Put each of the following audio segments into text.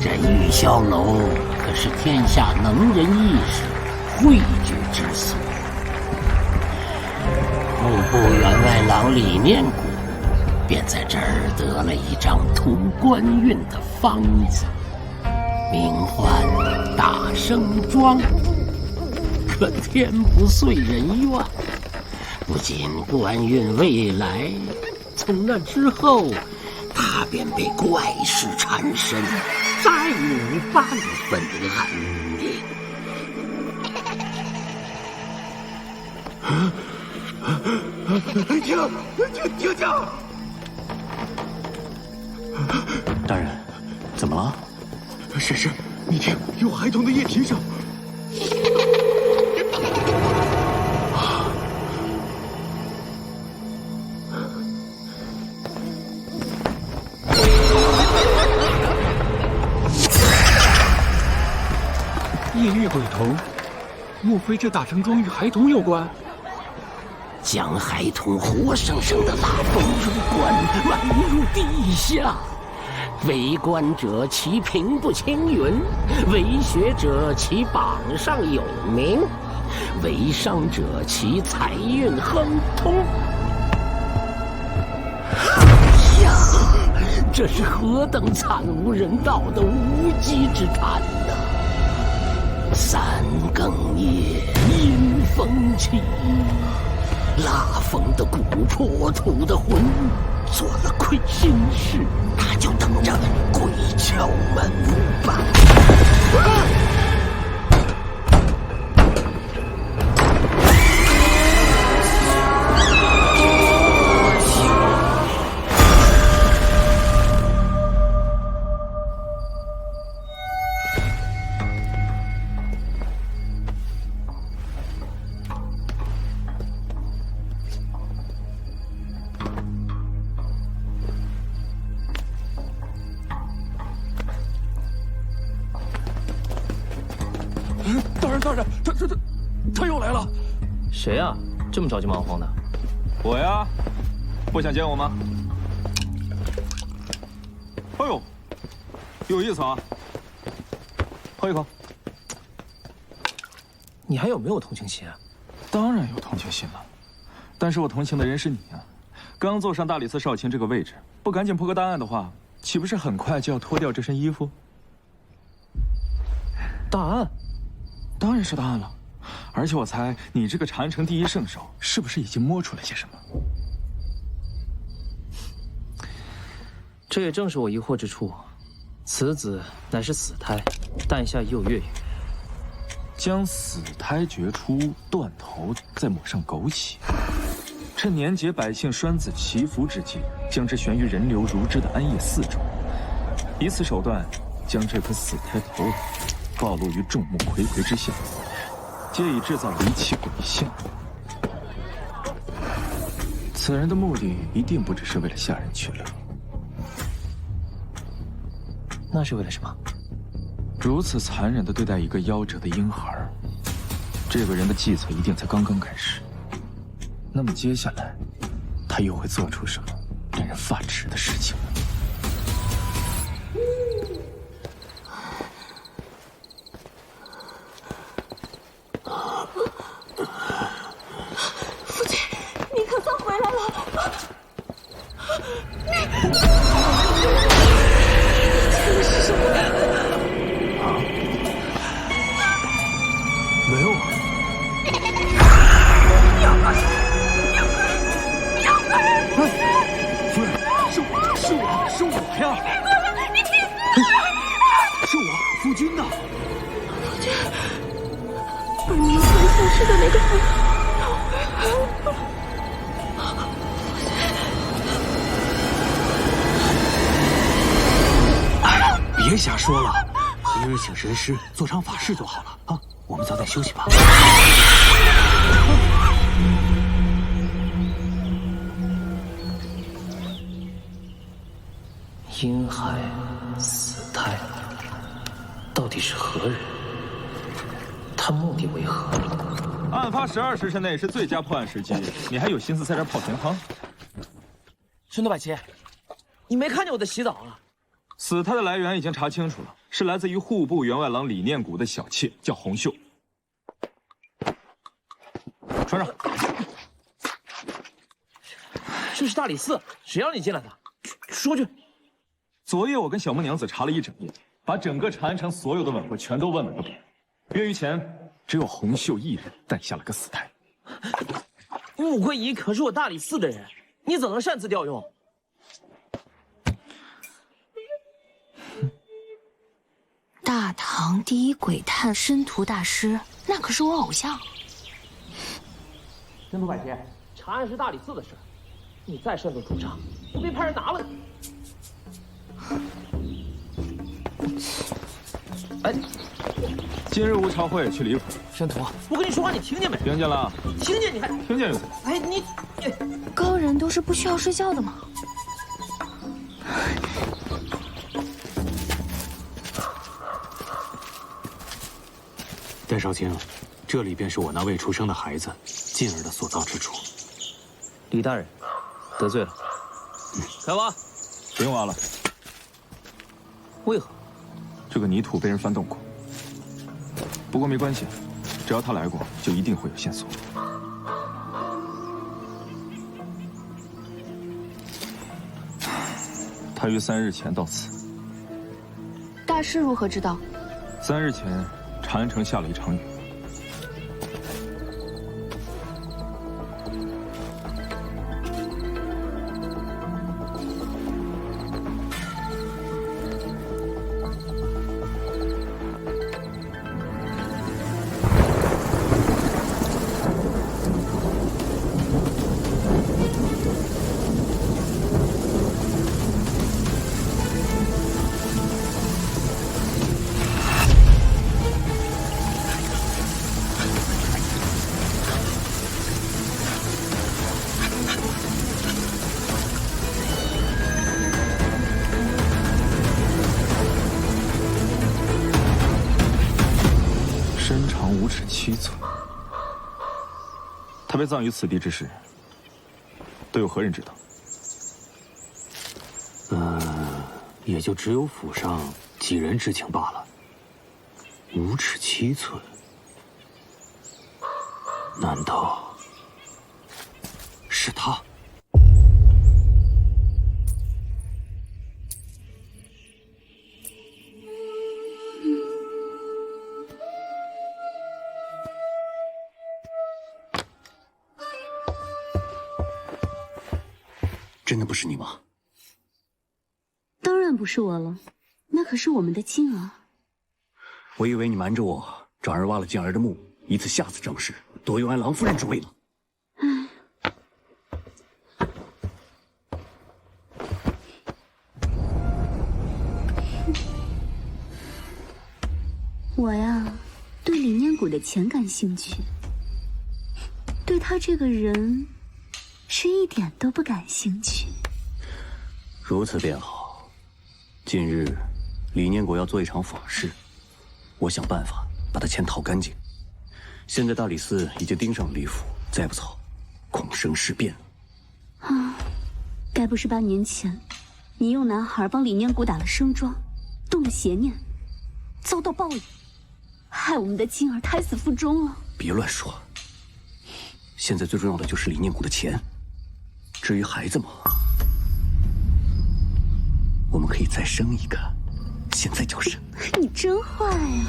这玉箫楼可是天下能人异士汇聚之所。户部员外郎李念谷便在这儿得了一张图官运的方子，名唤大生庄。可天不遂人愿，不仅官运未来，从那之后，他便被怪事缠身，再无半分安宁。停！大人，怎么了？是，你听，有孩童的液体声。夜月鬼童，莫非这大城庄与孩童有关？将孩童活生生的拉崩入棺，埋入地下。为官者其平步青云，为学者其榜上有名，为商者其财运亨通。哎呀，这是何等惨无人道的无稽之谈呐！三更夜，阴风起，拉风的骨魄，土的魂，做了亏心事，他就等着鬼敲门吧。大人，他又来了！谁呀？这么着急忙慌的？我呀，不想见我吗？哎呦，有意思啊！喝一口。你还有没有同情心啊？当然有同情心了，但是我同情的人是你啊！刚坐上大理寺少卿这个位置，不赶紧破个大案的话，岂不是很快就要脱掉这身衣服？大案？当然是大案了，而且我猜你这个禅城第一圣手，是不是已经摸出来些什么？这也正是我疑惑之处。此子乃是死胎，诞下已有月余。将死胎掘出，断头，再抹上枸杞，趁年节百姓栓子祈福之际，将之悬于人流如织的安业寺中，以此手段将这颗死胎头颅暴露于众目睽睽之下，借以制造离奇鬼象。此人的目的一定不只是为了下人取乐。那是为了什么？如此残忍地对待一个夭折的婴孩，这个人的计策一定才刚刚开始。那么接下来，他又会做出什么令人发指的事情呢？父亲，你可算回来了！这是什么？没有啊！夫人，是我呀！别过来！你别过来！是我，夫君呐！夫君，2年前消失的那个人。别瞎说了，明日请神师做场法事就好了啊！我们早点休息吧。婴孩死胎，到底是何人？他目的为何？案发12时辰内是最佳破案时机，你还有心思在这泡甜汤？孙多百奇，你没看见我在洗澡啊？死胎的来源已经查清楚了，是来自于户部员外郎李念谷的小妾，叫红袖。穿上。这是大理寺，谁让你进来的？说去。昨夜我跟小孟娘子查了一整夜，把整个长安城所有的吻会全都问了个遍。月余前，只有红袖一人诞下了个死胎。穆桂仪可是我大理寺的人，你怎能擅自调用？大唐第一鬼探申屠大师，那可是我偶像。申屠百姐，查案是大理寺的事，你再擅自主张，我别派人拿了你。哎，今日无朝会去李府。申屠，我跟你说话，你听见没？听见了。听见你还听见又怎么？哎，你高人都是不需要睡觉的吗？戴少卿，这里便是我那未出生的孩子进儿的所造之处。李大人，得罪了。开挖。不用挖了。为何？这个泥土被人翻动过。不过没关系，只要他来过，就一定会有线索。他于3日前到此。大师如何知道？3日前，长安城下了一场雨。身长5尺7寸。他被葬于此地之事，都有何人知道？也就只有府上几人知情罢了。5尺7寸，难道是他？真的不是你吗？当然不是我了，那可是我们的静儿。我以为你瞒着我，转而挖了静儿的墓，以此下次正事，夺用安郎夫人之位呢。我呀，对李念谷的钱感兴趣，对他这个人是一点都不感兴趣。如此便好。近日，李念谷要做一场法事，我想办法把他钱讨干净。现在大理寺已经盯上了李府，再不走，恐生事变。该不是8年前，你用男孩帮李念谷打了生桩，动了邪念，遭到报应，害我们的静儿胎死腹中了？别乱说。现在最重要的就是李念谷的钱。至于孩子嘛，我们可以再生一个，现在就生。你真坏呀！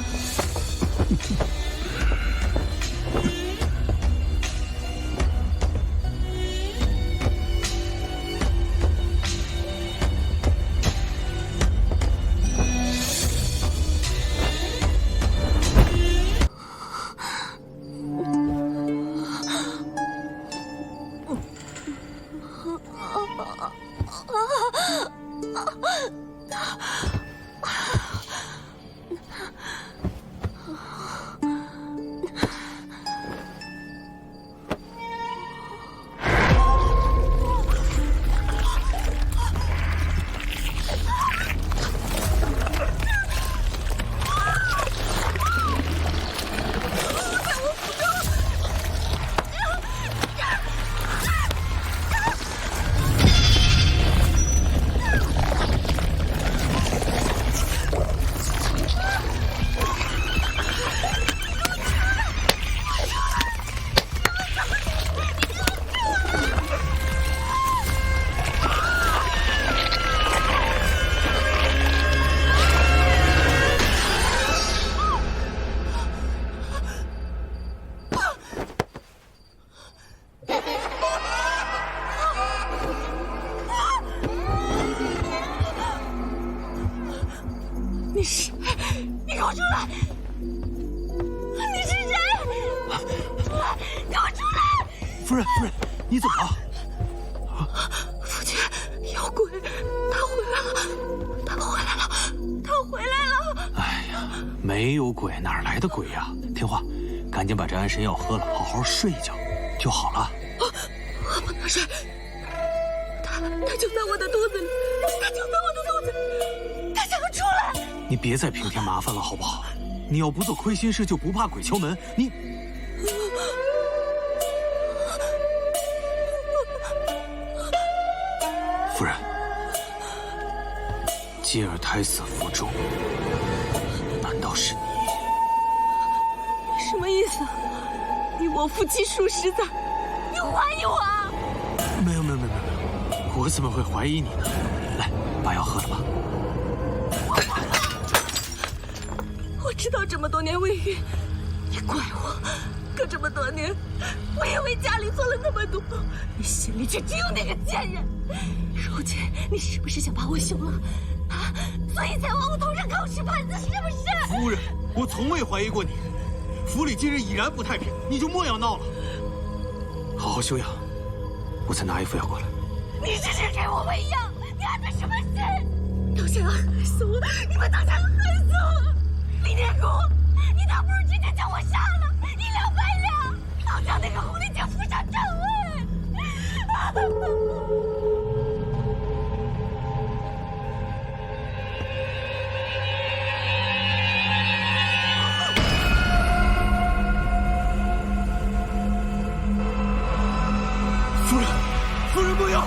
你是？你给我出来！你是谁？给我出来！夫人，你怎么了？父亲，有鬼！他回来了！他回来了！哎呀，没有鬼，哪来的鬼呀？听话，赶紧把这安神药喝了，好好睡一觉就好了。我不能睡，他就在我的肚子里，他想要出来！你别再平添麻烦了，好不好？你要不做亏心事，就不怕鬼敲门。你，夫人，金儿胎死腹中，难道是你？什么意思？你我夫妻数十载，你怀疑我啊？没有，我怎么会怀疑你呢？来，把药喝了吧。我知道这么多年未孕，你怪我，可这么多年，我也为家里做了那么多，你心里却只有那个贱人。如今你是不是想把我休了？啊，所以才往我头上扣石盘子，是不是？夫人，我从未怀疑过你。府里今日已然不太平，你就莫要闹了。好好休养，我再拿一副药过来。你这是给我喂药，你安的什么心？都想要害死我，你们都想要害死我！李念谷，你倒不如直接将我杀了，一了百了，好将那个狐狸精扶上正位。夫人不要！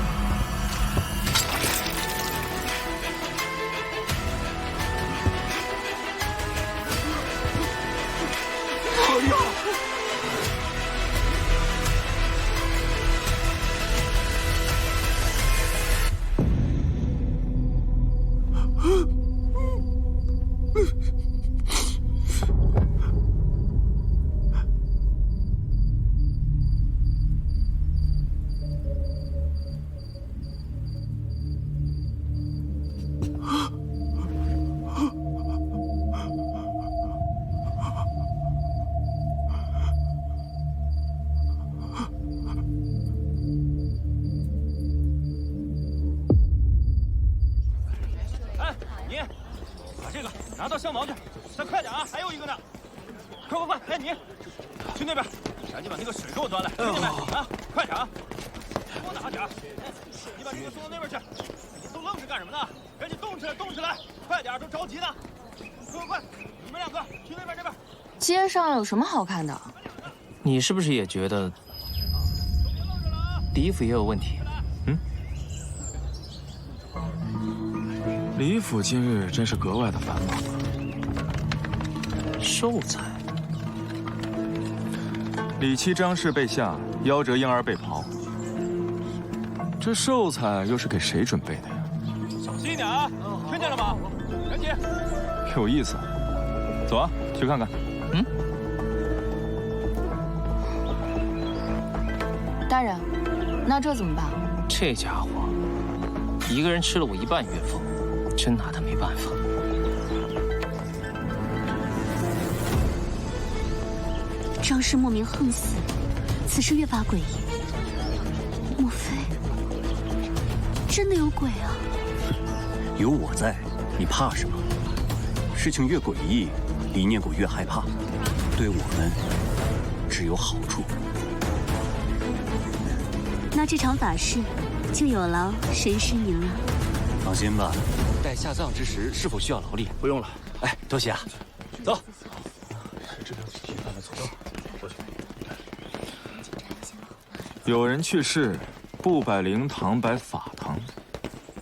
哎呀！拿到香茅去，再快点啊！还有一个呢，快！哎，你去那边，赶紧把那个水给我端来，兄弟们啊，快点啊！多拿点，你把这个送到那边去。你都愣着干什么呢？赶紧动起来，快点，都着急呢！快！你们两个去那边这边。街上有什么好看的？你是不是也觉得李府也有问题？李府今日真是格外的繁忙。寿材，李七张氏被下，夭折婴儿被刨，这寿材又是给谁准备的呀？小心一点啊！听见了吗？赶紧！有意思，走啊，去看看。大人，那这怎么办？这家伙一个人吃了我1半月俸，真拿他没办法。张氏莫名横死，此事越发诡异。莫非真的有鬼啊？有我在，你怕什么？事情越诡异，李念谷越害怕，对我们只有好处。那这场法事就有劳神师您了。放心吧。待下葬之时，是否需要劳力？不用了。哎，多谢啊。走。有人去世，不摆灵堂，摆法堂；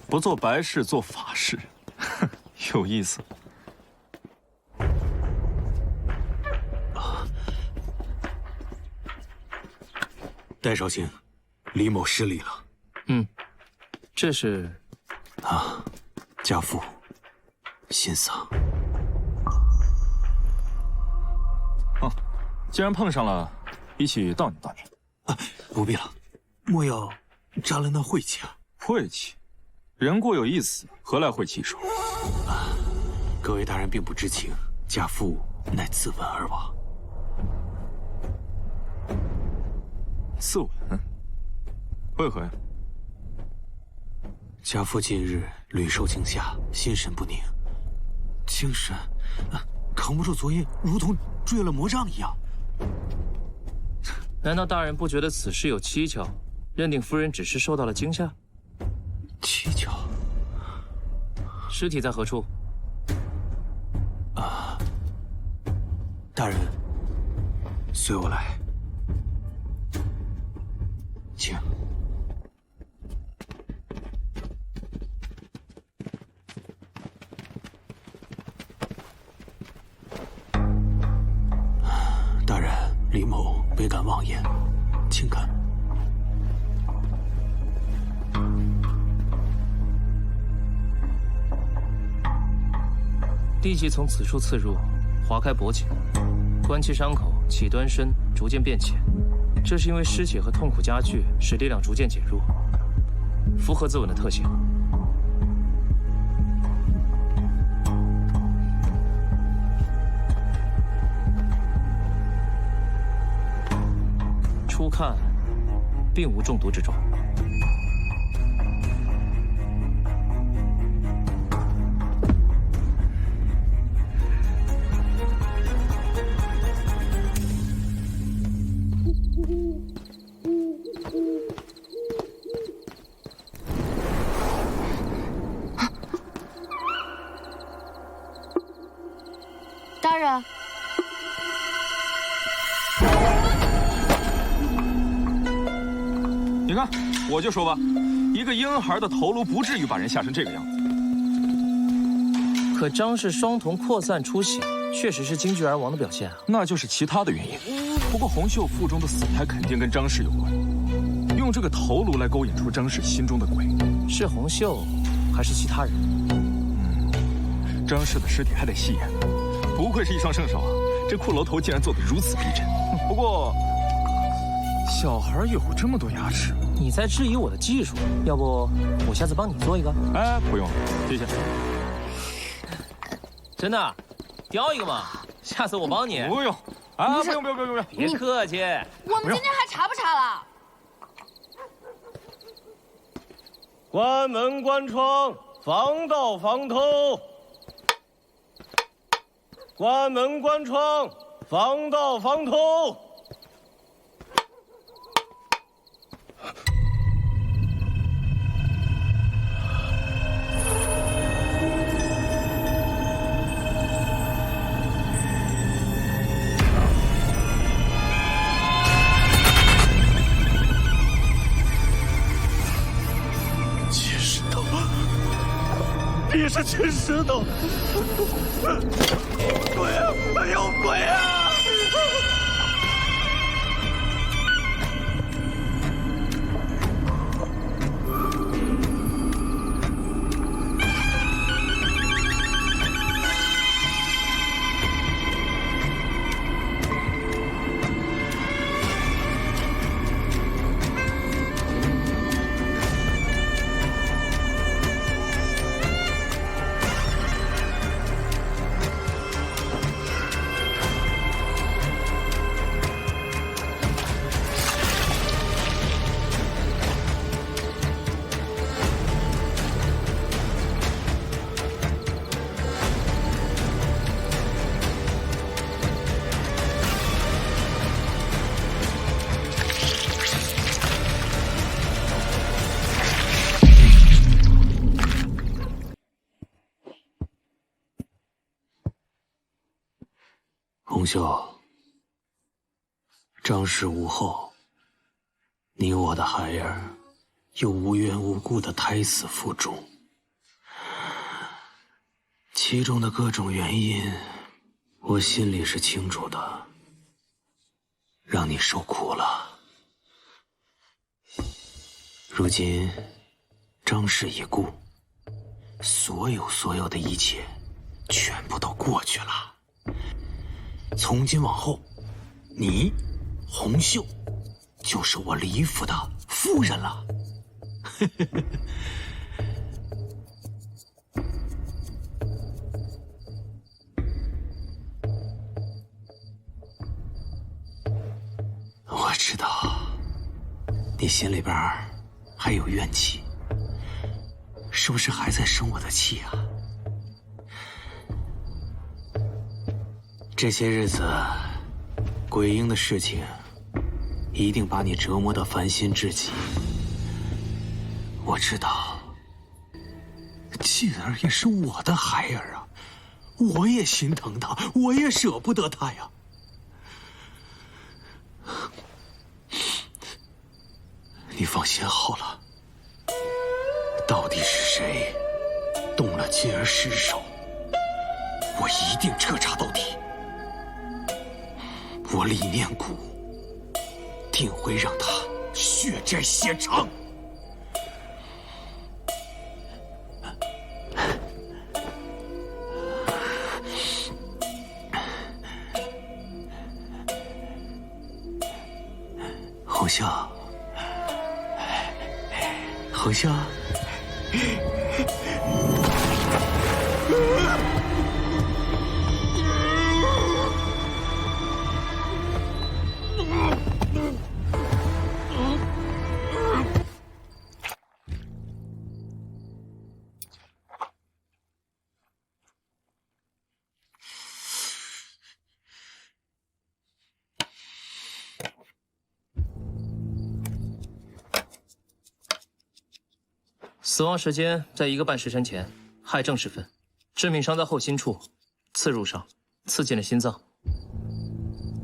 不做白事，做法事，有意思。戴少卿，李某失礼了。这是家父心丧。既然碰上了，一起悼念悼念。不必了，莫要沾了那晦气啊！晦气，人过有一死，何来晦气一说？各位大人并不知情，家父乃自刎而亡。自刎？为何呀？家父近日屡受惊吓，心神不宁，精神扛不住昨夜如同坠了魔杖一样。难道大人不觉得此事有蹊跷，认定夫人只是受到了惊吓？蹊跷？尸体在何处？大人，随我来，请。大人，李某倍感妄言，请看。地气从此处刺入，划开脖颈，观其伤口起端深，逐渐变浅。这是因为失血和痛苦加剧，使力量逐渐减弱，符合自刎的特性。初看，并无中毒之状。大人，你看，我就说吧，一个婴孩的头颅不至于把人吓成这个样子。可张氏双瞳扩散出血，确实是惊惧而亡的表现啊。那就是其他的原因。不过洪秀腹中的死胎肯定跟张氏有关，用这个头颅来勾引出张氏心中的鬼，是洪秀，还是其他人？张氏的尸体还得细研。不愧是一双圣手啊！这骷髅头竟然做得如此逼真。不过，小孩有这么多牙齿，你在质疑我的技术？要不我下次帮你做一个？哎，不用了，谢谢。真的，雕一个嘛？下次我帮你。不用啊，不用，别客气。我们今天还查不查了？关门关窗，防盗防偷。关门关窗，防盗防偷。金石头，你是金石头！鬼啊！有鬼啊！洪秀，张氏无后，你我的孩儿又无缘无故的胎死腹中，其中的各种原因，我心里是清楚的，让你受苦了。如今张氏已故，所有的一切，全部都过去了。从今往后，你，洪秀，就是我李府的夫人了。你心里边还有怨气，是不是还在生我的气啊？这些日子，鬼婴的事情一定把你折磨得烦心至极。我知道，静儿也是我的孩儿啊，我也心疼她，我也舍不得她呀。你放心好了，到底是谁动了静儿尸首，我一定彻查到底。我李念谷定会让他血债血偿。侯笑，侯笑。死亡时间在1个半时辰前，亥正时分，致命伤在后心处，刺入上，刺进了心脏。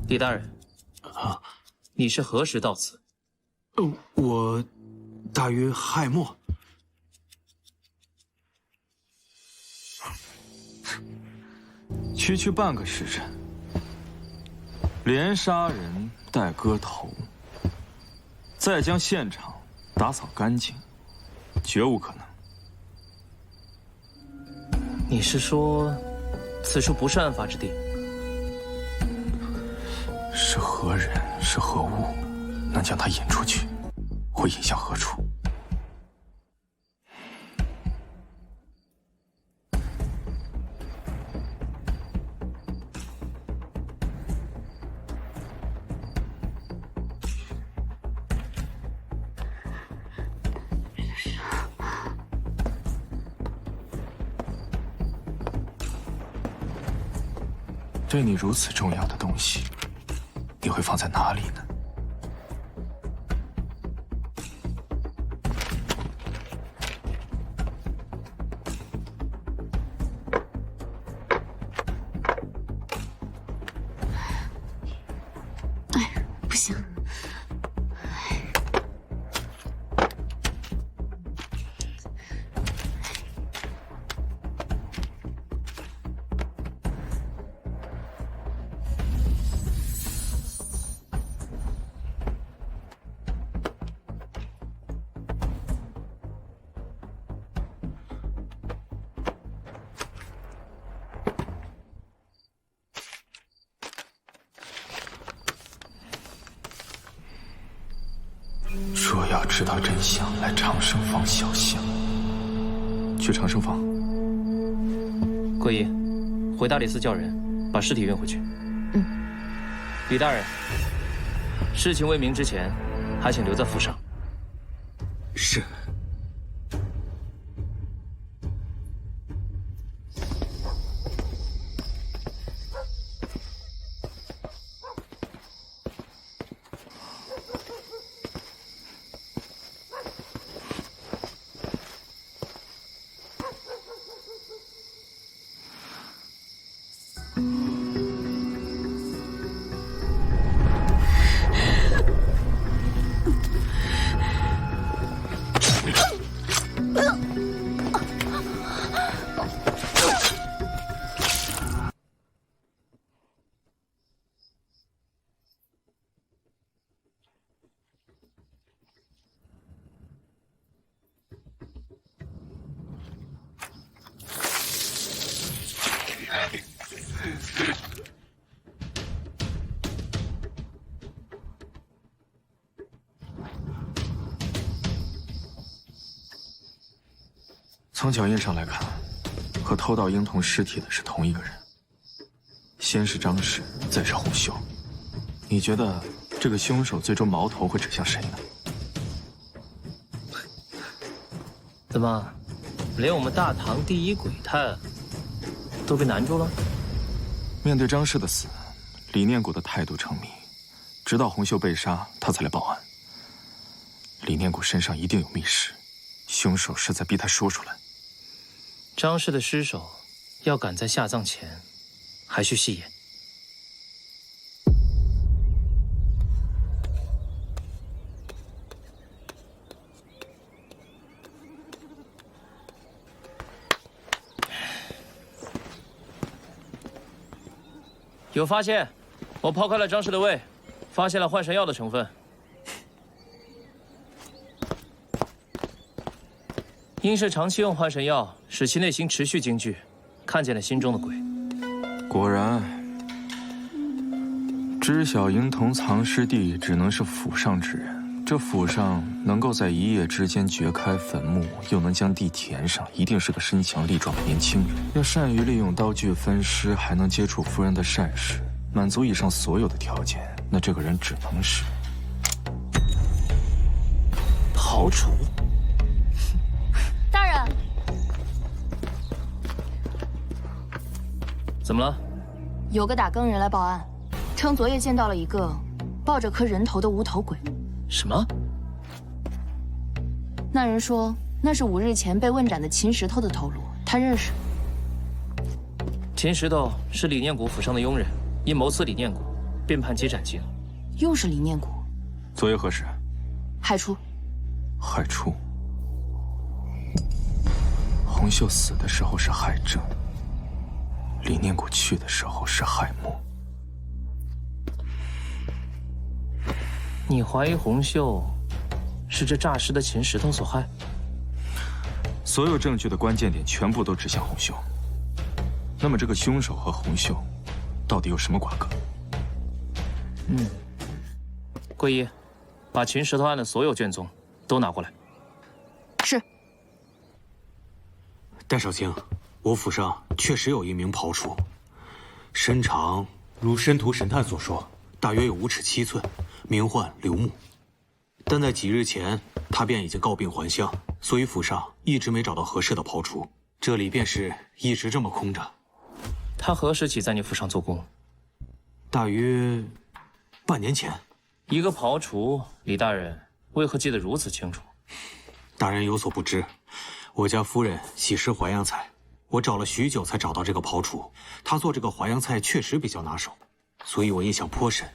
李大人，你是何时到此？我大约亥末。区半个时辰，连杀人带割头，再将现场打扫干净，绝无可能。你是说，此处不是案发之地？是何人，是何物，能将他引出去？会引向何处？对你如此重要的东西，你会放在哪里呢？哎，不行。若要知道真相，来长生坊小巷。去长生坊。桂姨，回大理寺叫人把尸体运回去。李大人，事情未明之前，还请留在府上。是。从脚印上来看，和偷盗婴童尸体的是同一个人。先是张氏，再是洪秀。你觉得这个凶手最终矛头会指向谁呢？怎么，连我们大唐第一鬼探都被难住了？面对张氏的死，李念谷的态度成谜，直到洪秀被杀，他才来报案。李念谷身上一定有密室，凶手是在逼他说出来。张氏的尸首要赶在下葬前，还需细验。有发现，我抛开了张氏的胃，发现了换神药的成分。因是长期用换神药，使其内心持续惊惧，看见了心中的鬼。果然，知晓婴童藏尸地只能是府上之人。这府上能够在一夜之间掘开坟墓，又能将地填上，一定是个身强力壮的年轻人。要善于利用刀具分尸，还能接触夫人的善事，满足以上所有的条件，那这个人只能是庖厨。大人，怎么了？有个打更人来报案，称昨夜见到了一个抱着颗人头的无头鬼。什么？那人说那是5日前被问斩的秦石头的头颅，他认识。秦石头是李念谷府上的佣人，因谋刺李念谷，便判鸡斩记了。又是李念谷。昨夜何时？亥初。亥初。洪秀死的时候是亥正，李念谷去的时候是亥末。你怀疑洪秀是这诈尸的秦石头所害？所有证据的关键点全部都指向洪秀。那么这个凶手和洪秀到底有什么瓜葛？桂一，把秦石头案的所有卷宗都拿过来。是。戴少卿，我府上确实有一名庖厨，身长如申屠神探所说，大约有5尺7寸，名唤刘牧。但在几日前，他便已经告病还乡，所以府上一直没找到合适的庖厨，这里便是一直这么空着。他何时起在你府上做工？大约半年前。一个庖厨，李大人为何记得如此清楚？大人有所不知，我家夫人喜吃淮扬菜，我找了许久才找到这个庖厨。他做这个淮扬菜确实比较拿手，所以我印象颇深。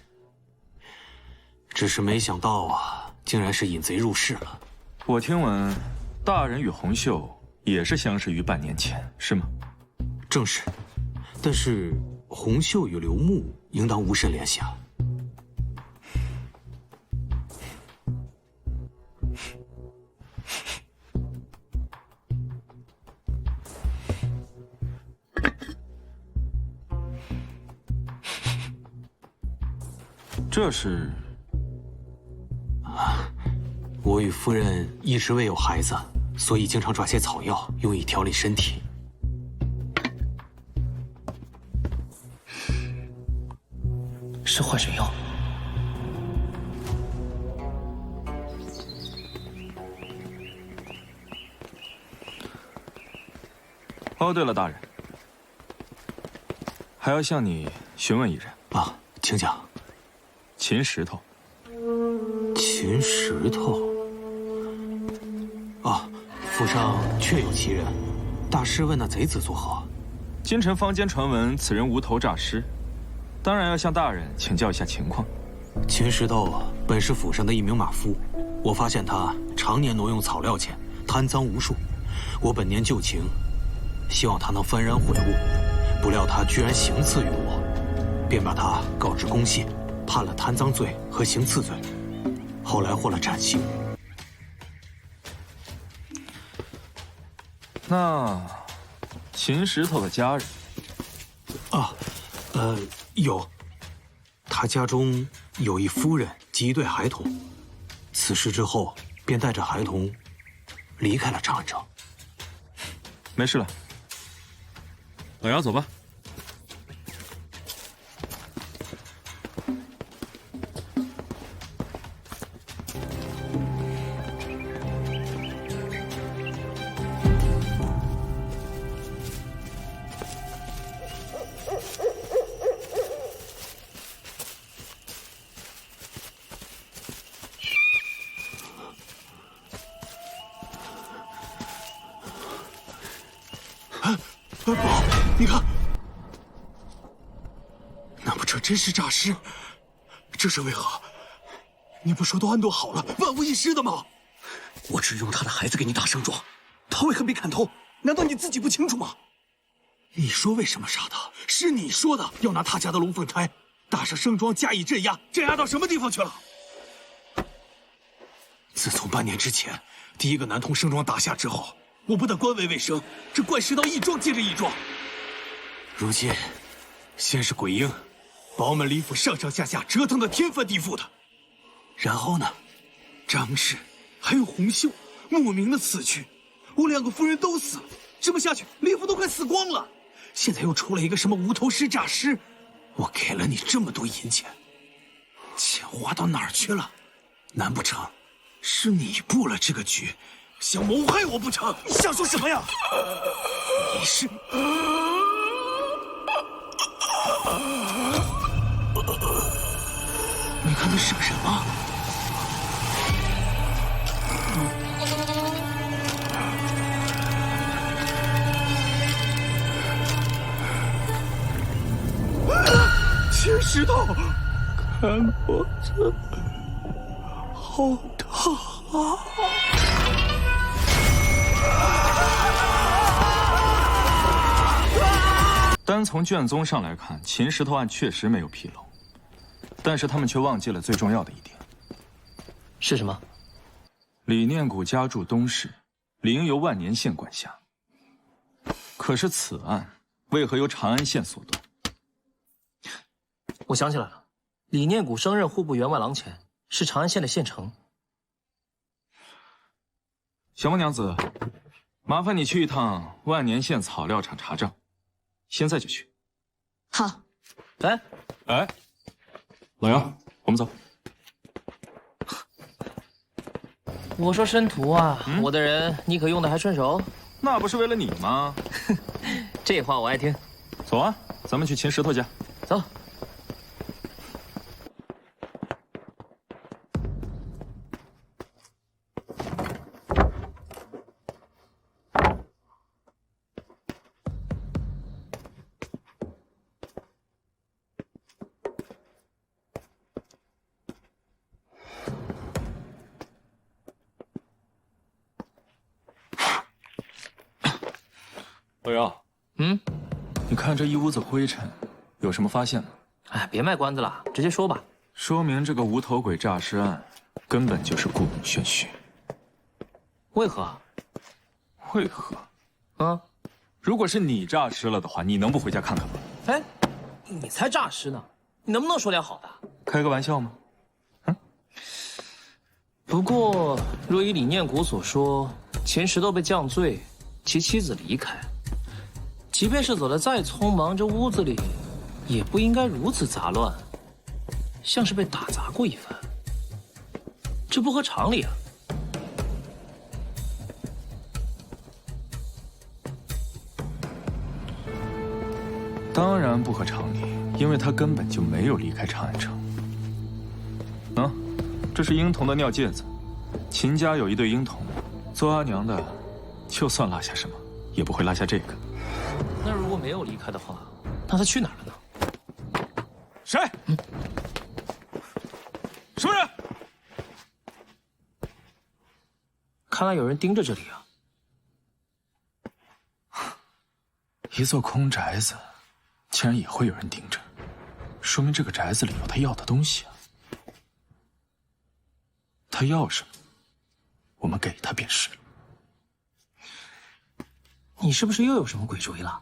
只是没想到啊，竟然是引贼入室了。我听闻，大人与洪秀也是相识于半年前，是吗？正是，但是洪秀与刘牧应当无甚联系啊。这是我与夫人一直未有孩子，所以经常抓些草药用以调理身体。是换神药。哦，对了，大人，还要向你询问一人啊，请讲。秦石头。秦石头。啊，府上确有其人。大师问那贼子作何？今晨坊间传闻此人无头诈尸，当然要向大人请教一下情况。秦石头本是府上的一名马夫，我发现他常年挪用草料钱，贪赃无数。我本念旧情，希望他能幡然悔悟，不料他居然行刺于我，便把他告知公信，判了贪赃罪和行刺罪，后来获了斩刑。那秦石头的家人啊，有，他家中有一夫人及一对孩童，此事之后便带着孩童离开了长安城。没事了，老姚，走吧。你看，难不成真是诈尸？这是为何？你不说都安顿好了，万无一失的吗？我只用他的孩子给你打胜状，他为何被砍头？难道你自己不清楚吗？你说为什么杀他？是你说的，要拿他家的龙凤胎打上盛装加以镇压，镇压到什么地方去了？自从半年之前第一个男童盛装打下之后，我不但官为卫生，这怪世道一桩接着一桩。如今，先是鬼婴，把我们李府上上下下折腾得天翻地覆的，然后呢，张氏还有洪秀莫名的死去，我2个夫人都死了，这么下去，李府都快死光了。现在又出了一个什么无头尸诈尸，我给了你这么多银钱，钱花到哪儿去了？难不成是你布了这个局，想谋害我不成？你想说什么呀？你是……你看那是个人吗？青石头，看我这，好疼啊！单从卷宗上来看，秦石头案确实没有纰漏，但是他们却忘记了最重要的一点。是什么？李念谷家住东市，理应由万年县管辖。可是此案为何由长安县所断？我想起来了，李念谷升任户部员外郎前，是长安县的县丞。小孟娘子，麻烦你去一趟万年县草料厂查账，现在就去。好。哎，老杨，我们走。我说申屠啊，我的人你可用得还顺手？那不是为了你吗？这话我爱听。走啊，咱们去秦石头家。走。老杨，你看这一屋子灰尘，有什么发现吗？哎，别卖关子了，直接说吧。说明这个无头鬼诈尸案根本就是故弄玄虚。为何？为何？如果是你诈尸了的话，你能不回家看看吗？哎，你才诈尸呢，你能不能说点好的？开个玩笑吗？不过，若依李念谷所说，秦石头被降罪，其妻子离开。即便是走得再匆忙，这屋子里也不应该如此杂乱，像是被打杂过一番。这不合常理啊！当然不合常理，因为他根本就没有离开长安城。这是婴童的尿介子，秦家有一对婴童，做阿娘的，就算落下什么，也不会落下这个。那如果没有离开的话，那他去哪儿了呢？谁？什么人？看来有人盯着这里啊！一座空宅子，竟然也会有人盯着，说明这个宅子里有他要的东西啊！他要什么，我们给他便是了。你是不是又有什么鬼主意了？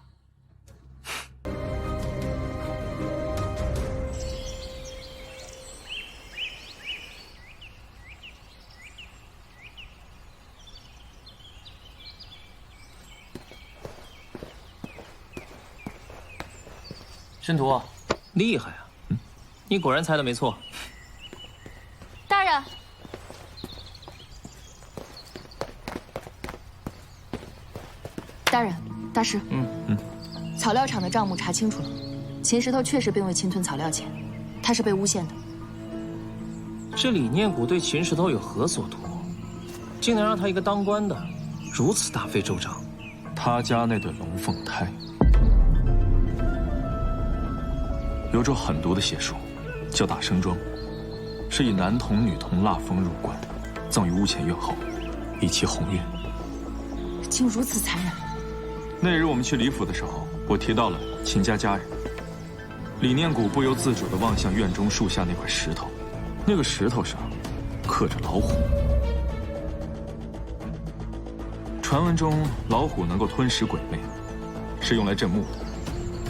申屠，厉害啊！你果然猜的没错。大人，大人，大师，草料厂的账目查清楚了，秦石头确实并未侵吞草料钱，他是被诬陷的。这李念谷对秦石头有何所图，竟能让他一个当官的如此大费周章？他家那对龙凤胎，有种狠毒的邪术，叫打生桩，是以男童、女童蜡封入棺，葬于屋前院后，以其鸿运。竟如此残忍！那日我们去李府的时候，我提到了秦家家人。李念谷不由自主地望向院中树下那块石头，那个石头上刻着老虎。传闻中，老虎能够吞食鬼魅，是用来镇墓的。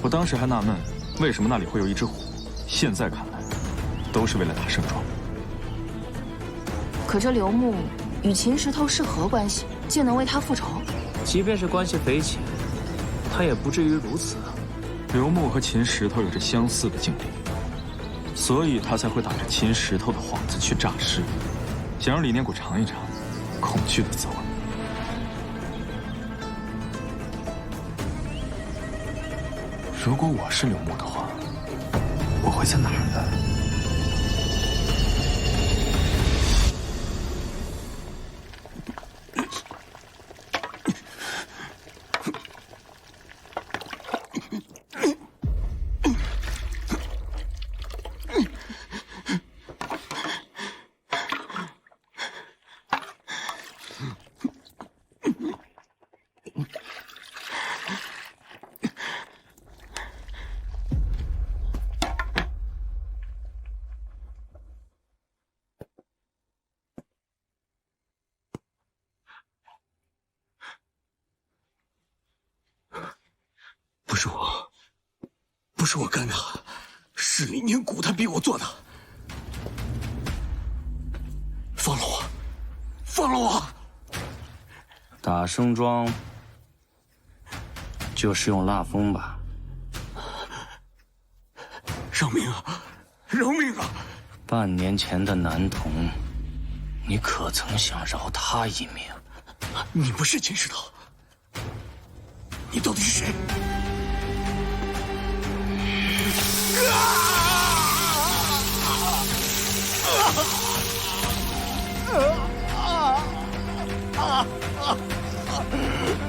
我当时还纳闷，为什么那里会有一只虎？现在看来，都是为了打胜庄。可这刘牧与秦石头是何关系，竟能为他复仇？即便是关系匪浅，他也不至于如此啊。刘牧和秦石头有着相似的经历，所以他才会打着秦石头的幌子去诈尸，想让李念谷尝一尝恐惧的滋味。如果我是刘牧的话，我会在哪儿呢？不是我干的，是李念谷他逼我做的。放了我，放了我！打生桩就是用蜡封吧？饶命啊！饶命啊！半年前的男童，你可曾想饶他一命？你不是秦石头，你到底是谁？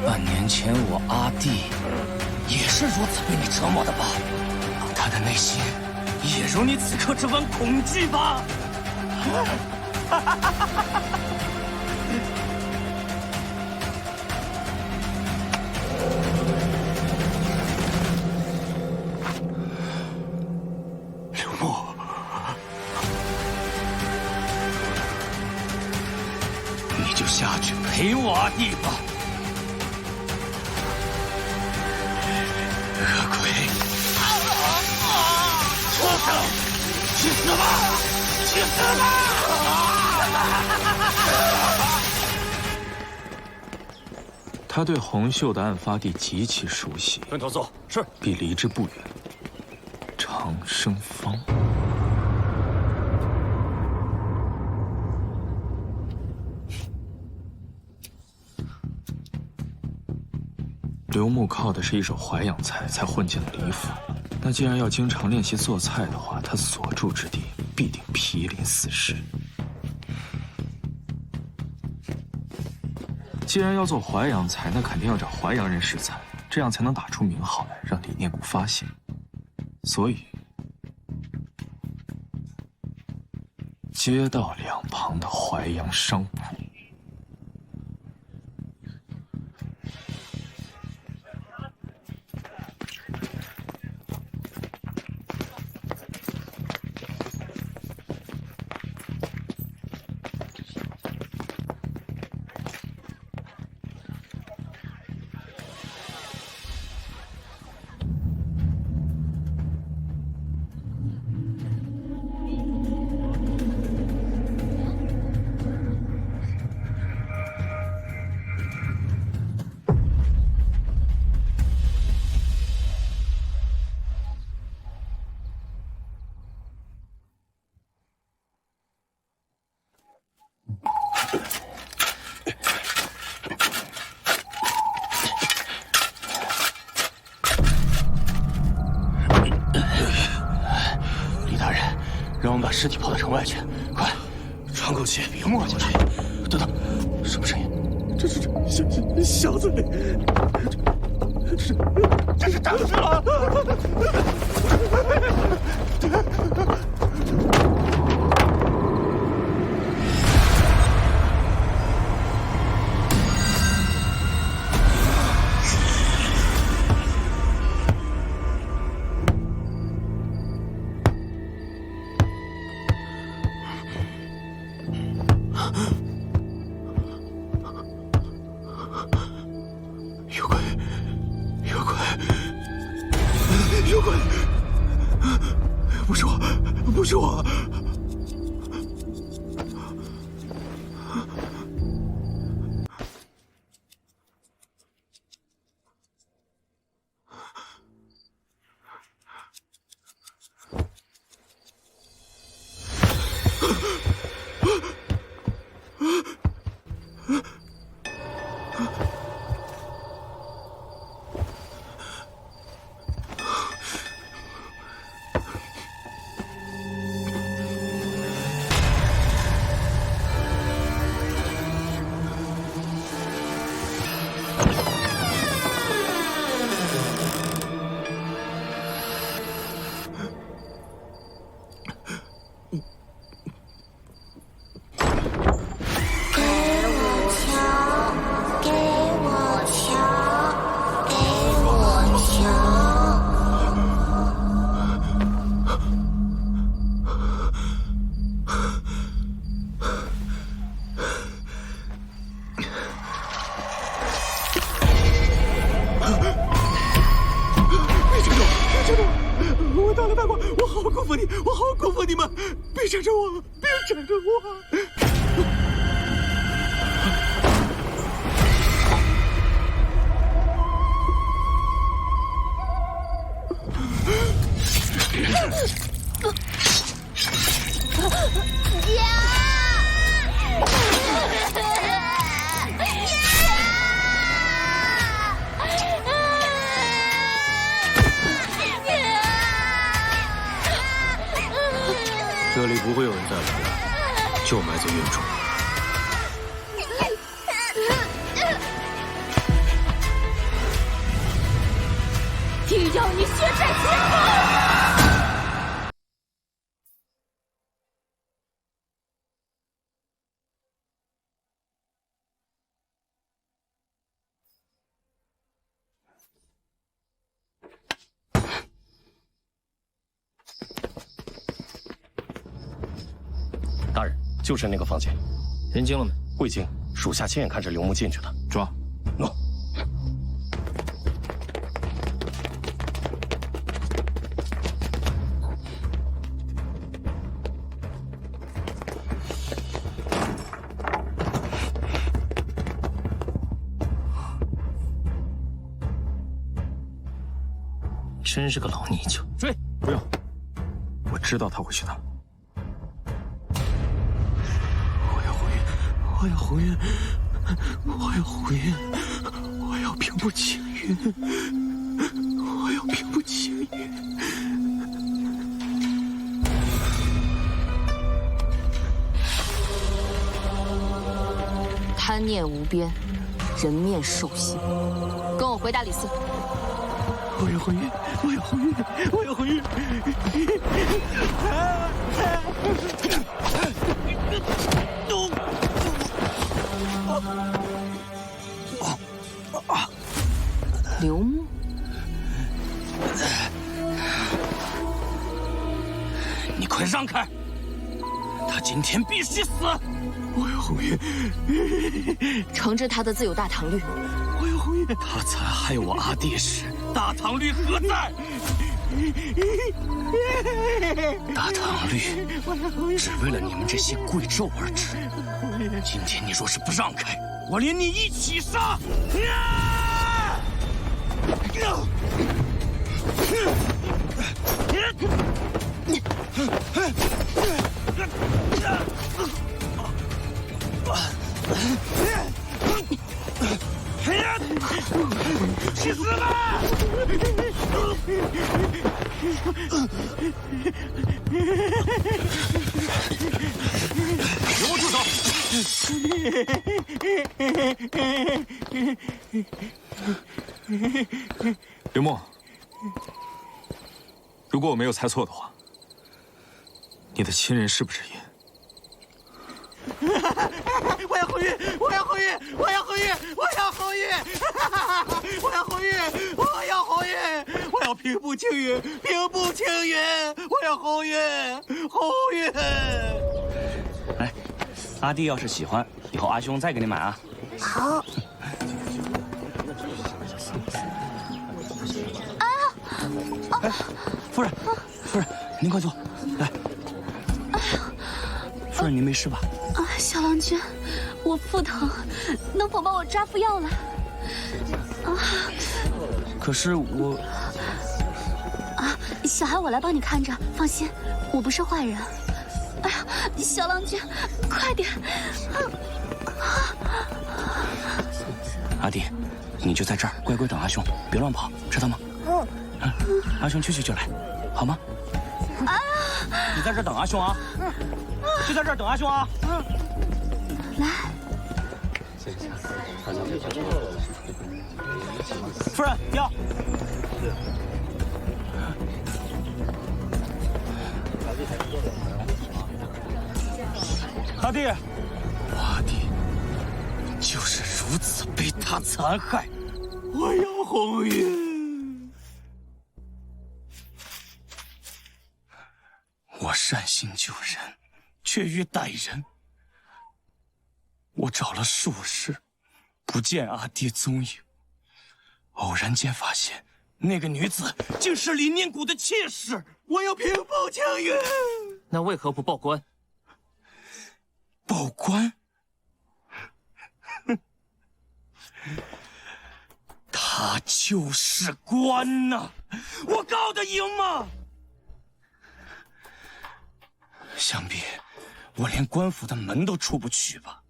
半年前我阿弟也是如此被你折磨的吧？他的内心也如你此刻这般恐惧吧？刘牧，你就下去陪我阿弟吧。恶鬼，畜生，去死吧！去死吧！他对洪秀的案发地极其熟悉，分头搜，是。必离之不远。长生坊。刘牧靠的是一手淮扬菜才混进了李府，那既然要经常练习做菜的话，他所住之地必定毗邻四市。既然要做淮扬菜，那肯定要找淮扬人试菜，这样才能打出名号来，让李念谷发现。所以，街道两旁的淮扬商铺。让我们把尸体抛到城外去，快！喘口气，别磨叽了。等等，什么声音？这是小子，这是打死了！有鬼！不是我，不是我。我大了大过，我好辜负你，我好辜负你们！别缠着我，别缠着我！这里不会有人再来了，就埋在远处。只要你现在起来！大人，就是那个房间。人精了没？未经，属下亲眼看着刘牧进去的。抓。诺。真是个老泥鳅！追！不用，我知道他会去哪。我要红云，我要红云，我要红云，我要平步青云，我要平步青云。贪念无边，人面兽心。跟我回大理寺。我要红云，我要红云，我要红云！刘牧，你快让开！他今天必须死！我要红云，惩治他的自有大唐律。我要红云！他残害我阿弟时，大唐律何在？大唐律只为了你们这些贵胄而治。今天你若是不让开，我连你一起杀！去死吧！给我住手！刘牧，如果我没有猜错的话，你的亲人是不是也？我要红云！我要红云！我要红云！我要红云！我要红云！我要红云！我要平步青云！平步青云！我要红云！红云！哎，阿弟要是喜欢，以后阿兄再给你买啊。好。啊！夫人，您快坐，来。夫人，您没事吧？啊，小郎君，我腹疼，能否帮我抓副药来？啊！可是我……啊，小孩我来帮你看着，放心，我不是坏人。哎呀，小郎君，快点！阿弟，你就在这儿乖乖等阿兄，别乱跑，知道吗？阿兄去就来，好吗？啊！你在这儿等阿兄啊！就在这儿等阿兄啊！来，夫人，药。阿弟，我阿弟就是如此被他残害。我要红云。我善心救人，却遇歹人。我找了数日，不见阿弟踪影。偶然间发现，那个女子竟是李念谷的妾室。我要平步青云。那为何不报官？报官？他就是官呐！我告得赢吗？想必我连官府的门都出不去吧。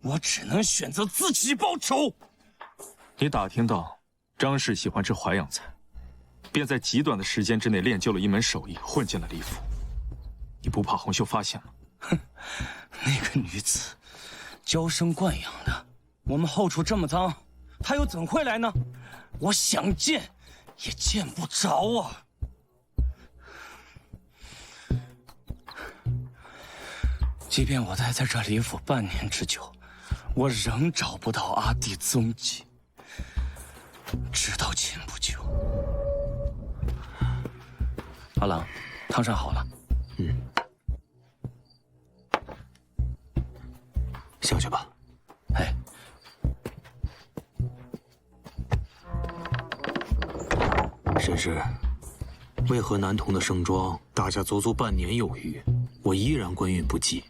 我只能选择自己报仇。你打听到张氏喜欢吃淮扬菜，便在极短的时间之内练就了一门手艺，混进了李府。你不怕洪秀发现吗？哼，那个女子娇生惯养的，我们后厨这么脏，她又怎会来呢？我想见也见不着啊！即便我待在这李府半年之久，我仍找不到阿弟踪迹。直到前不久，阿郎，汤上好了。下去吧。哎，沈氏，为何南通的盛庄大家足足半年有余，我依然官运不济，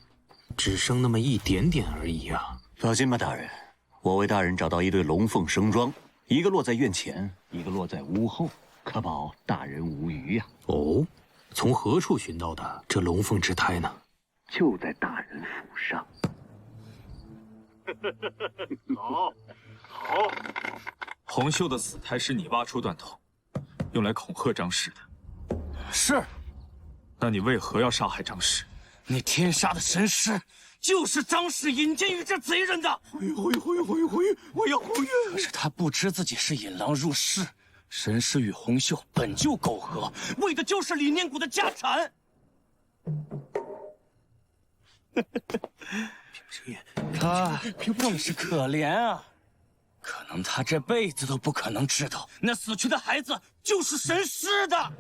只剩那么一点点而已啊！放心吧，大人，我为大人找到一对龙凤生桩，一个落在院前，一个落在屋后，可保大人无虞呀。哦，从何处寻到的这龙凤之胎呢？就在大人府上。好，好。洪秀的死胎是你挖出断头，用来恐吓张氏的。是。那你为何要杀害张氏？那天杀的神师，就是张氏引荐于这贼人的。我要红玉！可是他不知自己是引狼入室，神师与洪秀本就苟合，为的就是李念谷的家产。他更是可怜啊！可能他这辈子都不可能知道，那死去的孩子就是神师的。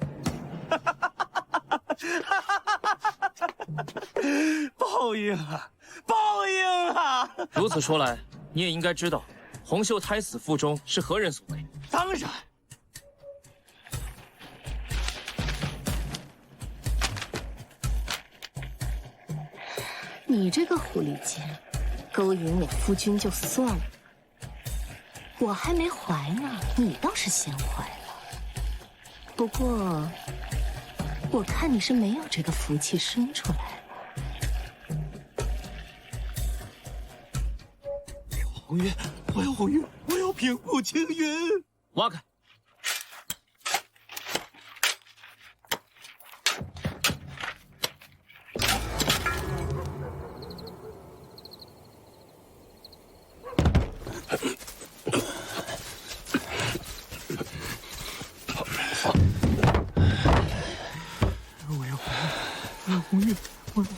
报应啊！报应啊！如此说来，你也应该知道，洪秀胎死腹中是何人所为。当然。你这个狐狸精，勾引我夫君就算了，我还没怀呢，你倒是先怀了。不过，我看你是没有这个福气生出来。红云，我要红云，我要平步青云！挖开！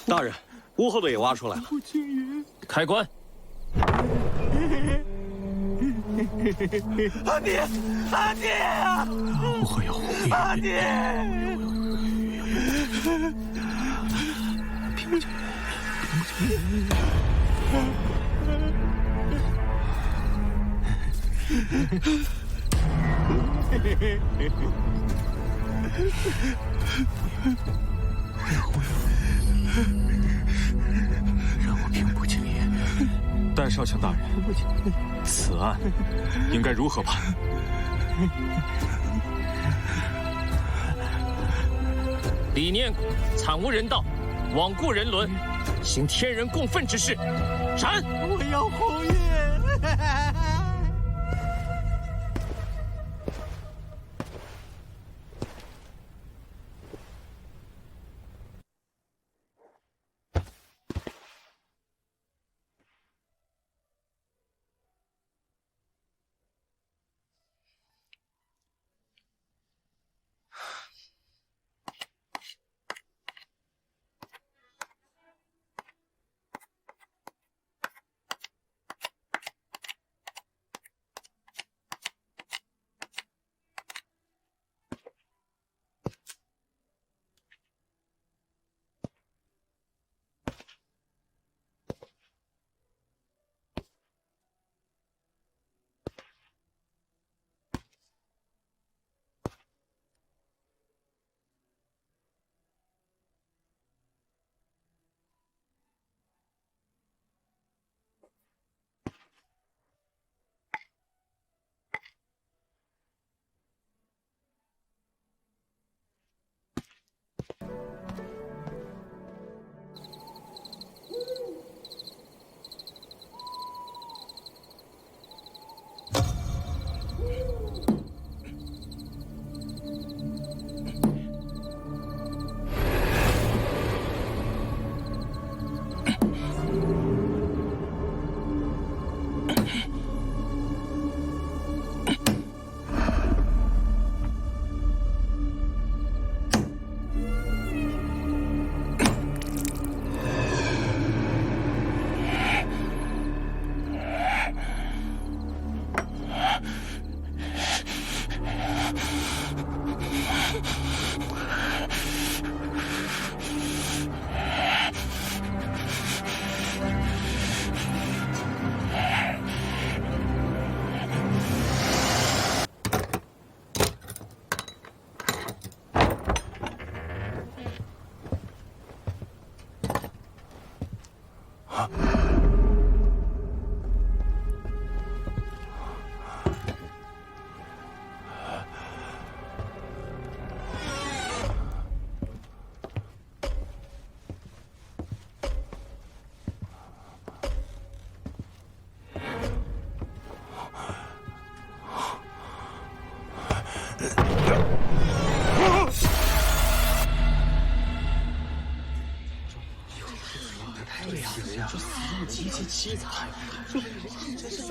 大人，屋后的也挖出来了。开棺！阿爹，阿爹啊！我要红玉！阿爹！平步青云，平步青云。让我平步青云。戴少卿大人，此案应该如何判？理念谷惨无人道，罔顾人伦，行天人共愤之事，斩！我要红叶。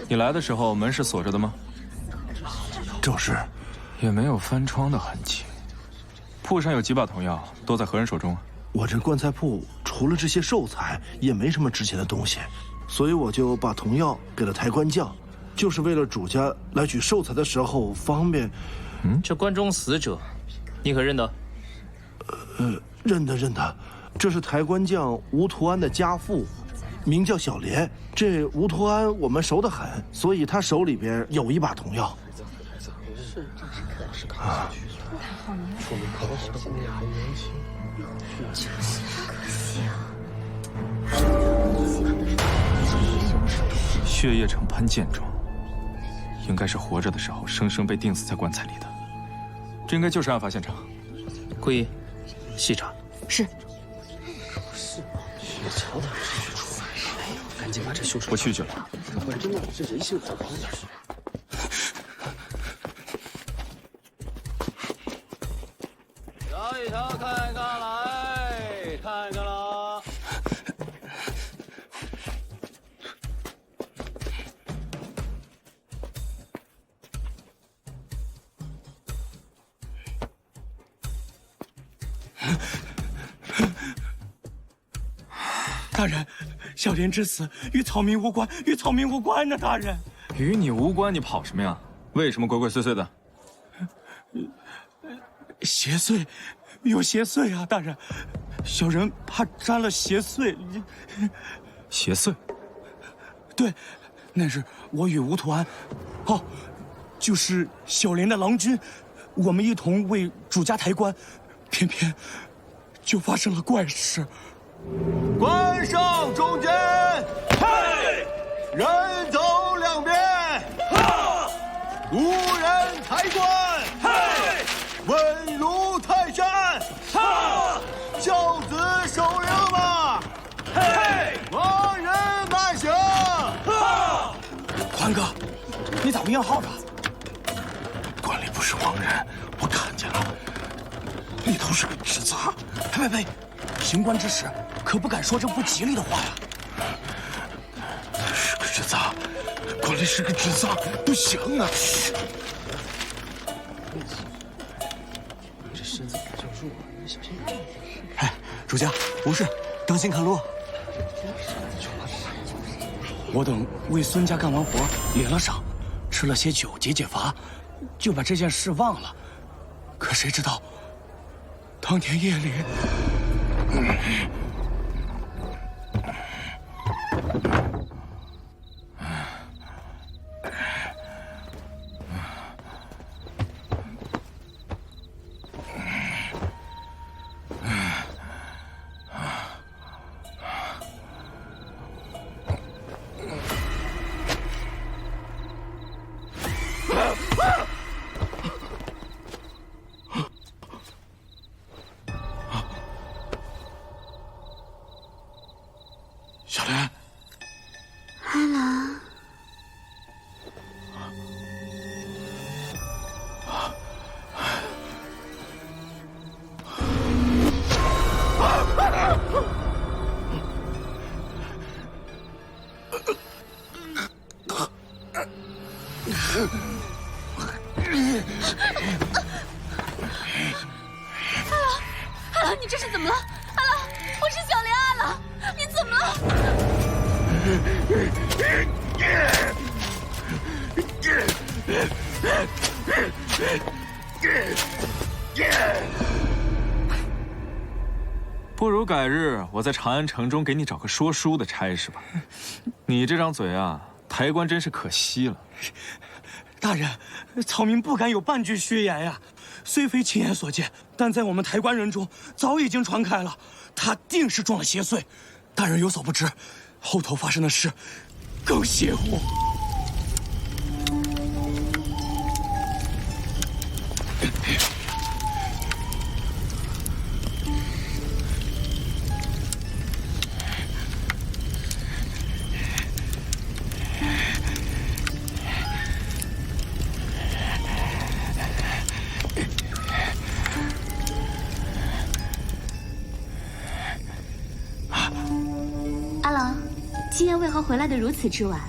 你来的时候门是锁着的吗？正是，也没有翻窗的痕迹。铺上有几把童药，都在何人手中啊？我这棺材铺除了这些寿材，也没什么值钱的东西，所以我就把童药给了抬棺匠，就是为了主家来取寿材的时候方便。这棺中死者，你可认得？认得，这是抬棺匠吴图安的家父，名叫小莲。这吴图安我们熟得很，所以他手里边有一把童药。说明可惜还年轻，就是可惜啊。血液呈喷溅状，应该是活着的时候生生被钉死在棺材里的。这应该就是案发现场。桂姨，细查。是。瞧他赶紧把这凶手。我去了。真的，这人性可高点。瞧一瞧，看看来，看看啦。大人，小莲之死与草民无关，与草民无关呢！大人，与你无关，你跑什么呀？为什么鬼鬼祟祟的？邪祟，有邪祟啊！大人，小人怕沾了邪祟。邪祟？对，那日我与吴图安，就是小莲的郎君，我们一同为主家抬棺，偏偏就发生了怪事。关上中间，嘿，人走两边，哈，无人抬棺，嘿，稳如泰山，哈，孝子守灵马，嘿，亡人慢行，哈。宽哥，你咋不验号的？棺里不是亡人，我看见了，里头是个纸扎。呸呸呸！行棺之时，可不敢说这不吉利的话呀。是个纸扎，棺里是个纸扎，不行啊！这身子比较弱，你小心点。哎，主家无事，当心看路。我等为孙家干完活，领了赏，吃了些酒解解乏，就把这件事忘了。可谁知道，当天夜里，小莲，阿郎，阿郎，你这是怎么了？阿郎，我是小莲，阿郎，你怎么了？不如改日我在长安城中给你找个说书的差事吧。你这张嘴啊，抬棺真是可惜了。大人，草民不敢有半句虚言呀。虽非亲眼所见，但在我们抬棺人中早已经传开了，他定是中了邪祟。大人有所不知，后头发生的事更邪乎。阿郎，今夜为何回来的如此之晚？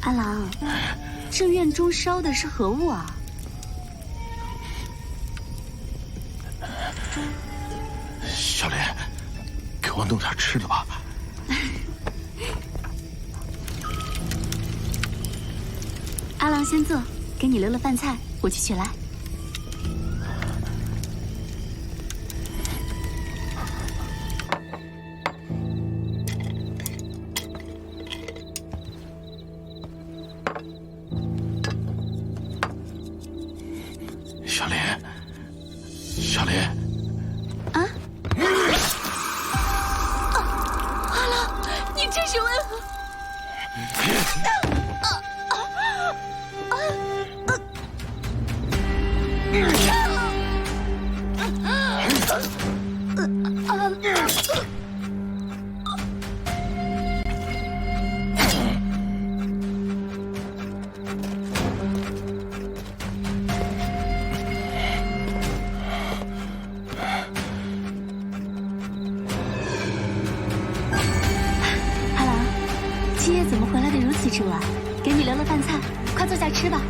阿郎，这院中烧的是何物啊？小莲，给我弄点吃的吧。阿郎先坐，给你留了饭菜，我去取来。小莲，小莲，啊！阿郎，你这是为何？阿郎，今夜怎么回来的如此之晚？给你留了饭菜，快坐下吃吧。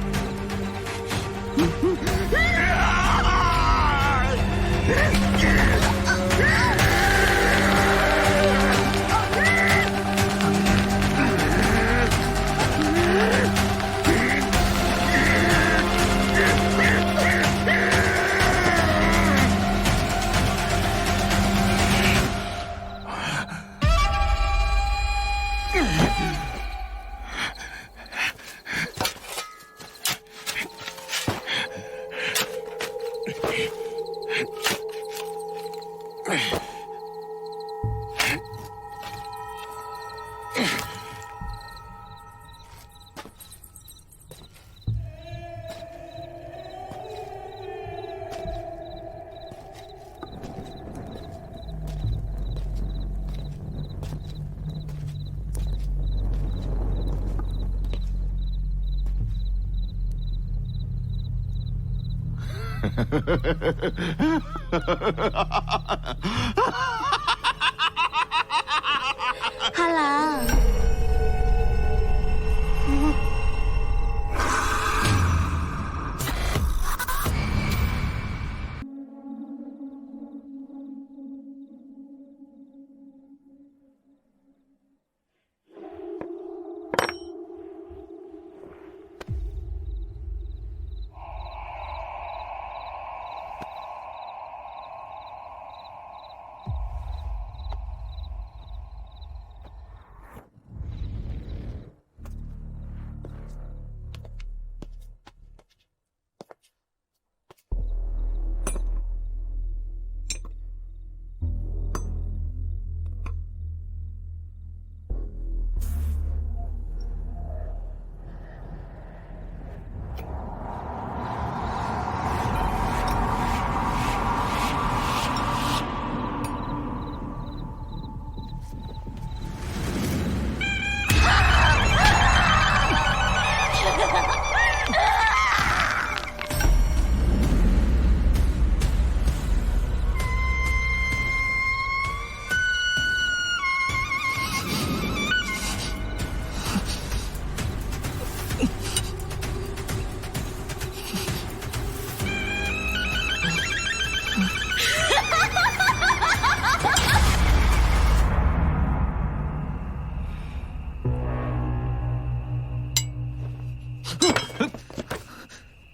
哈郎。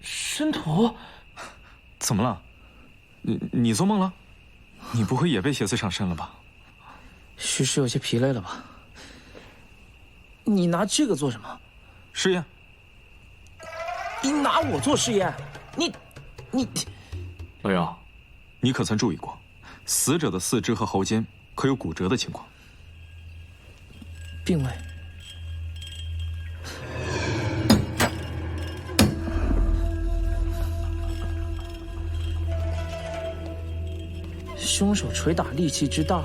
申屠，怎么了？你做梦了？你不会也被邪祟上身了吧？许是有些疲累了吧？你拿这个做什么？试验。你拿我做试验？你，老姚，你可曾注意过，死者的四肢和喉间可有骨折的情况？并未。凶手捶打力气之大，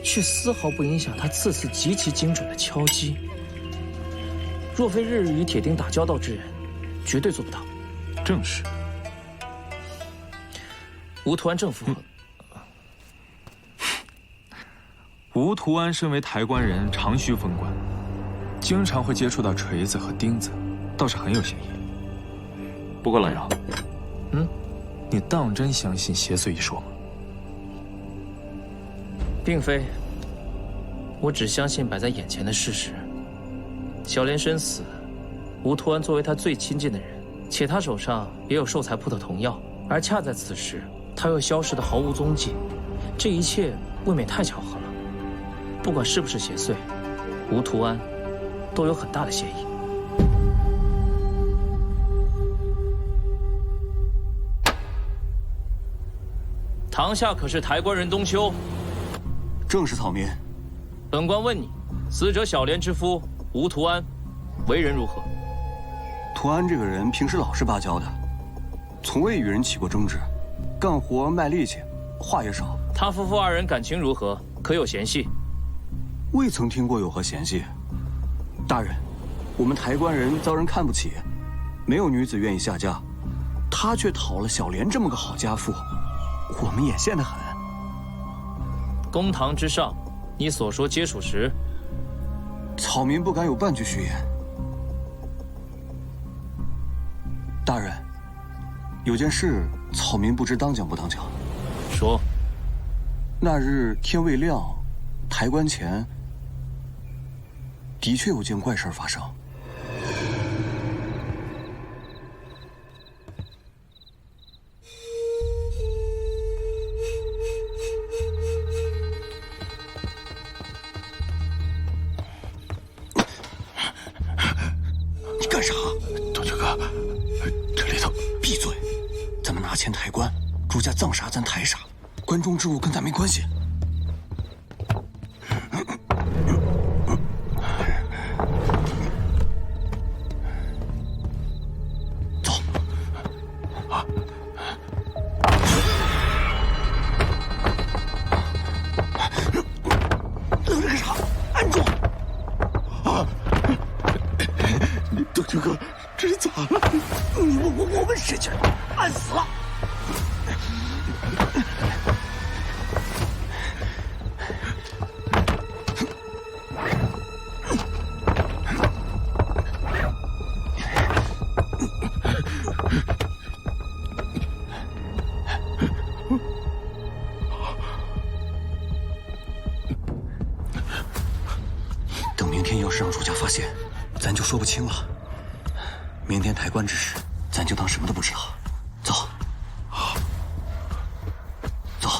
却丝毫不影响他次次极其精准的敲击。若非日日与铁钉打交道之人，绝对做不到。正是。吴屠安正符合。吴屠安身为抬棺人，长须封棺，经常会接触到锤子和钉子，倒是很有嫌疑。不过老姚，你当真相信邪祟一说吗？并非，我只相信摆在眼前的事实。小莲身死，吴屠安作为他最亲近的人，且他手上也有寿材铺的童药，而恰在此时，他又消失得毫无踪迹，这一切未免太巧合了。不管是不是邪祟，吴屠安都有很大的嫌疑。堂下可是抬棺人冬秋？正是草民。本官问你，死者小莲之夫吴屠安，为人如何？屠安这个人平时老实巴交的，从未与人起过争执，干活卖力气，话也少。他夫妇二人感情如何？可有嫌隙？未曾听过有何嫌隙。大人，我们抬棺人遭人看不起，没有女子愿意下嫁，他却讨了小莲这么个好家妇，我们眼羡得很。公堂之上，你所说皆属实。草民不敢有半句虚言。大人，有件事草民不知当讲不当讲。说。那日天未亮，抬棺前的确有件怪事发生。你干啥？东秋哥，这里头……闭嘴！咱们拿钱抬棺，朱家葬啥咱抬啥，关中之物跟咱没关系。愣着干啥？按住！啊！东秋哥，这咋了？我们使劲，按死了。等明天要是让主家发现，咱就说不清了。明天抬棺之时，咱就当什么都不知道。走，走。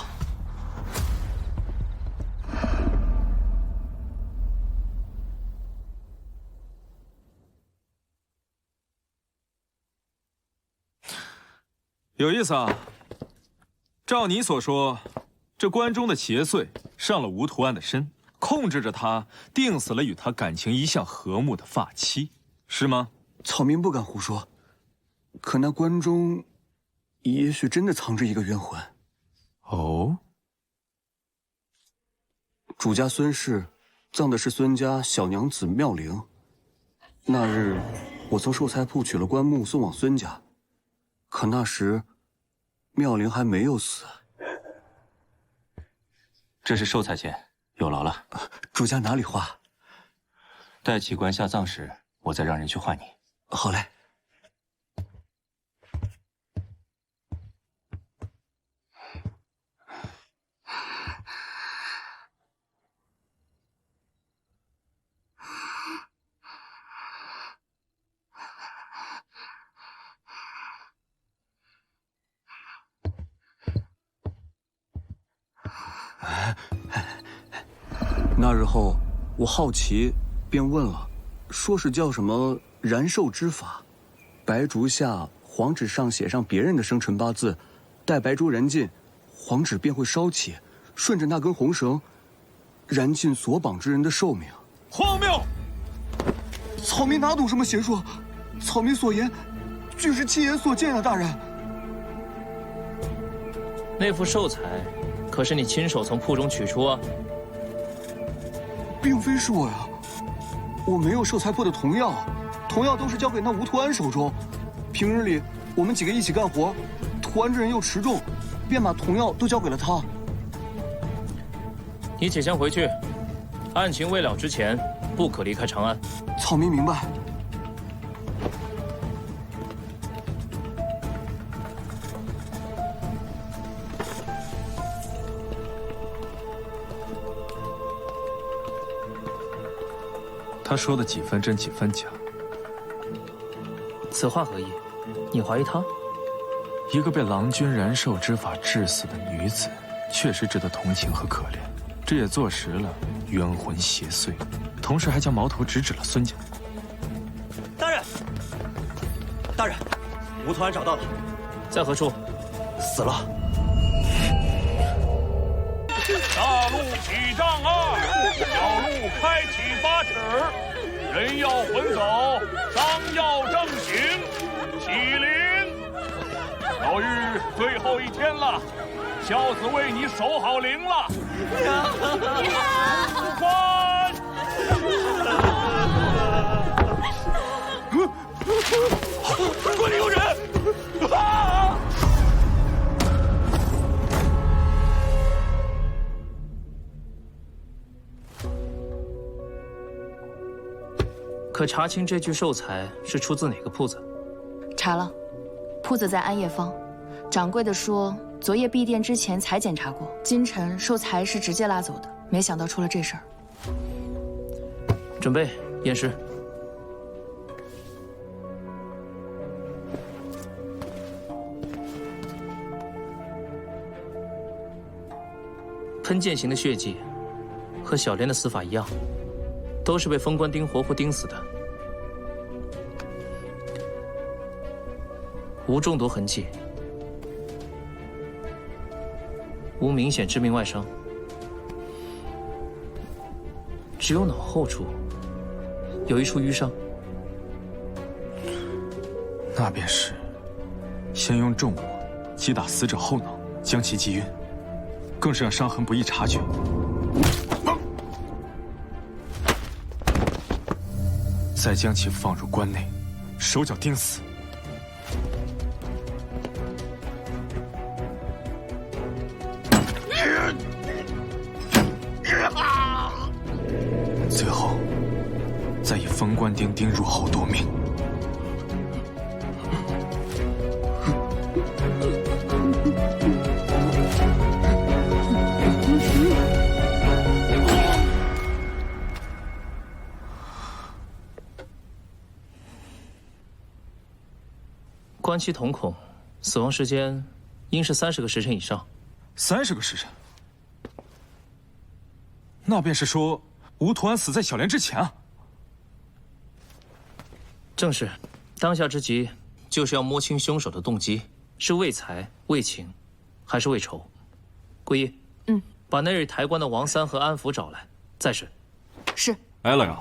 有意思啊！照你所说，这关中的邪祟上了吴图安的身，控制着他，定死了与他感情一向和睦的发妻，是吗？草民不敢胡说，可那关中，也许真的藏着一个冤魂。哦，主家孙氏葬的是孙家小娘子妙龄。那日，我从寿材铺取了棺木送往孙家，可那时，妙龄还没有死。这是寿材钱，有劳了。主家哪里话？待起棺下葬时，我再让人去换你。好嘞。那日后，我好奇，便问了，说是叫什么燃寿之法，白烛下黄纸上写上别人的生辰八字，待白烛燃尽，黄纸便会烧起，顺着那根红绳，燃尽所绑之人的寿命。荒谬！草民哪懂什么邪术？草民所言，俱是亲眼所见啊，大人。那副寿材，可是你亲手从铺中取出啊？并非是我呀，我没有寿材铺的童药，童药都是交给那吴图安手中。平日里我们几个一起干活，图安这人又持重，便把童药都交给了他。你且先回去，案情未了之前，不可离开长安。草民明白。他说的几分真几分假？此话何意？你怀疑他？一个被郎君燃寿之法致死的女子，确实值得同情和可怜。这也坐实了冤魂邪祟，同时还将矛头直指了孙家。大人，大人，吴图安找到了，在何处？死了。大路起障啊！小路开启8尺，人要魂走，伤要正行，起灵。老妪最后一天了，孝子为你守好灵了。入关！关里有人！啊！可查清这具寿材是出自哪个铺子？查了，铺子在安业坊。掌柜的说，昨夜闭店之前才检查过，今晨寿材是直接拉走的，没想到出了这事儿。准备验尸。喷溅型的血迹，和小莲的死法一样。都是被封官钉活活钉死的，无中毒痕迹，无明显致命外伤，只有脑后处有一处淤伤。那便是先用重物击打死者后脑，将其击晕，更是让伤痕不易察觉。再将其放入棺内，手脚钉死。最后，再以封官钉钉入后夺命。关其瞳孔，死亡时间应是30个时辰以上。30个时辰？那便是说，吴屠安死在小莲之前啊？正是，当下之急就是要摸清凶手的动机，是为财、为情，还是为仇？桂叶，把那日抬棺的王三和安福找来，再审。是。来了呀。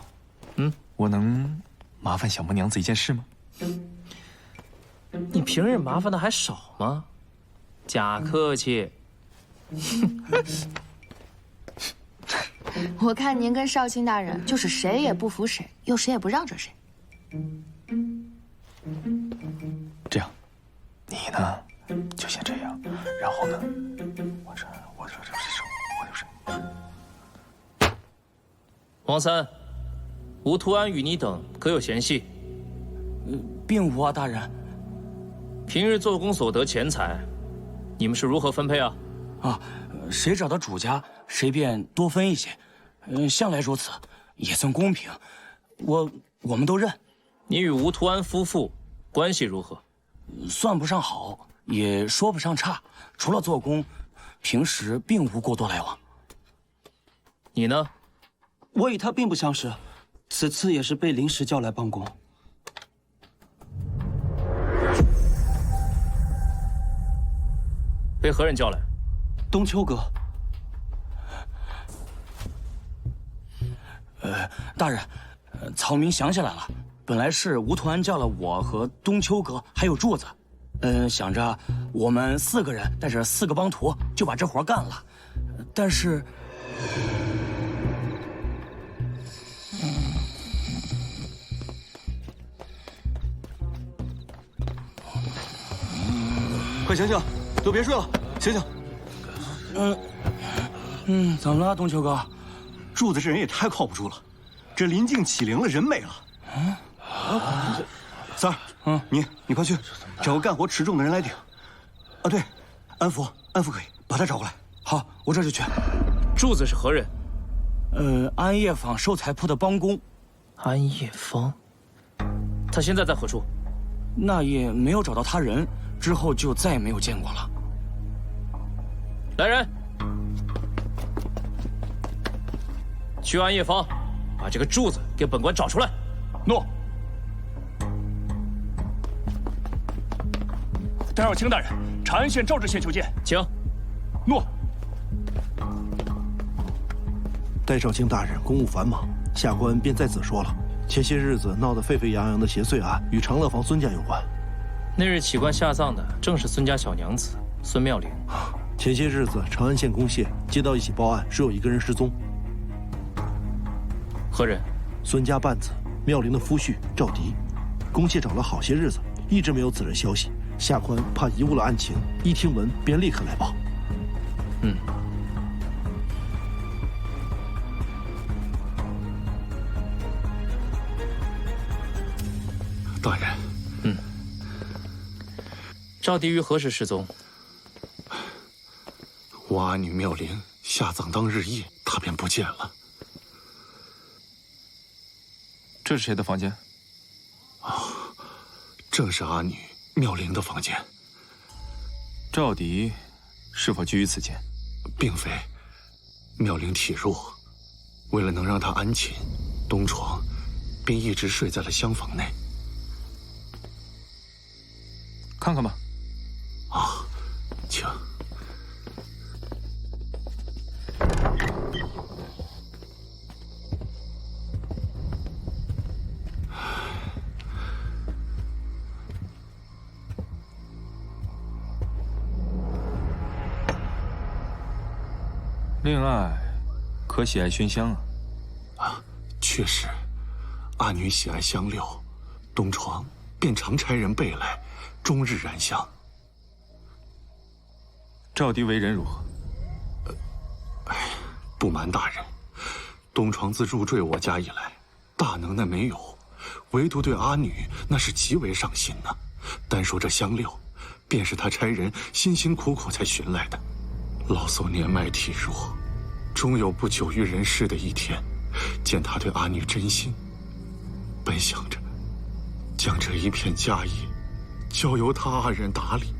我能麻烦小魔娘子一件事吗？你平日麻烦的还少吗？假客气。我看您跟少卿大人就是谁也不服谁，又谁也不让着谁。这样，你呢就先这样，然后呢，我王三，吴屠安与你等可有嫌隙？并无啊，大人。平日做工所得钱财，你们是如何分配啊？谁找到主家，谁便多分一些。向来如此，也算公平。我们都认。你与吴屠安夫妇关系如何？算不上好，也说不上差。除了做工，平时并无过多来往。你呢？我与他并不相识，此次也是被临时叫来帮工。被何人叫来？冬秋阁。大人，曹明想起来了，本来是吴屠安叫了我和冬秋阁还有柱子，想着我们4个人带着4个帮徒就把这活干了，但是，快醒醒，都别睡了，醒醒。怎么了，冬秋哥？柱子这人也太靠不住了，这临近启灵了，人没了。三儿，你快去找个干活持重的人来顶。对，安福可以，把他找过来。好，我这就去。柱子是何人？安业坊寿材铺的帮工。安业坊，他现在在何处？那夜没有找到他人，之后就再也没有见过了。来人，去安业坊，把这个柱子给本官找出来。诺。戴少卿大人，长安县赵知县求见。请。诺。戴少卿大人公务繁忙，下官便在此说了。前些日子闹得沸沸扬扬的邪祟案，与长乐坊孙家有关。那日起棺下葬的正是孙家小娘子孙妙龄。前些日子，长安县公械接到一起报案，说有一个人失踪。何人？孙家半子，妙龄的夫婿赵迪。公械找了好些日子，一直没有此人消息。下官怕贻误了案情，一听闻便立刻来报。大人。赵迪于何时失踪？我阿女妙龄下葬当日夜，她便不见了。这是谁的房间？正是阿女妙龄的房间。赵迪是否居于此间？并非，妙龄体弱，为了能让她安寝东床，便一直睡在了厢房内。看看吧。请。令爱，可喜爱熏香啊？确实，阿女喜爱香料，东床便常差人备来，终日燃香。赵迪为人如何？不瞒大人，东床自入赘我家以来，大能耐没有，唯独对阿女那是极为上心呢。单说这香料，便是他差人辛辛苦苦才寻来的。老叟年迈体弱，终有不久于人世的一天。见他对阿女真心，本想着将这一片家业交由他二人打理，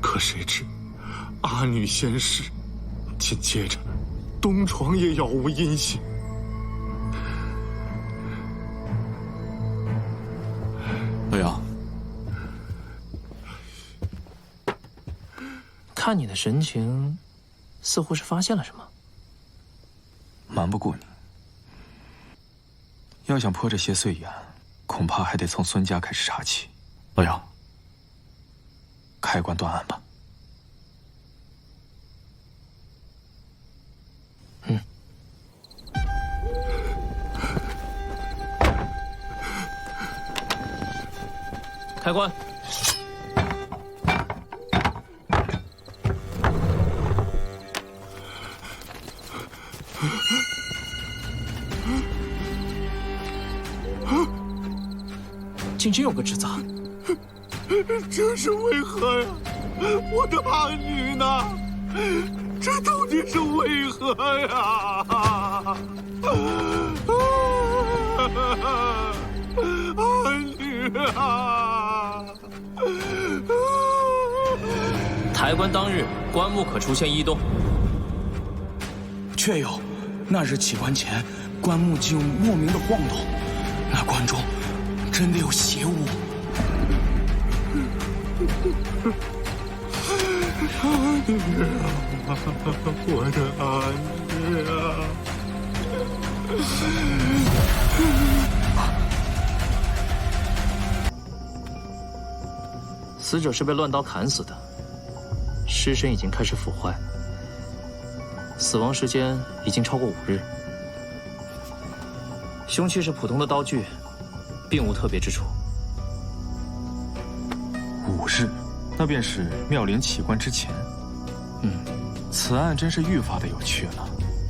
可谁知阿女先逝，紧接着东床也杳无音信。洛阳，看你的神情，似乎是发现了什么。瞒不过你。要想破这些碎眼，恐怕还得从孙家开始查起。洛阳，开棺断案吧。开棺。竟真有个纸扎，这是为何呀？我的阿女呢？这到底是为何呀？阿女啊！抬棺当日，棺木可出现异动。确有，那日起棺前，棺木竟莫名的晃动，那棺中真的有邪物。阿女啊，我的阿女啊！死者是被乱刀砍死的，尸身已经开始腐坏，死亡时间已经超过5日。凶器是普通的刀具，并无特别之处。5日，那便是妙龄起棺之前。此案真是愈发的有趣了。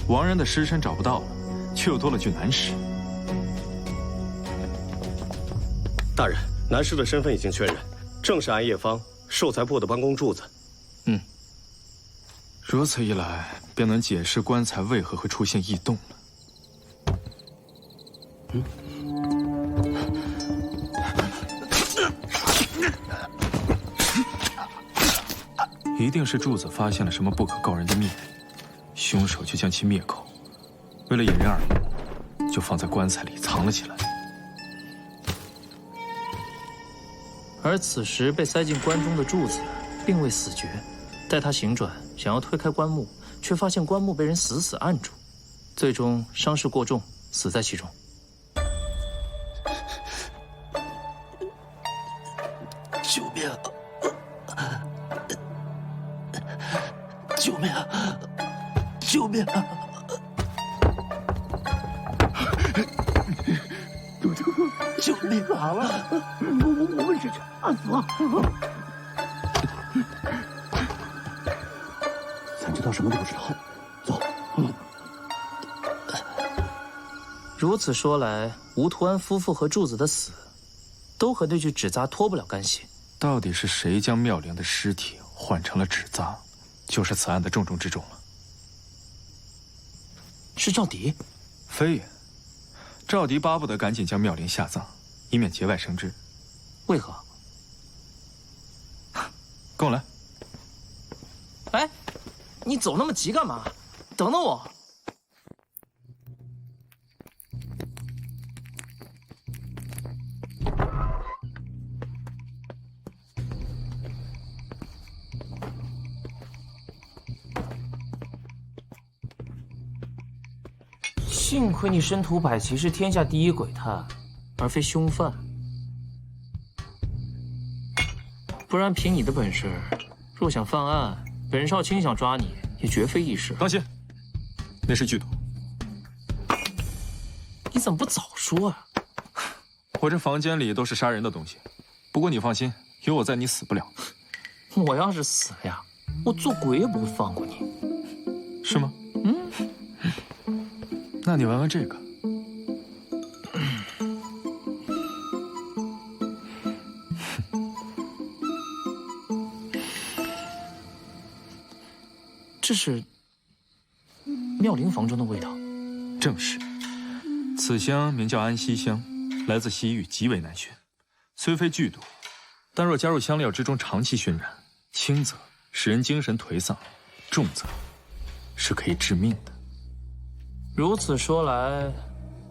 亡人的尸身找不到了，却又多了具男尸。大人，男尸的身份已经确认，正是安业坊寿材铺的帮工柱子。如此一来，便能解释棺材为何会出现异动了。一定是柱子发现了什么不可告人的秘密，凶手就将其灭口，为了掩人耳目，就放在棺材里藏了起来。而此时被塞进棺中的柱子并未死绝，待他醒转，想要推开棺木，却发现棺木被人死死按住，最终伤势过重，死在其中。救命！救命！救命！救命啊！我们是差死了！咱知道什么都不知道，走。如此说来，吴图安夫妇和柱子的死，都和那具纸扎脱不了干系。到底是谁将妙龄的尸体换成了纸扎，就是此案的重中之重了。是赵迪？非也，赵迪巴不得赶紧将妙龄下葬，以免节外生枝。为何？跟我来。哎，你走那么急干嘛？等等我。幸亏你身图百奇，是天下第一鬼探，而非凶犯。不然凭你的本事，若想犯案，本少卿想抓你也绝非易事。当心，那是剧毒。你怎么不早说啊？我这房间里都是杀人的东西，不过你放心，有我在，你死不了。我要是死了呀，我做鬼也不会放过你，是吗？那你玩玩这个。这是妙龄房中的味道。正是，此香名叫安息香，来自西域，极为难寻。虽非剧毒，但若加入香料之中，长期熏染，轻则使人精神颓丧，重则是可以致命的。如此说来，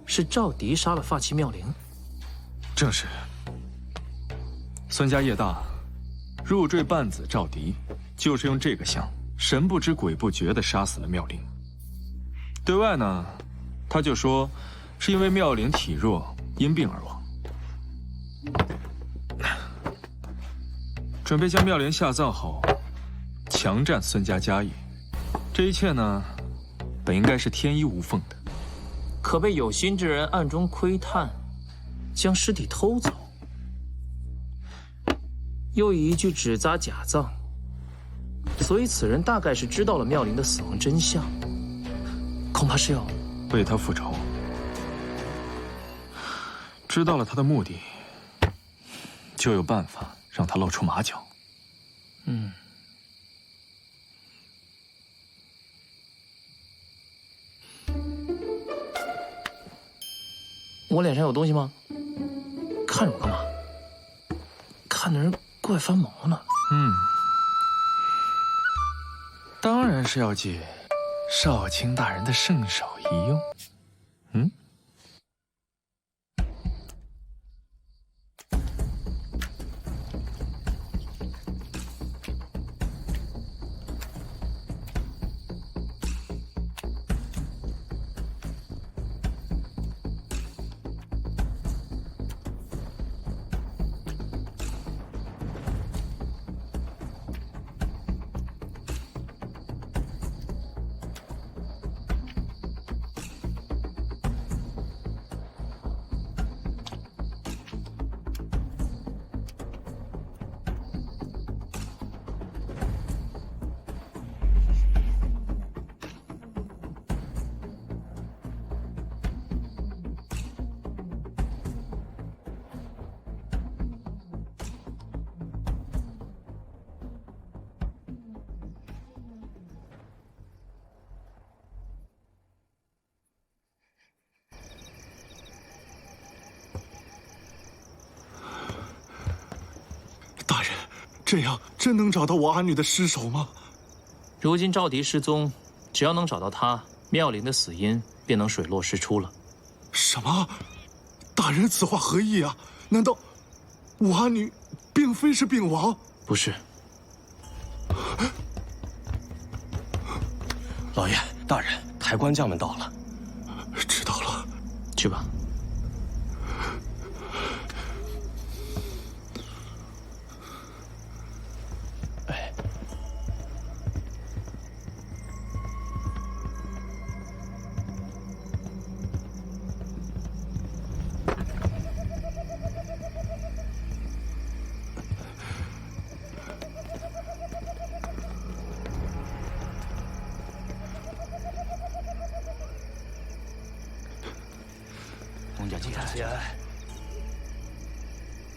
是赵迪杀了发妻妙龄？正是。孙家业大，入赘半子赵迪，就是用这个香，神不知鬼不觉地杀死了妙龄。对外呢，他就说是因为妙龄体弱，因病而亡。准备将妙龄下葬后，强占孙家家业。这一切呢，本应该是天衣无缝的，可被有心之人暗中窥探，将尸体偷走，又以一具纸扎假葬，所以此人大概是知道了妙龄的死亡真相，恐怕是要为他复仇。知道了他的目的，就有办法让他露出马脚。我脸上有东西吗？看着我干嘛？看的人怪发毛呢。当然是要借少卿大人的圣手一用。大人，这样真能找到我阿女的尸首吗？如今赵迪失踪，只要能找到他，妙龄的死因便能水落石出了。什么？大人此话何意啊？难道我阿女并非是病亡？不是。老爷，大人，抬棺匠们到了。知道了，去吧。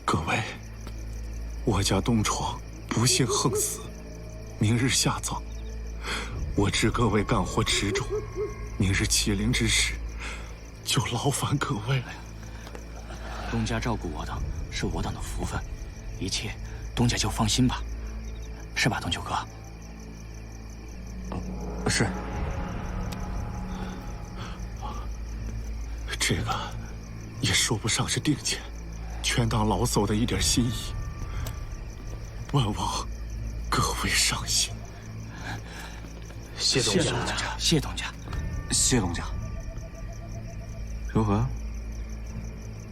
各位，我家东床不幸横死，明日下葬。我知各位干活持重，明日起灵之时，就劳烦各位了。东家照顾我等，是我等的福分，一切东家就放心吧，是吧，东九哥？是。这个也说不上是定钱，全当老叟的一点心意。万望各位上心。谢东家，谢东家，谢东家。如何？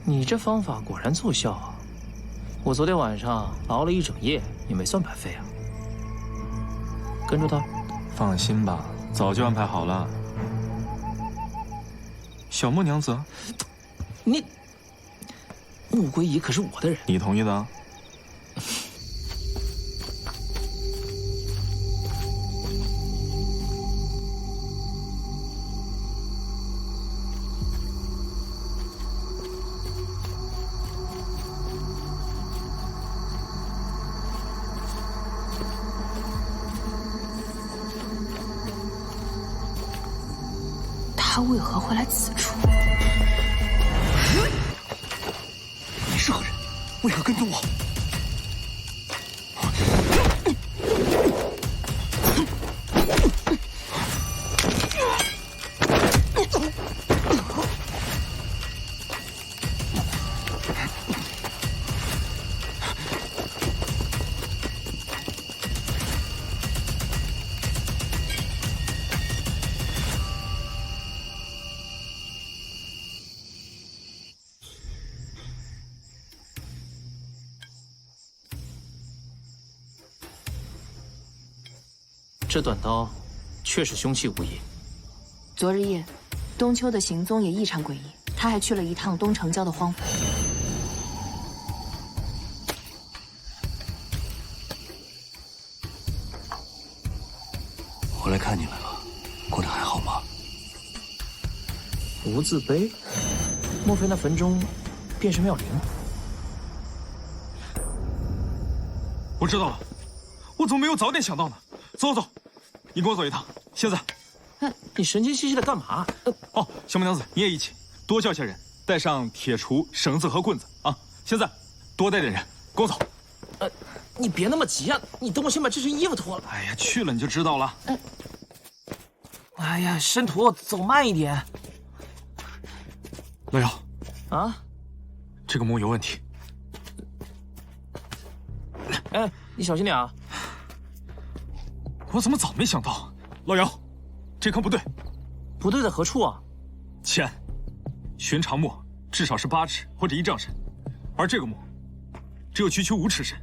你这方法果然奏效啊！我昨天晚上熬了一整夜，也没算白费啊。跟住他。放心吧，早就安排好了。小莫娘子，你穆归仪可是我的人，你同意的？他为何会来此处？你是何人？为何跟踪我？这短刀确实凶器无疑。昨日夜，冬秋的行踪也异常诡异，他还去了一趟东城郊的荒坟。我来看你来了，过得还好吗？无字碑，莫非那坟中便是妙龄？我知道了，我怎么没有早点想到呢？走走，你跟我走一趟。现在，你神经兮兮的干嘛？哦，小美娘子，你也一起，多叫些人，带上铁锄、绳子和棍子啊！现在，多带点人，跟我走。你别那么急啊！你等我先把这身衣服脱了。哎呀，去了你就知道了。哎呀，申屠，走慢一点。老姚，啊，这个墓有问题。哎，你小心点啊！我怎么早没想到？老姚，这坑不对。不对在何处啊？浅，寻常墓至少是8尺或者1丈深，而这个墓只有区区5尺深，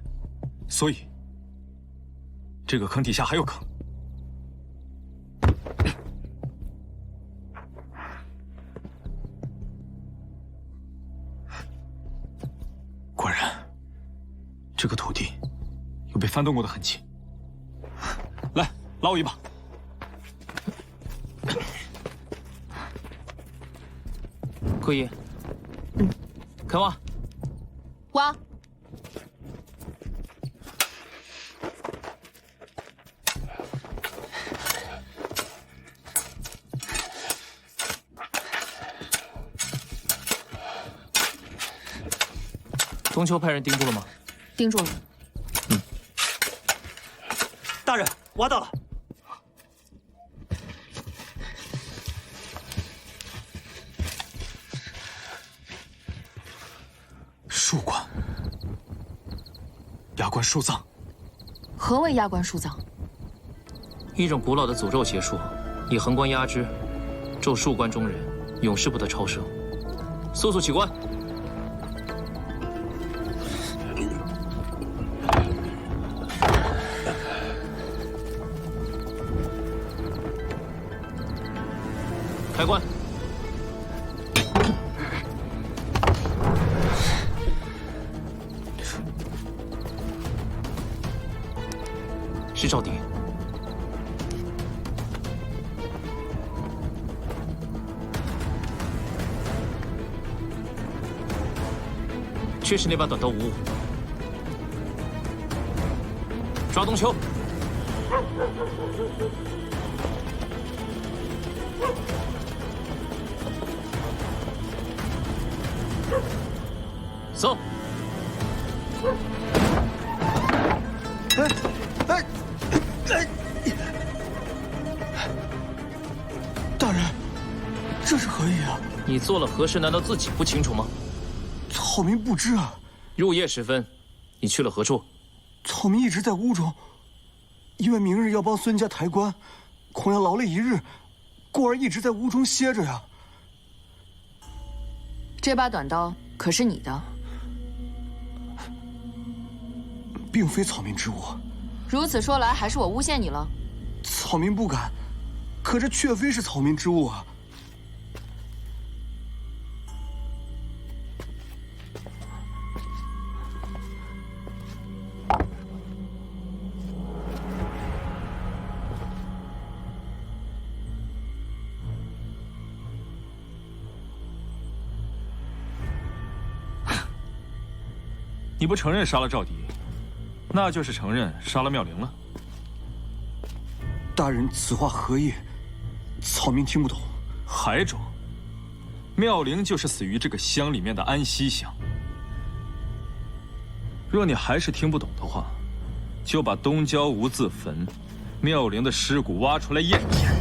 所以这个坑底下还有坑。果然，这个土地有被翻动过的痕迹。来，拉我一把。顾一，开挖。挖。冬秋派人盯住了吗？盯住了。大人，挖到了。树棺，压棺树葬。何谓压棺树葬？一种古老的诅咒邪术，以横棺压之，咒树棺中人永世不得超生。速速起棺！开棺！是赵迪。确实那把短刀无误。抓冬秋！走！大人，这是何意啊？你做了何事？难道自己不清楚吗？草民不知啊。入夜时分，你去了何处？草民一直在屋中，因为明日要帮孙家抬棺，恐要劳累一日，故而一直在屋中歇着呀。这把短刀可是你的？并非草民之物。如此说来，还是我诬陷你了。草民不敢，可这却非是草民之物啊。你不承认杀了赵迪，那就是承认杀了妙龄了。大人，此话何意？草民听不懂。好。台庄，妙龄就是死于这个乡里面的安西乡。若你还是听不懂的话，就把东郊无字坟妙龄的尸骨挖出来验一验。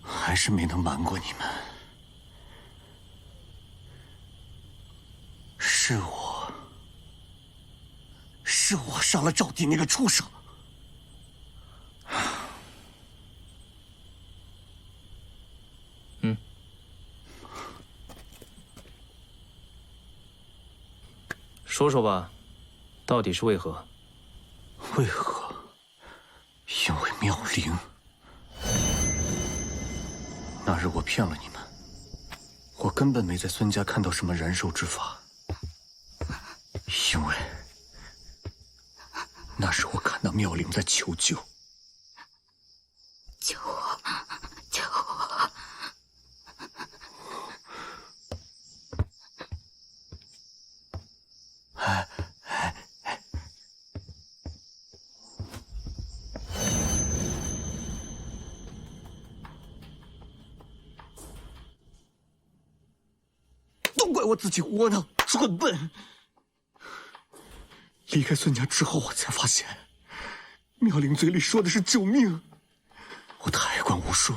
还是没能瞒过你们。是我杀了赵帝那个畜生。说说吧，到底是为何？为何？因为妙龄。那日我骗了你们，我根本没在孙家看到什么燃寿之法，因为那时我看到妙龄在求救。救我！救我！都怪我自己窝囊蠢笨。离开孙家之后，我才发现，妙龄嘴里说的是救命。我抬棺无数，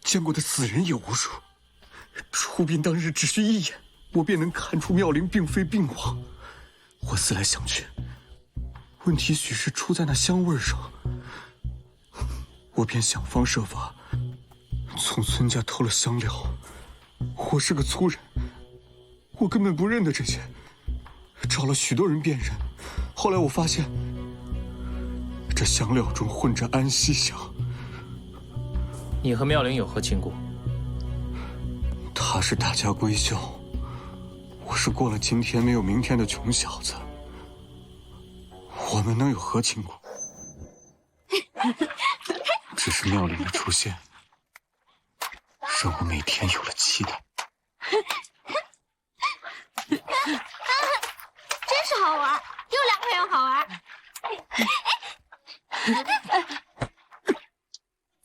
见过的死人也无数。出殡当日只需一眼，我便能看出妙龄并非病亡。我思来想去，问题许是出在那香味上。我便想方设法从孙家偷了香料。我是个粗人，我根本不认得这些，找了许多人辨认。后来我发现，这香料中混着安息香。你和妙龄有何亲故？他是大家闺秀，我是过了今天没有明天的穷小子。我们能有何亲故？只是妙龄的出现，让我每天有了期待。真是好玩，又两个人好玩。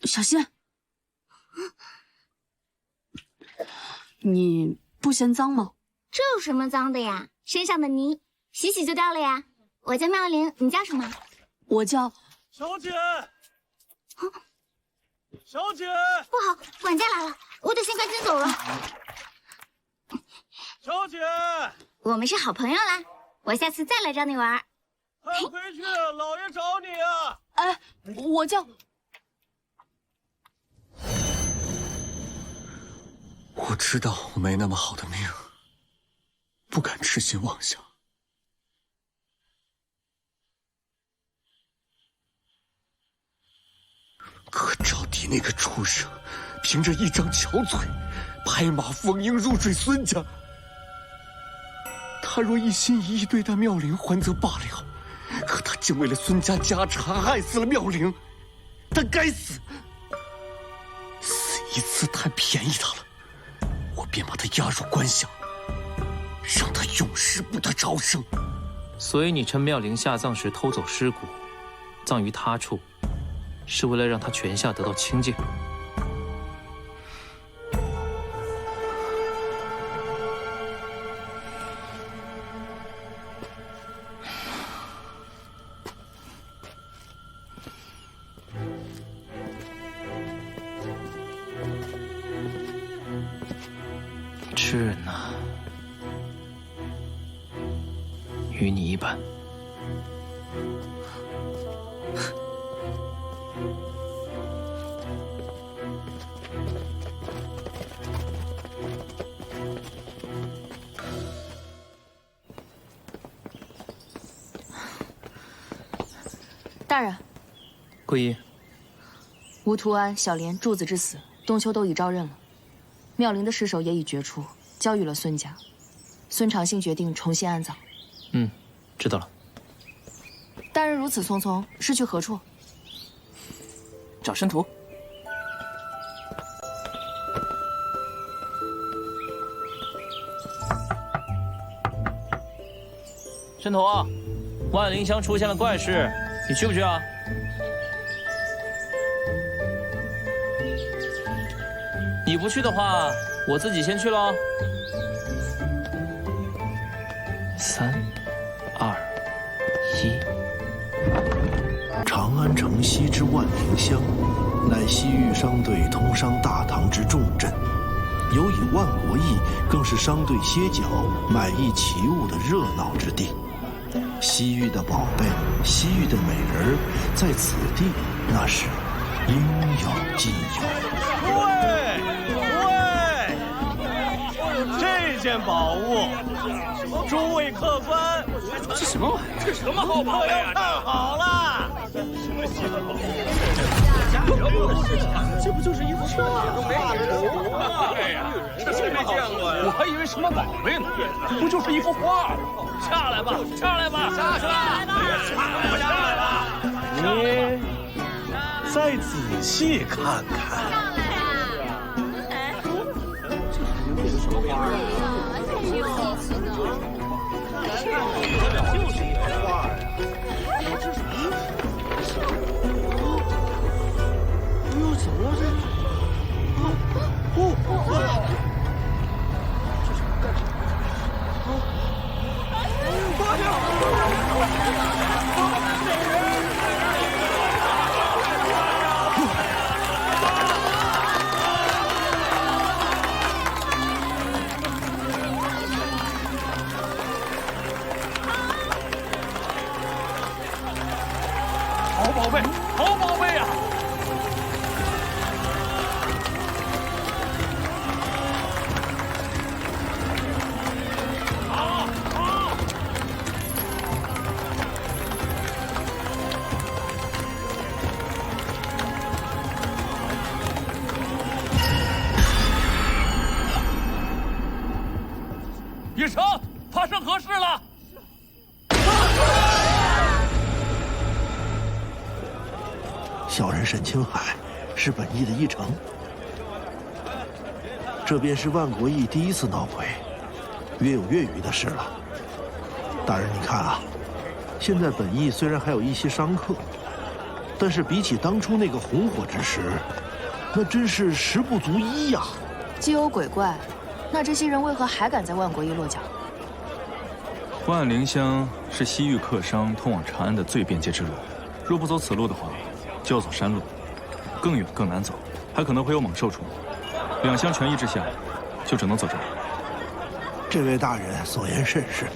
小心！你不嫌脏吗？这有什么脏的呀？身上的泥洗洗就掉了呀。我叫妙龄，你叫什么？我叫小姐。小姐，不好，管家来了，我得先赶紧走了。小姐，我们是好朋友啦，我下次再来找你玩。快回去，老爷找你啊！哎，我叫……我知道我没那么好的命，不敢痴心妄想。可赵帝那个畜生，凭着一张巧嘴，拍马逢迎入赘孙家。他若一心一意对待妙龄，还则罢了，可他竟为了孙家家产，害死了妙龄。他该死！死一次太便宜他了，我便把他押入官下，让他永世不得超生。所以你趁妙龄下葬时偷走尸骨，葬于他处，是为了让他泉下得到清净。痴人呐，与你一般。大人，桂衣，吴图安、小莲、柱子之死，冬秋都已招认了，妙龄的尸首也已决出，交予了孙家。孙长信决定重新安葬。知道了。大人如此匆匆，是去何处？找申屠。申头啊，万灵香出现了怪事，你去不去啊？你不去的话，我自己先去喽。3、2、1。长安城西之万灵香，乃西域商队通商大唐之重镇，尤以万国驿更是商队歇脚、买艺奇物的热闹之地。西域的宝贝、西域的美人儿，在此地那是应有尽有。这件宝物，诸位客官，这什么玩意儿？这什么好宝贝啊？看好了，什么稀罕宝贝？这不就是一幅画吗？哎呀，这谁没见过呀？我还以为什么宝贝呢，不就是一幅画吗？下来吧，上来吧，下来吧！你再仔细看看。就是一幅画呀！这是哟，怎么了这？这是干什么？快点！好宝贝，好宝贝呀！叶城，发生何事了？小人沈青海，是本驿的驿丞。这便是万国驿第一次闹鬼，约有月余的事了。大人，你看啊，现在本驿虽然还有一些商客，但是比起当初那个红火之时，那真是十不足一呀。既有鬼怪，那这些人为何还敢在万国驿落脚？万灵香是西域客商通往长安的最便捷之路，若不走此路的话，就要走山路，更远更难走，还可能会有猛兽出没。两相权宜之下，就只能走这里。这位大人所言甚是。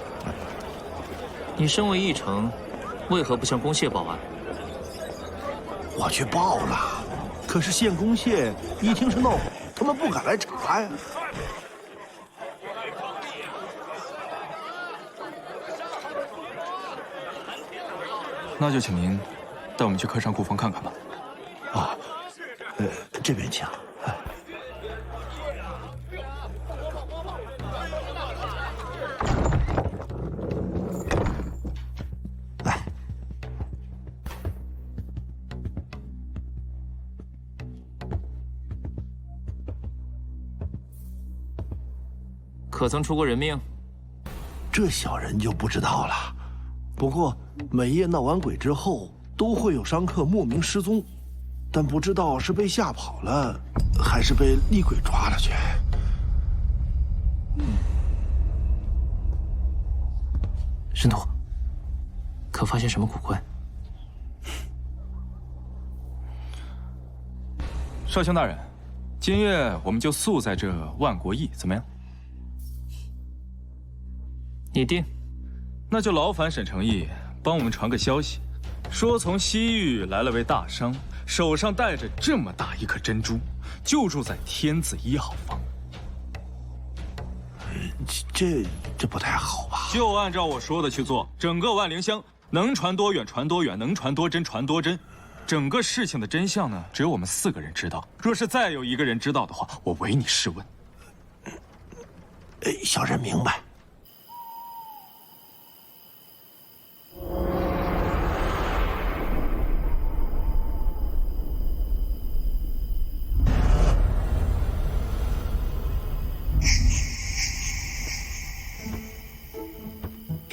你身为驿丞，为何不向公谢报案？我去报了，可是县公谢一听是闹鬼，他们不敢来查呀。那就请您带我们去客商库房看看吧。啊，这边请。来，可曾出过人命？这小人就不知道了。不过每夜闹完鬼之后，都会有商客莫名失踪，但不知道是被吓跑了，还是被厉鬼抓了去。申头，可发现什么古怪？少卿大人，今夜我们就宿在这万国驿，怎么样？你定。那就劳烦沈诚义帮我们传个消息，说从西域来了位大商，手上带着这么大一颗珍珠，就住在天字1号房。这不太好吧？就按照我说的去做，整个万灵香能传多远传多远，能传多真传多真。整个事情的真相呢，只有我们4个人知道。若是再有一个人知道的话，我唯你是问。小人明白。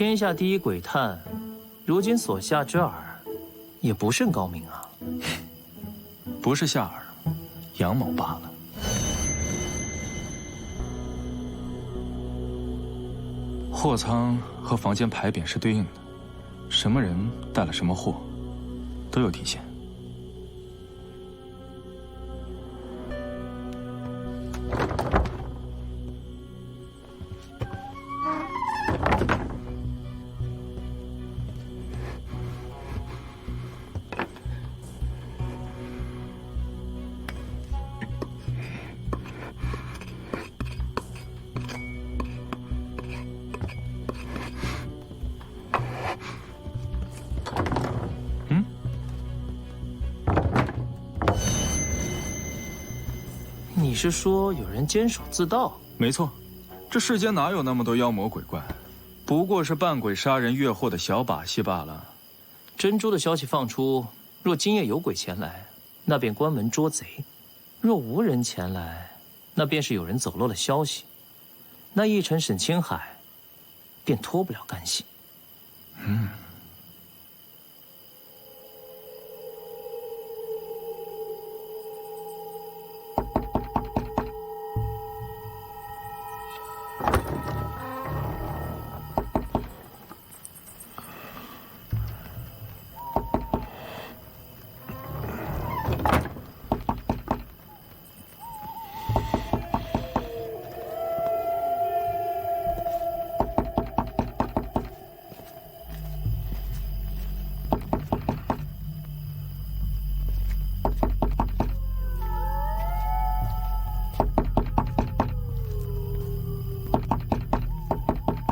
天下第一鬼探，如今所下之饵，也不甚高明啊。不是下饵，阳谋罢了。货仓和房间牌匾是对应的，什么人带了什么货，都有体现。你是说有人监守自盗？没错，这世间哪有那么多妖魔鬼怪，不过是扮鬼杀人越货的小把戏罢了。珍珠的消息放出，若今夜有鬼前来，那便关门捉贼；若无人前来，那便是有人走漏了消息。那一臣沈清海，便脱不了干系。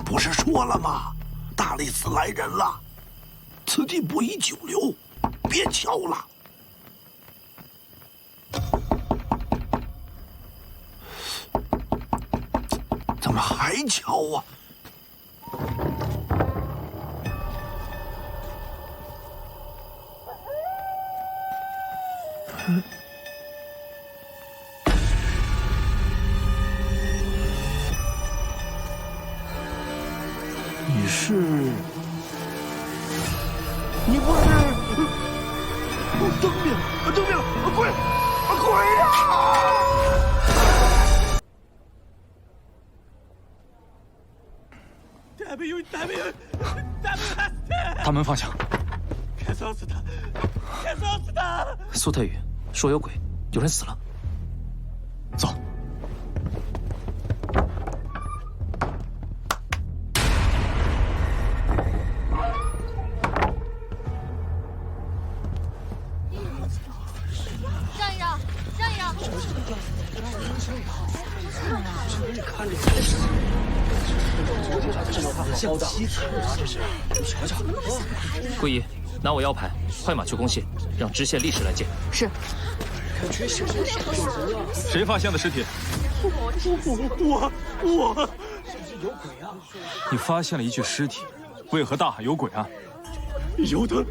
不是说了吗？大理寺来人了，此地不宜久留，别敲了。怎么还敲啊？你是？你不是？灯命，灯命，鬼，鬼呀！大门方向。别烧死他！别烧死他！苏特宇说有鬼，有人死了。走。让一让，让一让！桂姨，拿我腰牌，快马去攻陷，让知县立时来见。是。谁发现的尸体？我。你发现了一具尸体，为何大喊有鬼啊？油灯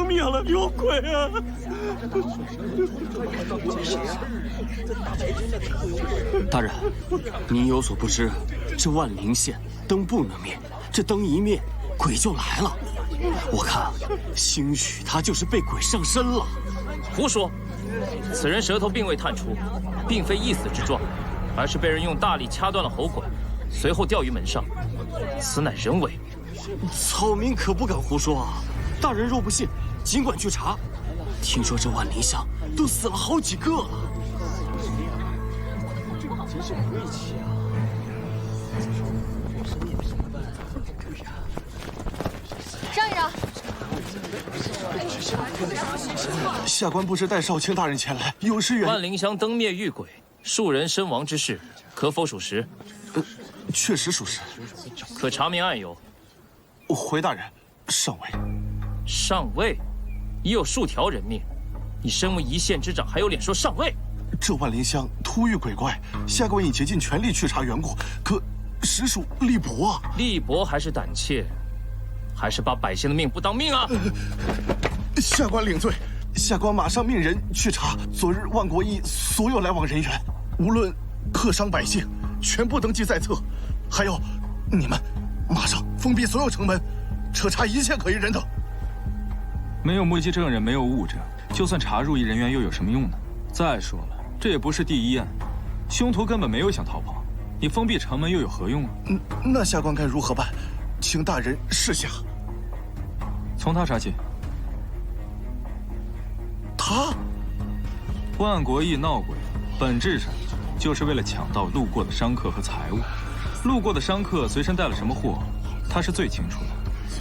灭了，有鬼啊！大人，您有所不知，这万灵县灯不能灭，这灯一灭，鬼就来了。我看，兴许他就是被鬼上身了。胡说！此人舌头并未探出，并非一死之状，而是被人用大力掐断了喉管，随后吊于门上，此乃人为。草民可不敢胡说啊！大人若不信，尽管去查。听说这万灵乡都死了好几个了。真是晦气啊！让一让。下官不知带少卿大人前来，有失远。万灵乡灯灭遇鬼，数人身亡之事，可否属实？确实属实。可查明案由？回大人，上尉。上尉，已有数条人命，你身为一县之长，还有脸说上尉？这万灵乡突遇鬼怪，下官已竭尽全力去查缘故，可实属力薄啊！力薄还是胆怯，还是把百姓的命不当命啊？下官领罪，下官马上命人去查昨日万国驿所有来往人员，无论客商百姓，全部登记在册。还有，你们马上封闭所有城门，彻查一切可疑人等。没有目击证人，没有物证，就算查入役人员又有什么用呢？再说了，这也不是第一案，凶徒根本没有想逃跑，你封闭城门又有何用啊？那下官该如何办？请大人示下。从他查起。他，万国义闹鬼，本质上就是为了抢到路过的商客和财物。路过的商客随身带了什么货，他是最清楚的。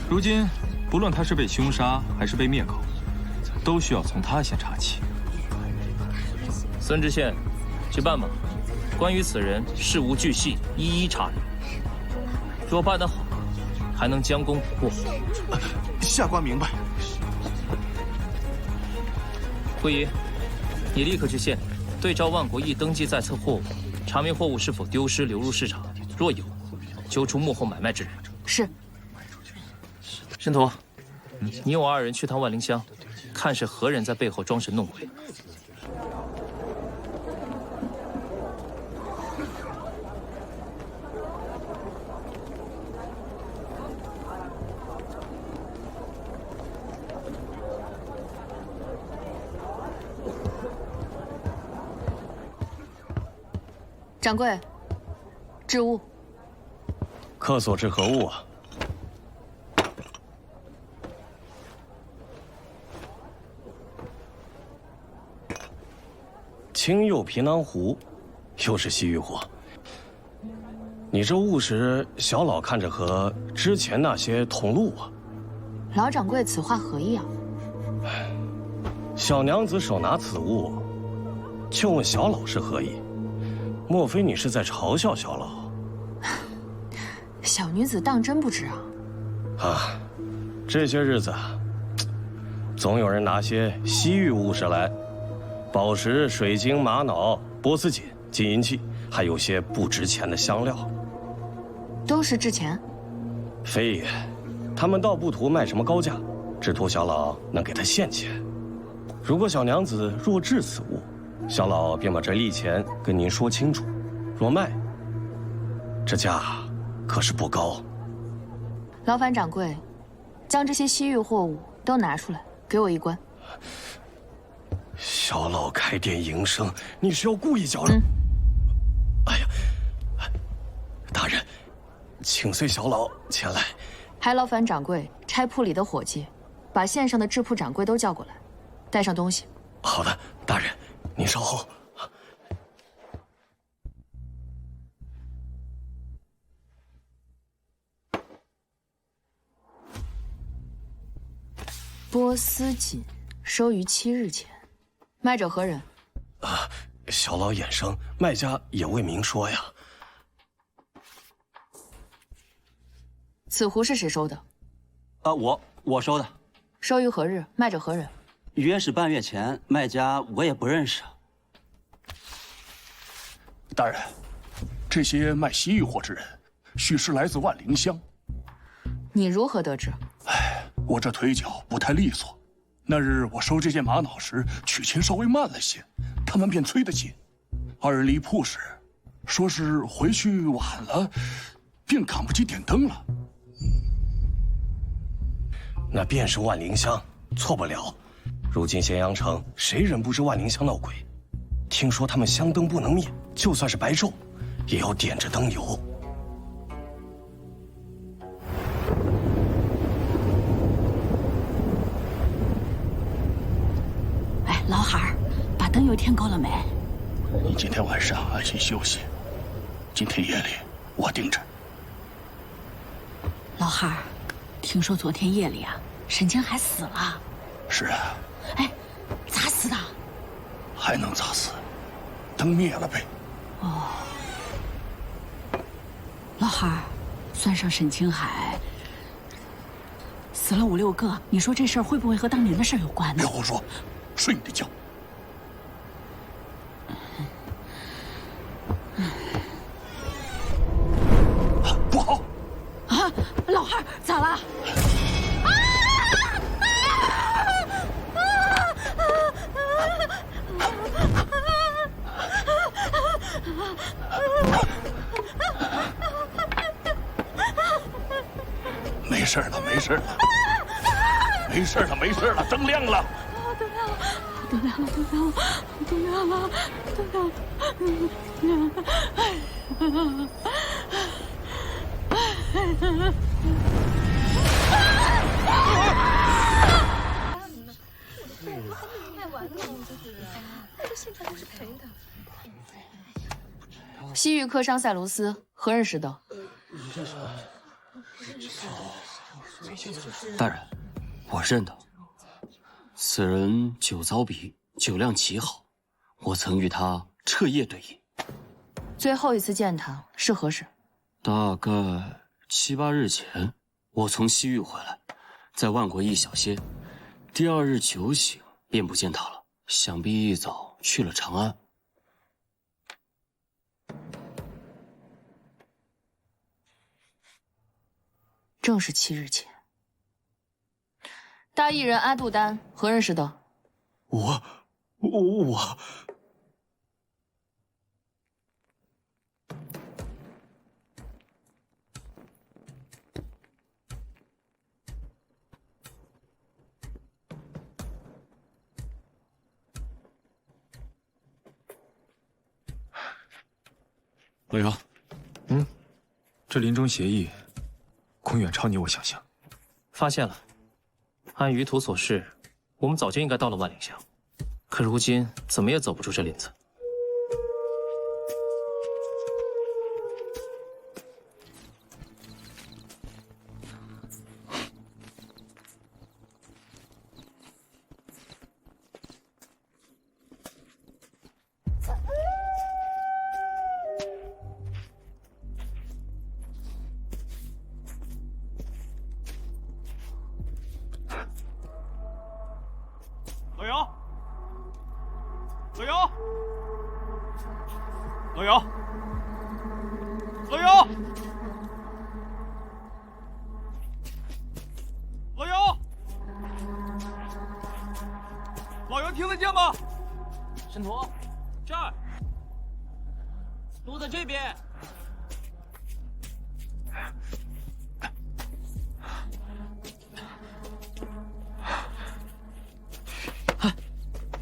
如今，不论他是被凶杀还是被灭口，都需要从他先查起。孙知县，去办吧。关于此人，事无巨细，一一查明。若办得好，还能将功补过。下官明白。顾仪，你立刻去县，对照万国义登记在册货物，查明货物是否丢失流入市场，若有，揪出幕后买卖之人。是。申屠，你我2人去趟万灵乡，看是何人在背后装神弄鬼。掌柜，置物。客所至何物啊？青釉皮囊壶，又是西域货。你这物实，小老看着和之前那些同路啊。老掌柜，此话何意啊？小娘子手拿此物，就问小老是何意？莫非你是在嘲笑小老？小女子当真不知啊。啊，这些日子，总有人拿些西域物事来，宝石、水晶、玛瑙、波斯锦、金银器，还有些不值钱的香料。都是值钱？非也，他们倒不图卖什么高价，只图小老能给他现钱。如果小娘子若置此物，小老便把这利钱跟您说清楚。若卖，这价可是不高。劳烦掌柜，将这些西域货物都拿出来，给我一关。小老开店营生，你是要故意搅扰？哎呀，大人，请随小老前来。还劳烦掌柜差铺里的伙计，把县上的制铺掌柜都叫过来，带上东西。好的，大人，您稍后。波斯锦收于7日前，卖者何人？小老眼生，卖家也未明说呀。此壶是谁收的？我收的。收于何日？卖者何人？约是半月前，卖家我也不认识。大人，这些卖西域货之人，许是来自万灵乡。你如何得知？我这腿脚不太利索，那日我收这件玛瑙时，取琴稍微慢了些，他们便催得紧。2人离铺时，说是回去晚了，便赶不及点灯了。那便是万灵乡，错不了。如今咸阳城，谁人不知万灵乡闹鬼？听说他们香灯不能灭，就算是白昼，也要点着灯油。老汉儿，把灯油添够了没？你今天晚上安心休息，今天夜里我盯着。老汉儿，听说昨天夜里啊，沈清海死了。是啊。哎，咋死的？还能咋死？灯灭了呗。哦。老汉儿，算上沈清海，死了5、6个，你说这事儿会不会和当年的事儿有关呢？别胡说。睡你的觉。不好！啊，老汉儿咋了？事？没事了，没事了，灯亮了。灯亮了，灯亮了，灯亮了，灯亮了，灯亮了！西域客商塞卢斯，何人使得？大人，我认得。此人酒糟鼻，酒量极好，我曾与他彻夜对饮。最后一次见他是何时？大概7、8日前，我从西域回来，在万国驿小歇。第2日酒醒，便不见他了，想必一早去了长安。正是7日前。大艺人阿杜丹，何人使得？我。老姚，这临终协议，恐远超你我想象。发现了，按于途所示，我们早就应该到了万灵乡，可如今怎么也走不出这林子。老姚听得见吗？申屠，这儿，路在这边。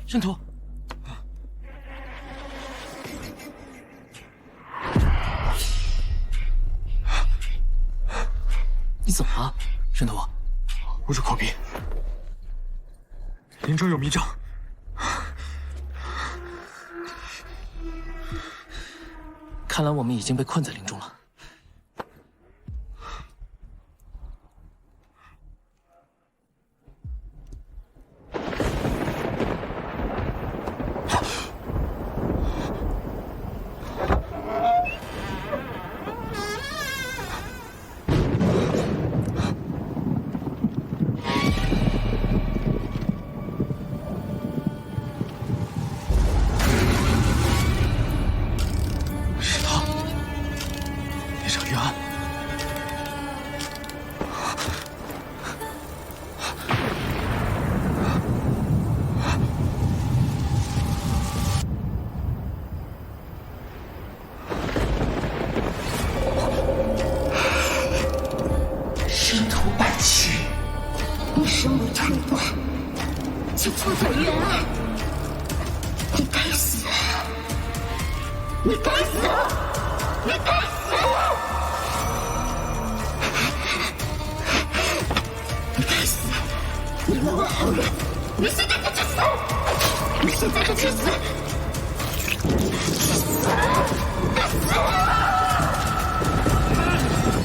申屠，你怎么了，申屠？我是阔别，林中有迷障。看来我们已经被困在林中了。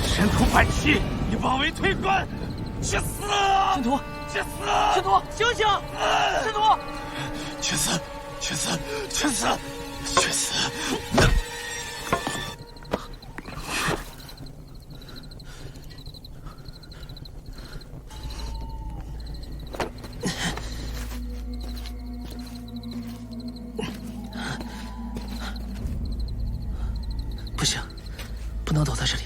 申屠败气，你妄为推官，去死！申屠，去死！申屠，醒醒！申屠，去死！去死！去死！去死！不行，不能倒在这里。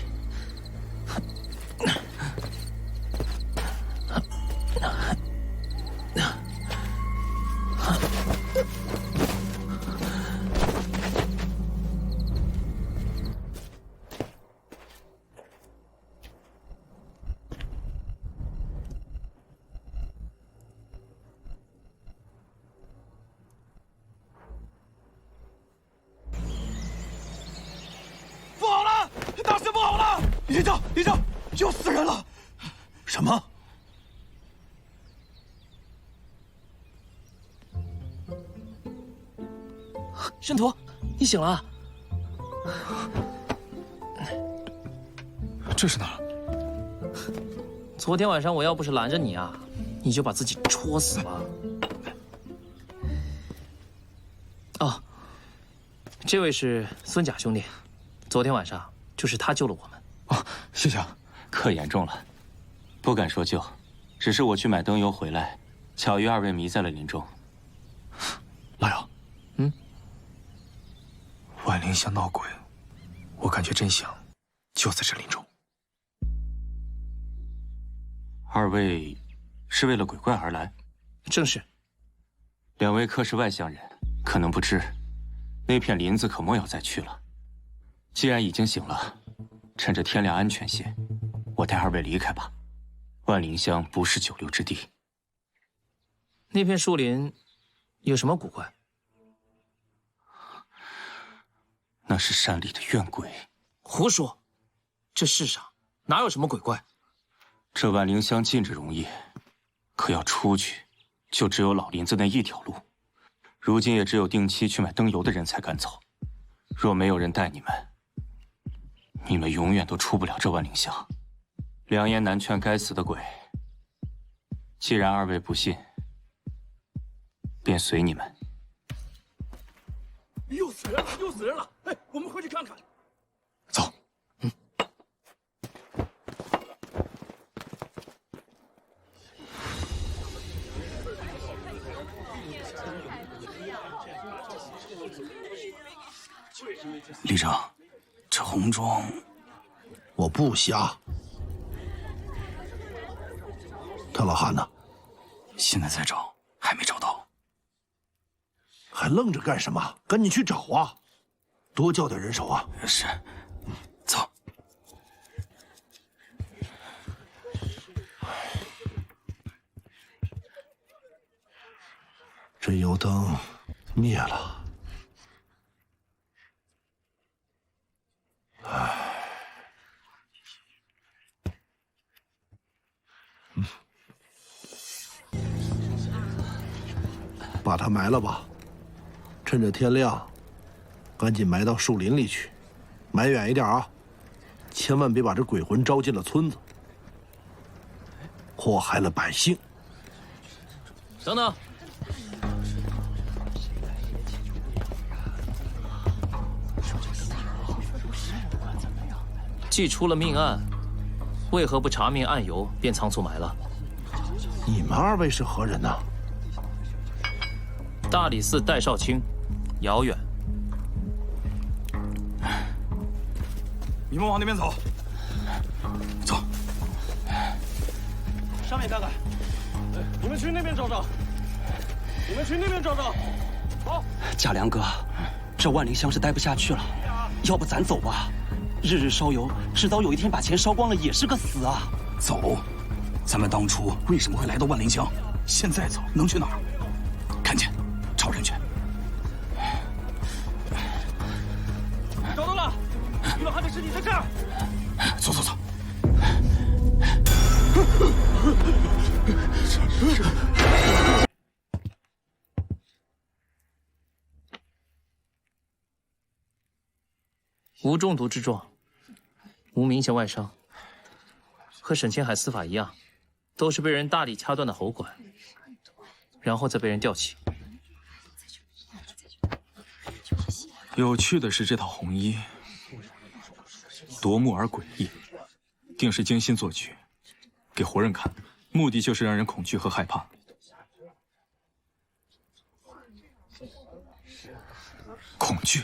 连长，连长，要死人了！什么？申屠，你醒了？这是哪儿？昨天晚上我要不是拦着你啊，你就把自己戳死了。哦，这位是孙甲兄弟，昨天晚上就是他救了我们。哦，谢谢啊。可严重了，不敢说救，只是我去买灯油回来，巧遇二位迷在了林中。老姚，万灵香闹鬼，我感觉真相就在这林中。二位是为了鬼怪而来？正是。两位可是外乡人，可能不知，那片林子可莫要再去了。既然已经醒了，趁着天亮安全些，我带二位离开吧。万灵香不是久留之地。那片树林有什么古怪？那是山里的怨鬼。胡说！这世上哪有什么鬼怪？这万灵香进着容易，可要出去，就只有老林子那一条路。如今也只有定期去买灯油的人才敢走。若没有人带你们，你们永远都出不了这万灵香。良言难劝该死的鬼。既然二位不信，便随你们。又死人了，又死人了！哎，我们回去看看。走。旅长，这红妆，我不瞎。他老汉呢？现在在找，还没找到。还愣着干什么？赶紧去找啊！多叫点人手啊！是，走。这油灯灭了。把它埋了吧，趁着天亮，赶紧埋到树林里去，埋远一点啊，千万别把这鬼魂招进了村子，祸害了百姓。等等，既出了命案，为何不查明案由便仓促埋了？你们二位是何人呢？大理寺戴少卿，遥远。你们往那边走。走。上面看看。你们去那边找找。你们去那边找找。好。贾良哥，这万灵香是待不下去了，要不咱走吧？日日烧油，迟早有一天把钱烧光了，也是个死啊！走。咱们当初为什么会来到万灵香？现在走能去哪儿？看见。找人去！找到了，于老汉的尸体在这儿。走走走。无中毒之状，无明显外伤，和沈青海死法一样，都是被人大力掐断的喉管，然后再被人吊起。有趣的是，这套红衣夺目而诡异，定是精心做剧，给活人看，目的就是让人恐惧和害怕。恐惧。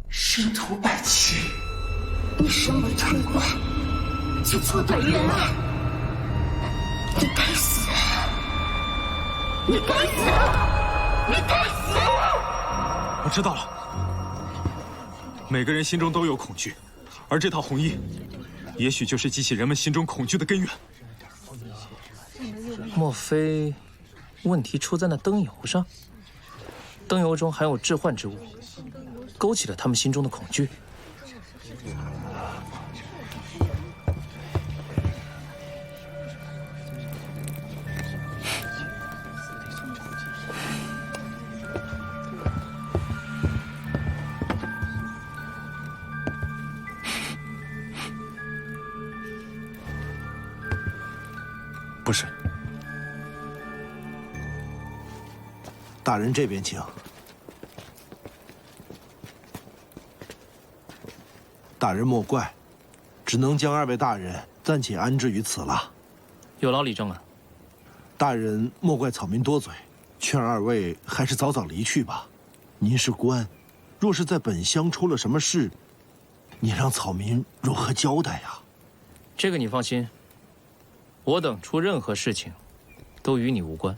师徒百奇，你身为村官，就错对人了，你该死！你该死！你该死！我知道了，每个人心中都有恐惧，而这套红衣，也许就是激起人们心中恐惧的根源。莫非问题出在那灯油上？灯油中含有致幻之物，勾起了他们心中的恐惧。大人这边请。大人莫怪，只能将2位大人暂且安置于此了。有劳李正了。大人莫怪草民多嘴，劝2位还是早早离去吧。您是官，若是在本乡出了什么事，你让草民如何交代呀？这个你放心，我等出任何事情，都与你无关，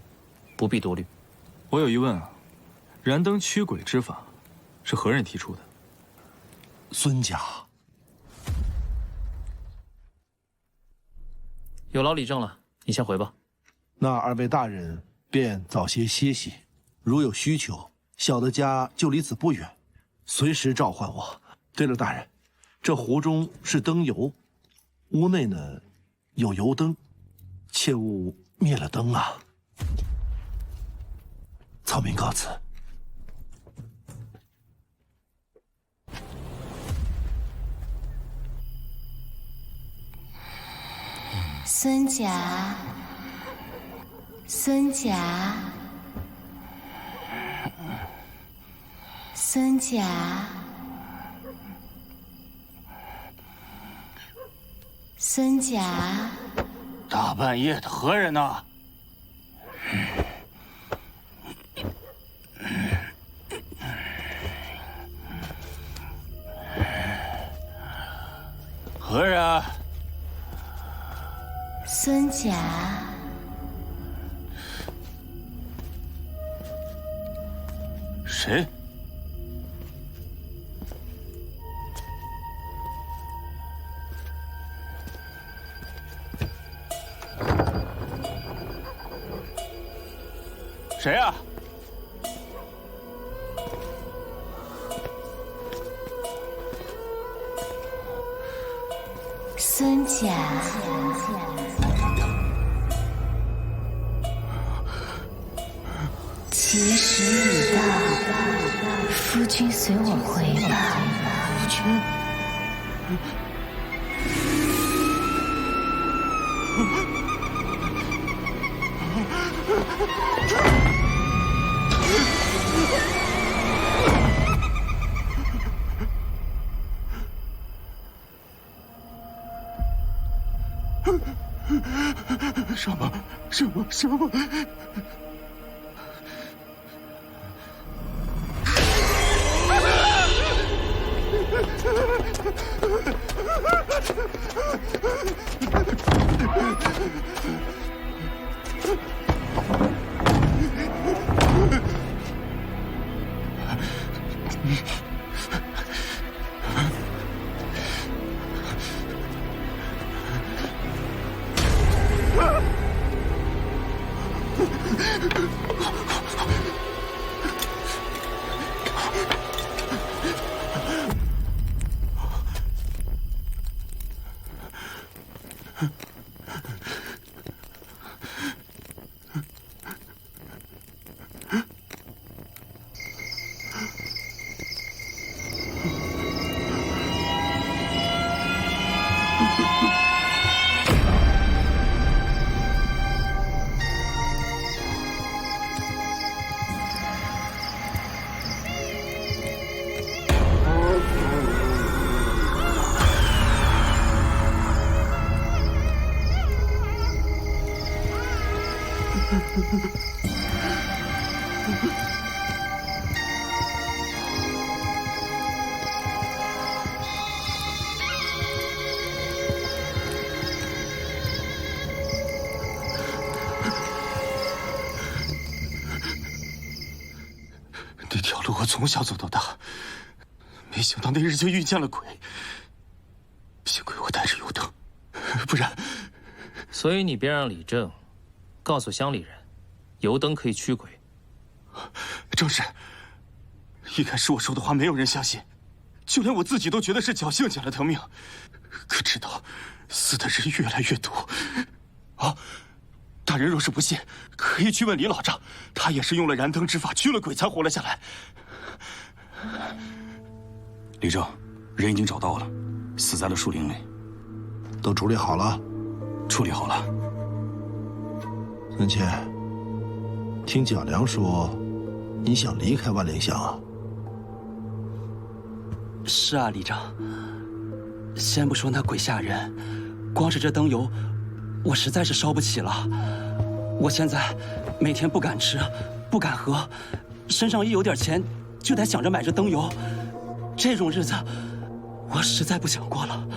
不必多虑。我有疑问啊，燃灯驱鬼之法是何人提出的？孙家。有劳李正了，你先回吧。那2位大人便早些歇息，如有需求，小的家就离此不远，随时召唤我。对了，大人，这壶中是灯油，屋内呢有油灯，切勿灭了灯啊。草民告辞。孙家，孙家，孙家，孙家。大半夜的，何人呢？何人？孙家。谁？谁啊？孙家。吉时已到，夫君随我回吧。夫君。什么？那条路我从小走到大，没想到那日就遇见了鬼。幸亏我带着油灯，不然……所以你便让李正告诉乡里人，油灯可以驱鬼。正是。一开始我说的话没有人相信，就连我自己都觉得是侥幸捡了条命。可直到死的人越来越多，啊！大人若是不信，可以去问李老丈，他也是用了燃灯之法驱了鬼才活了下来。李正，人已经找到了，死在了树林里。都处理好了？处理好了。孙谦，听蒋良说，你想离开万灵香啊？是啊，李丈。先不说那鬼吓人，光是这灯油，我实在是烧不起了。我现在每天不敢吃，不敢喝，身上一有点钱就得想着买这灯油。这种日子，我实在不想过了。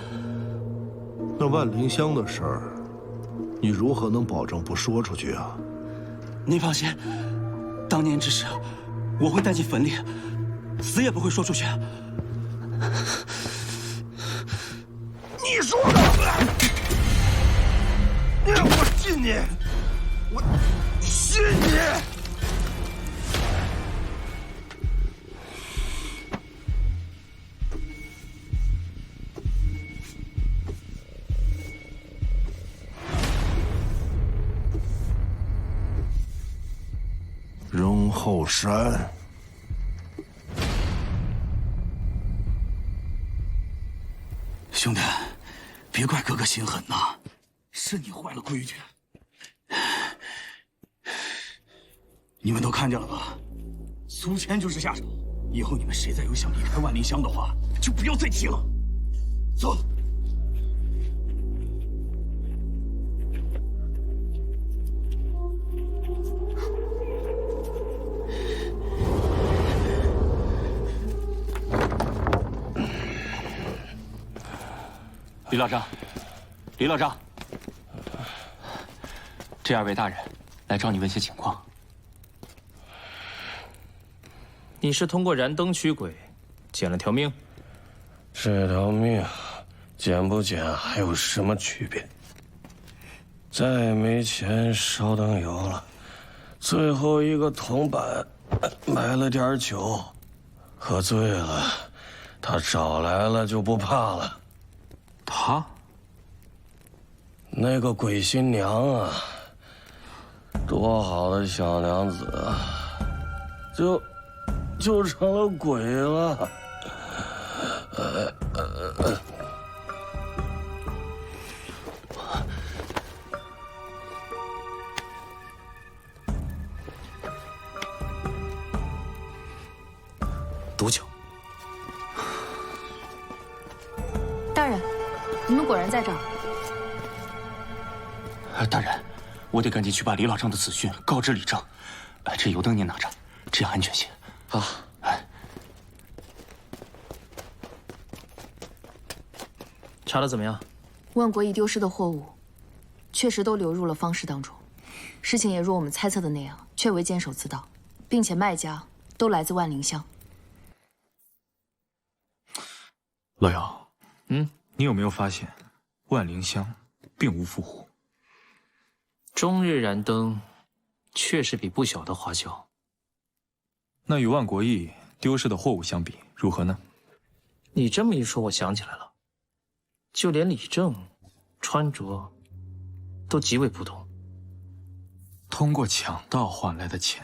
那万灵香的事儿，你如何能保证不说出去啊？您放心，当年之事，我会带进坟里，死也不会说出去。你说的，我信你，我信你。容后山。兄弟，别怪哥哥心狠呐，是你坏了规矩。你们都看见了吧？苏谦就是下手。以后你们谁再有想离开万灵香的话，就不要再提了。走。李老丈，李老丈，这二位大人来找你问些情况。你是通过燃灯驱鬼，捡了条命？这条命，捡不捡还有什么区别？再也没钱烧灯油了，最后一个铜板买了点酒，喝醉了，他找来了就不怕了。他？那个鬼新娘啊，多好的小娘子啊，就成了鬼了。毒酒。大人，你们果然在这儿。大人，我得赶紧去把李老丈的死讯告知李正。这油灯您拿着，这样安全些。好。查得怎么样？万国义丢失的货物，确实都流入了方氏当中。事情也如我们猜测的那样，确为监守自盗，并且卖家都来自万灵香。老姚，你有没有发现，万灵香并无伏虎？终日燃灯，确实比不小的花销。那与万国义丢失的货物相比，如何呢？你这么一说，我想起来了，就连李正穿着都极为不同。通过抢盗换来的钱，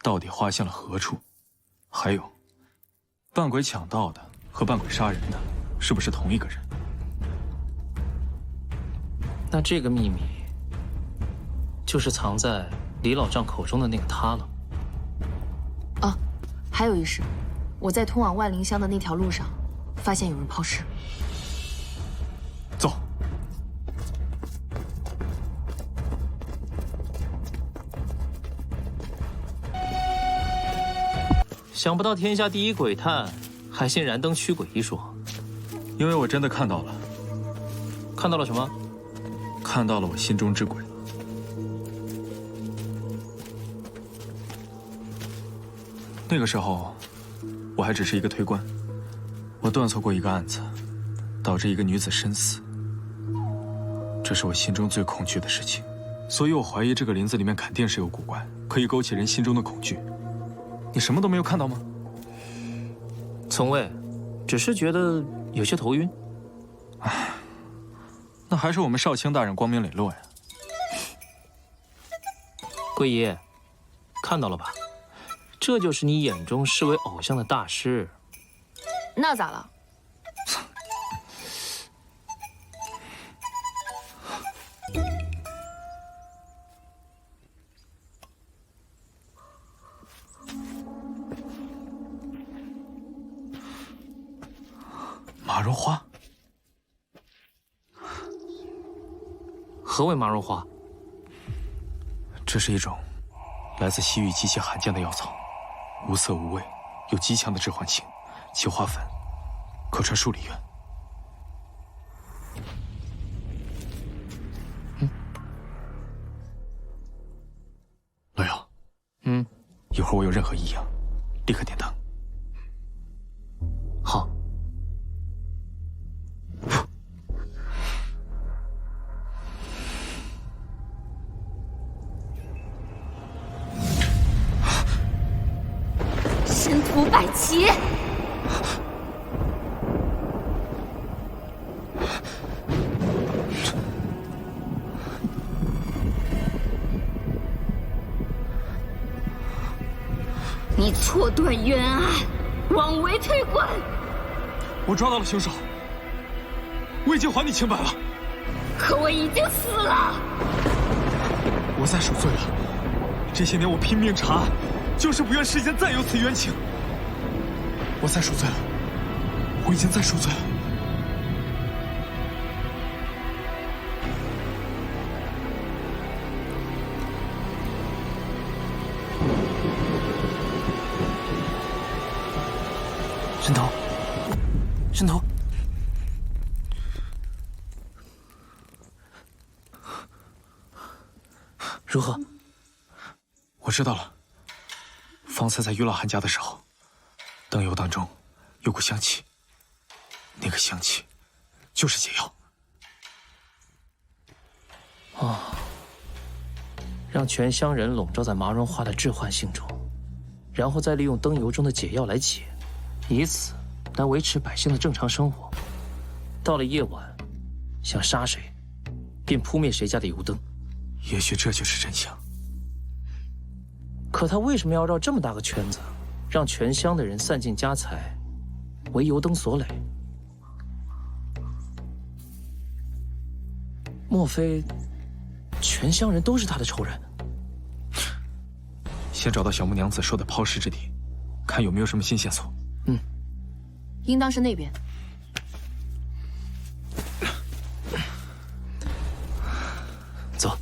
到底花向了何处？还有，扮鬼抢盗的和扮鬼杀人的，是不是同一个人？那这个秘密，就是藏在李老丈口中的那个他了。啊，还有一事，我在通往万灵香的那条路上，发现有人抛尸。走。想不到天下第一鬼探还信燃灯驱鬼一说，因为我真的看到了。看到了什么？看到了我心中之鬼。那个时候，我还只是一个推官，我断错过一个案子，导致一个女子身死。这是我心中最恐惧的事情，所以我怀疑这个林子里面肯定是有古怪，可以勾起人心中的恐惧。你什么都没有看到吗？从未，只是觉得有些头晕。唉，那还是我们少卿大人光明磊落呀。桂姨，看到了吧？这就是你眼中视为偶像的大师。那咋了？绒花？何为马绒花？这是一种来自西域极其罕见的药草，无色无味，有极强的致幻性，其花粉可传数里远。老姚，一会儿我有任何异样，立刻点灯。好。身图百奇，你错断冤案，枉为退官。我抓到了凶手，我已经还你清白了。可我已经死了。我再赎罪了。这些年我拼命查案，就是不愿世间再有此冤情。我再赎罪了，我已经再赎罪了。神头，神头，如何？我知道了。方才在于老汉家的时候，灯油当中有股香气，那个香气就是解药。哦，让全乡人笼罩在麻绒花的致幻性中，然后再利用灯油中的解药来解，以此来维持百姓的正常生活。到了夜晚，想杀谁，便扑灭谁家的油灯。也许这就是真相。可他为什么要绕这么大个圈子，让全乡的人散尽家财，为油灯所累？莫非全乡人都是他的仇人？先找到小木娘子说的抛尸之地，看有没有什么新线索。应当是那边。走。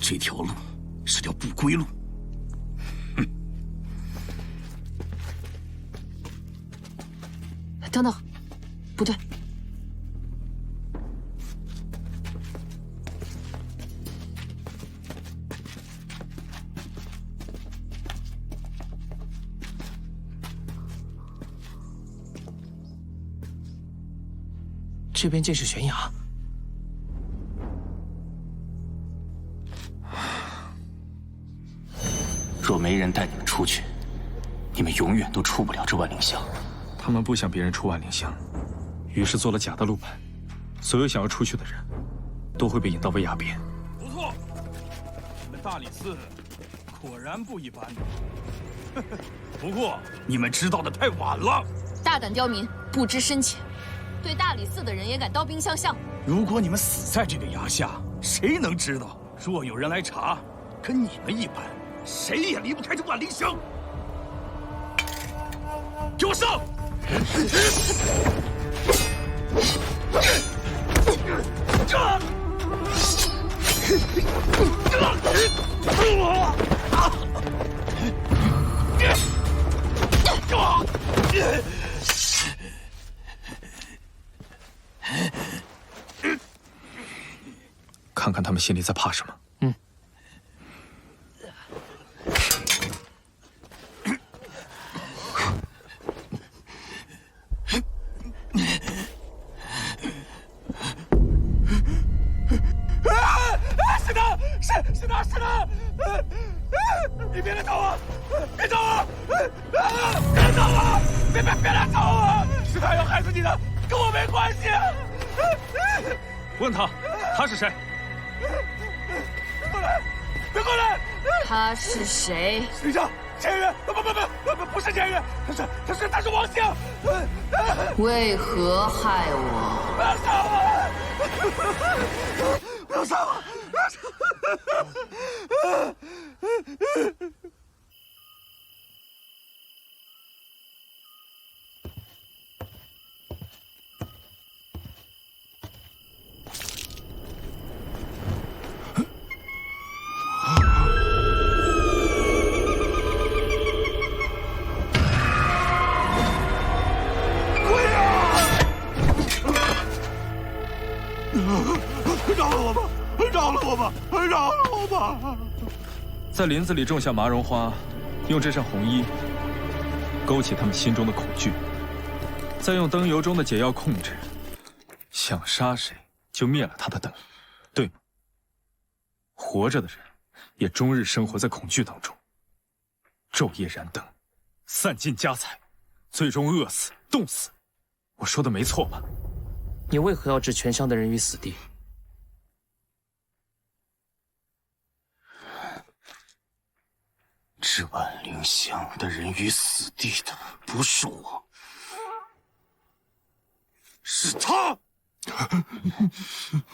这条路是条不归路。等等，不对，这边竟是悬崖。若没人带你们出去，你们永远都出不了这万灵香。他们不想别人出万灵香，于是做了假的路牌。所有想要出去的人，都会被引到危崖边。不错，你们大理寺果然不一般。不过你们知道的太晚了。大胆刁民，不知深浅，对大理寺的人也敢刀兵相向。如果你们死在这个崖下，谁能知道？若有人来查，跟你们一般，谁也离不开这万灵香。给我上！看看他们心里在怕什么。是他，是他！你别来找我，别找我！别找我！别来找我！是他要害死你的，跟我没关系。问他，他是谁？过来，别过来！他是谁？李正，钱宇，不是钱宇，他是王兴。为何害我？不要杀我！不要杀我！饶了我吧！饶了我吧！饶了我吧！在林子里种下麻绒花，用这身红衣勾起他们心中的恐惧，再用灯油中的解药控制，想杀谁就灭了他的灯，对吗？活着的人也终日生活在恐惧当中，昼夜燃灯，散尽家财，最终饿死、冻死。我说的没错吧？你为何要置全乡的人于死地？置万灵乡的人于死地的不是我，是他。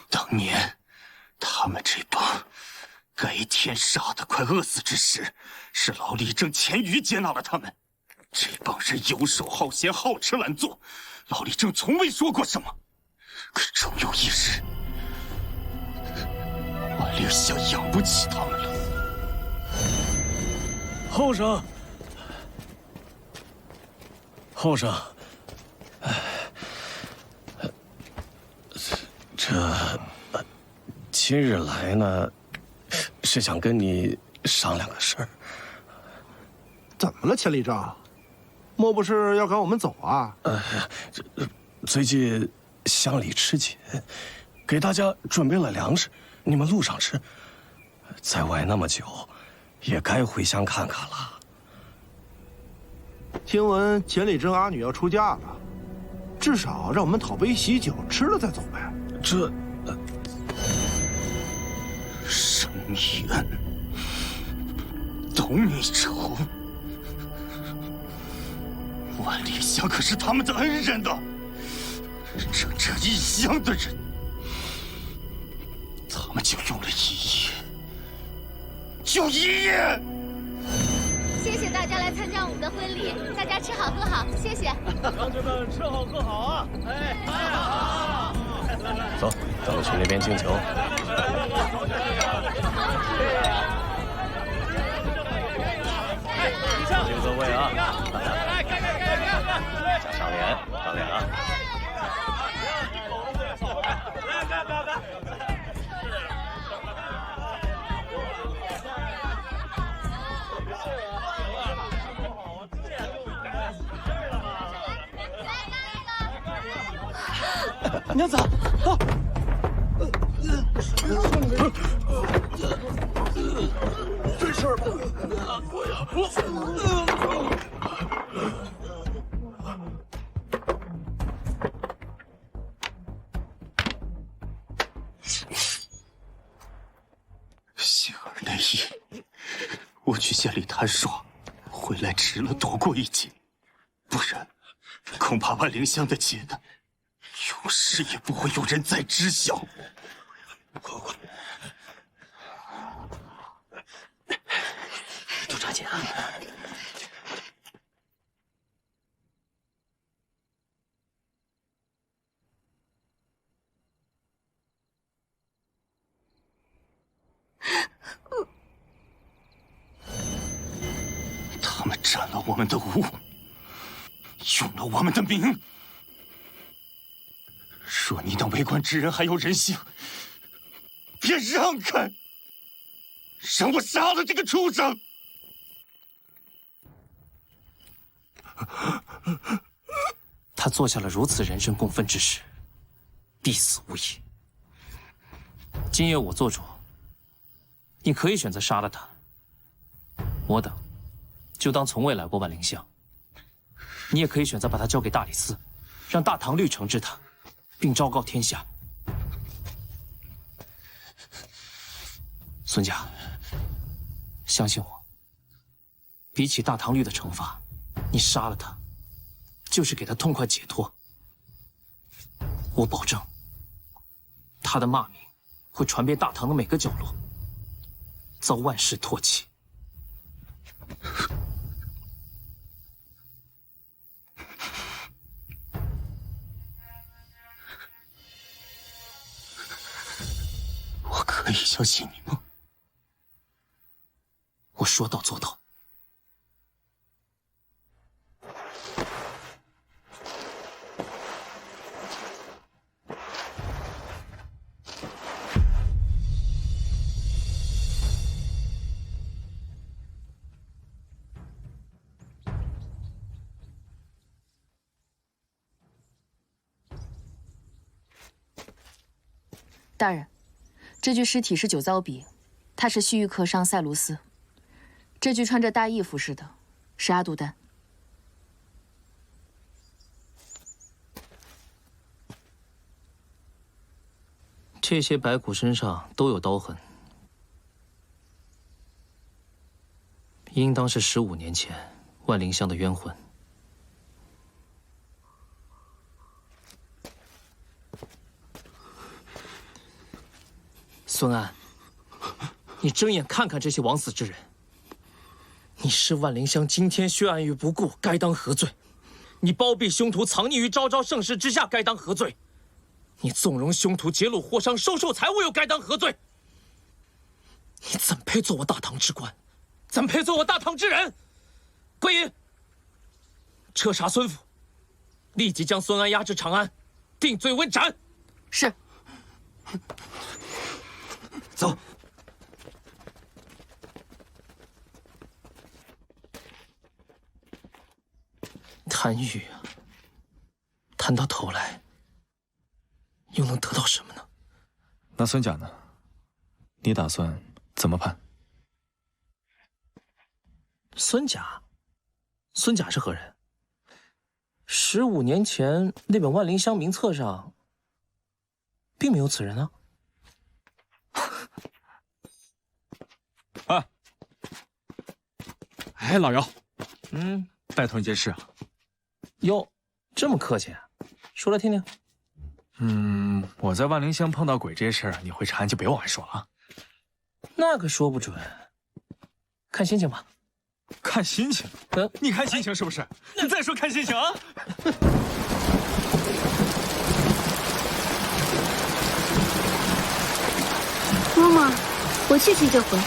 当年他们这帮该天杀的快饿死之时，是老李正钱宇接纳了他们。这帮人游手好闲，好吃懒做，老李正从未说过什么。可终有一日，万灵乡养不起他们了。后生，后生，今日来呢，是想跟你商量个事儿。怎么了，钱立正？莫不是要赶我们走啊？最近乡里吃紧，给大家准备了粮食，你们路上吃。在外那么久，也该回乡看看了。听闻钱立正阿女要出嫁了，至少让我们讨杯喜酒，吃了再走呗。这生你恩，懂你仇。万里乡可是他们的恩人的，整这一乡的人，他们就用了1夜，就1夜。谢谢大家来参加我们的婚礼，大家吃好喝好，谢谢。乡亲们吃好喝好啊！哎，好。走，咱们去那边敬酒。敬各位啊！加上脸，上脸啊！娘子，啊！这事儿吧，幸而那夜，我去县里谈耍，回来迟了，躲过一劫，不然恐怕万灵乡的劫难，永世也不会有人再知晓。快！多抓紧啊！他们占了我们的物，用了我们的名。若你等为官之人还有人性，别让开，让我杀了这个畜生！他做下了如此人神共愤之事，必死无疑。今夜我做主，你可以选择杀了他，我等就当从未来过万灵香。你也可以选择把他交给大理寺，让大唐律惩治他，并昭告天下。孙家，相信我，比起大唐律的惩罚，你杀了他，就是给他痛快解脱。我保证，他的骂名会传遍大唐的每个角落，遭万世唾弃。我可以相信你吗？我说到做到。大人，这具尸体是酒糟鼻，他是西域客商塞卢斯。这具穿着大义服饰的是阿杜丹。这些白骨身上都有刀痕，应当是15年前万灵香的冤魂。孙安，你睁眼看看这些枉死之人。你视万灵香今天血案于不顾，该当何罪？你包庇凶徒，藏匿于昭昭盛世之下，该当何罪？你纵容凶徒劫掳货商，收受财物，又该当何罪？你怎配做我大唐之官？怎配做我大唐之人？归隐，彻查孙府，立即将孙安押至长安，定罪问斩。是。走。贪欲啊，谈到头来，又能得到什么呢？那孙甲呢？你打算怎么判？孙甲，孙甲是何人？15年前那本万灵香名册上，并没有此人啊。哎，老姚，拜托你件事啊。哟，这么客气啊？说来听听。我在万灵香碰到鬼这事儿，你会查就别往外说了啊。那可说不准，看心情吧。看心情？你看心情是不是？你再说看心情啊！嬷嬷，我去去就回。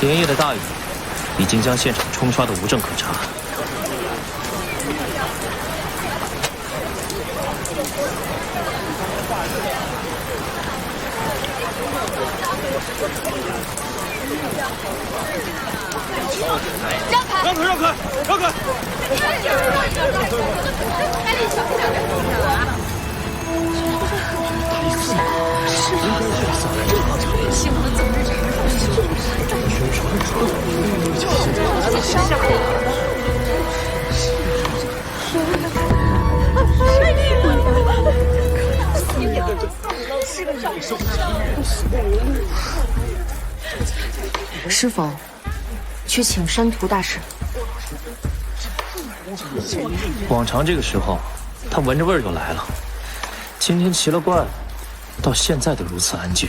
连夜的大雨已经将现场冲刷得无证可查。让开！让开！让开！让开！新闻总是查是否去请山图大师？往常这个时候，他闻着味儿就来了。今天奇了怪了，到现在都如此安静。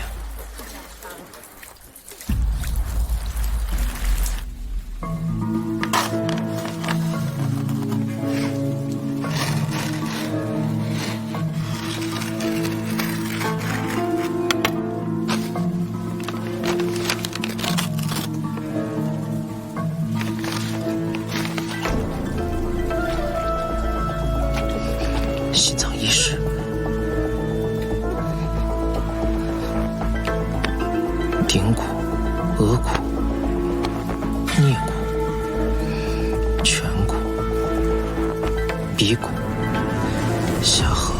心脏医师，顶骨、额骨、颞骨、颧骨、鼻骨、下颌。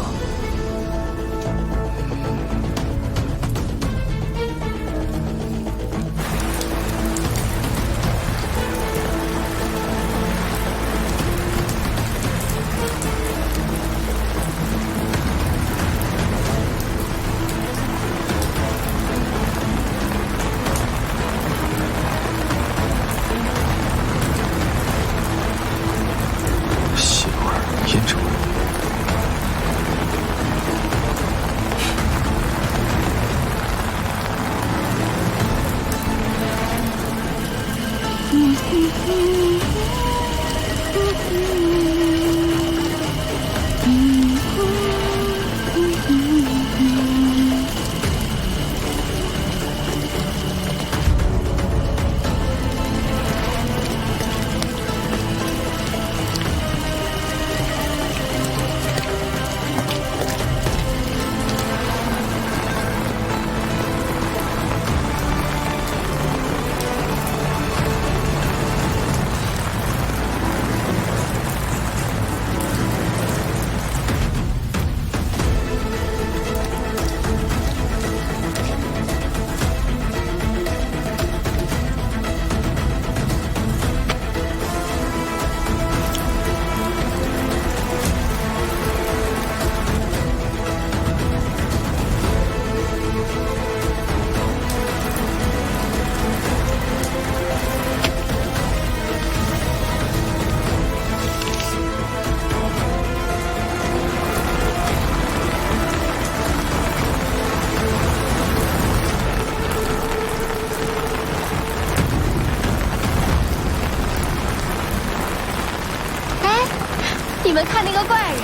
你们看那个怪人，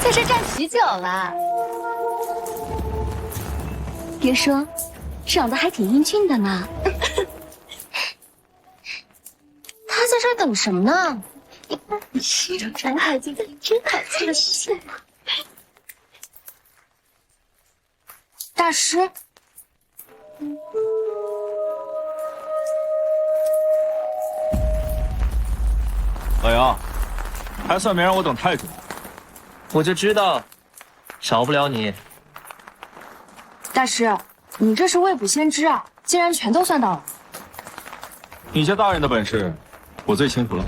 在这站许久了。别说，长得还挺英俊的呢。他在这儿等什么呢？真好听，真好听。大师，老杨，还算没让我等太久。我就知道，少不了你。大师，你这是未卜先知啊！竟然全都算到了。你家大人的本事，我最清楚了。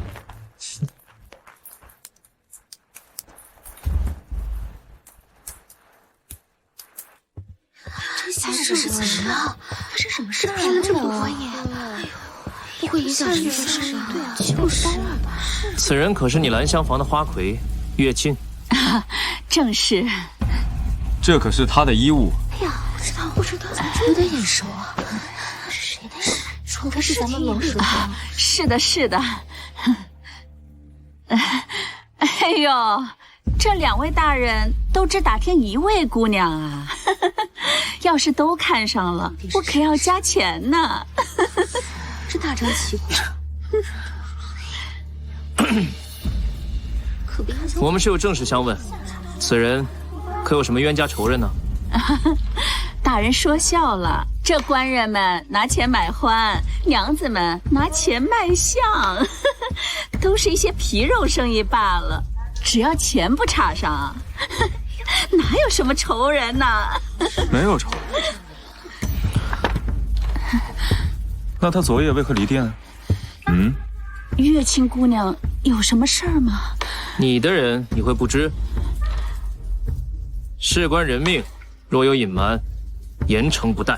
这先生是怎么了？发生什么事骗了这么多佛爷？不会影响人生事啊？就是吧。此人可是你兰香房的花魁月清。正是。这可是他的衣物。哎呀，不知道，有点眼熟啊。他是谁的人？说他是咱们龙师啊？是的，是的。哎呦，这两位大人都只打听一位姑娘啊，要是都看上了，我可要加钱呢。这大张旗鼓。可别影响我们是有正事相问，此人可有什么冤家仇人呢？大人说笑了，这官人们拿钱买欢，娘子们拿钱卖相，都是一些皮肉生意罢了。只要钱不插上，哪有什么仇人呢？没有仇。那他昨夜为何离殿？月清姑娘有什么事儿吗？你的人你会不知？事关人命，若有隐瞒，严惩不贷。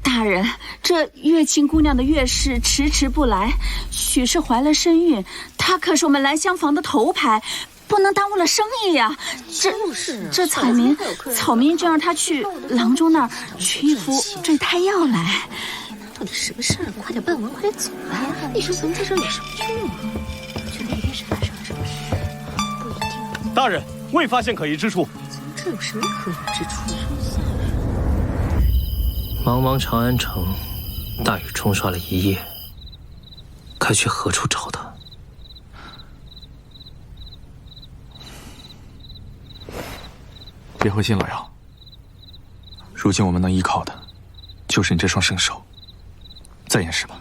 大人，这月清姑娘的月事迟迟不来，许是怀了身孕，她可是我们兰香坊的头牌，不能耽误了生意呀。这草民就让她去郎中那儿取一副坠胎药来。到底什么事儿？快点办完，快点走吧！你说咱们在这儿有什么用啊？觉得一定是发生了什么事，不一定。大人，未发现可疑之处。这有什么可疑之处？茫茫长安城，大雨冲刷了一夜，该去何处找他？别灰心，老姚。如今我们能依靠的，就是你这双圣手。再验尸吧。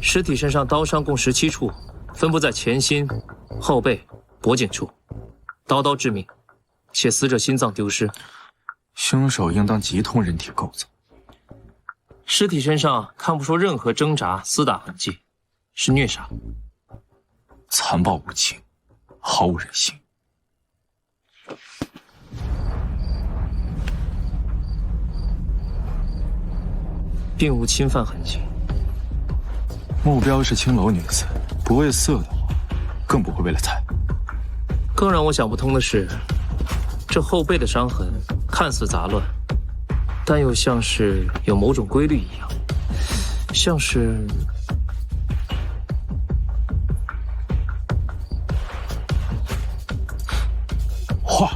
尸体身上刀伤共17处，分布在前心、后背、脖颈处，刀刀致命，且死者心脏丢失。凶手应当极通人体构造。尸体身上看不出任何挣扎、厮打痕迹，是虐杀。残暴无情，毫无人性。并无侵犯痕迹。目标是青楼女子，不为色的话，更不会为了财。更让我想不通的是，这后背的伤痕看似杂乱，但又像是有某种规律一样，像是……画，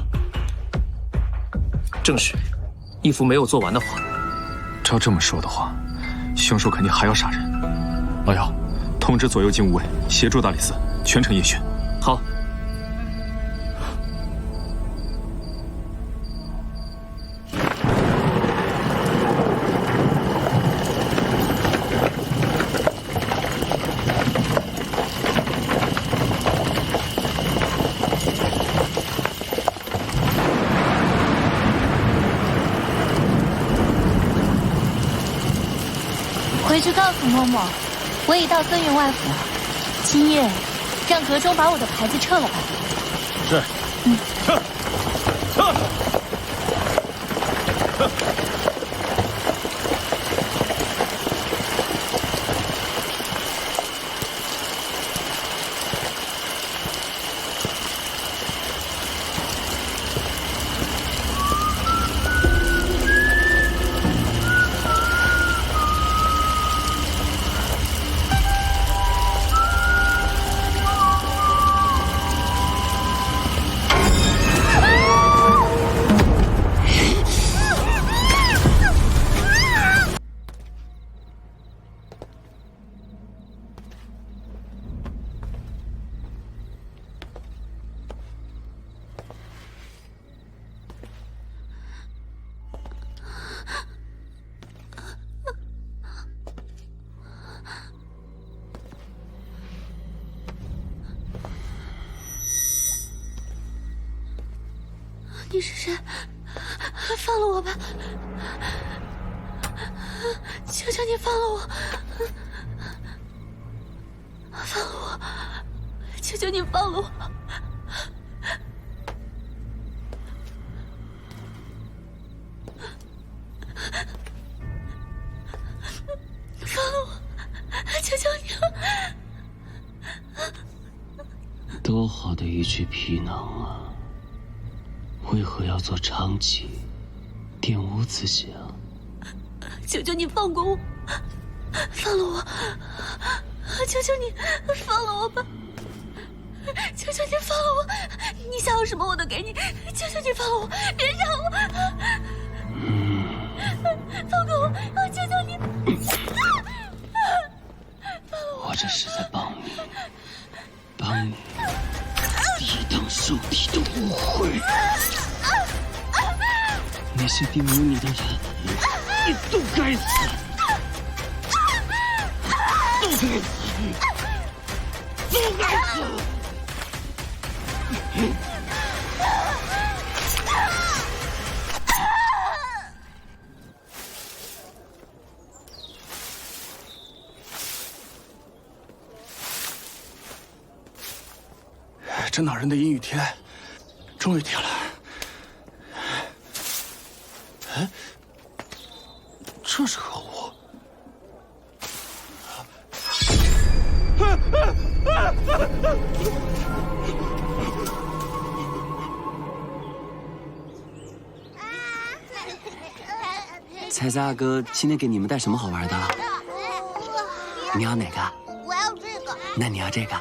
正是一幅没有做完的画。照这么说的话，凶手肯定还要杀人。老姚，通知左右禁务卫协助大理寺，全程夜巡。好。回去告诉嬷嬷，我已到孙员外府了。今夜让阁中把我的牌子撤了吧。是。撤。你是谁？放了我吧！求求你放了我！放了我！求求你放了我！放了我！求求你了！多好的一具皮囊啊！为何要做娼妓，玷污自己啊？求求你放过我，放了我！求求你放了我吧！求求你放了我！你想要什么我都给你！求求你放了我，别杀我！放过我！求求你！我这是在帮你抵挡受体的误会。那些玷污你的人，你都该死，都该死，都该死！这恼人的阴雨天，终于停了。哎，这是何物？才子阿哥今天给你们带什么好玩的？你要哪个？我要这个。那你要这个？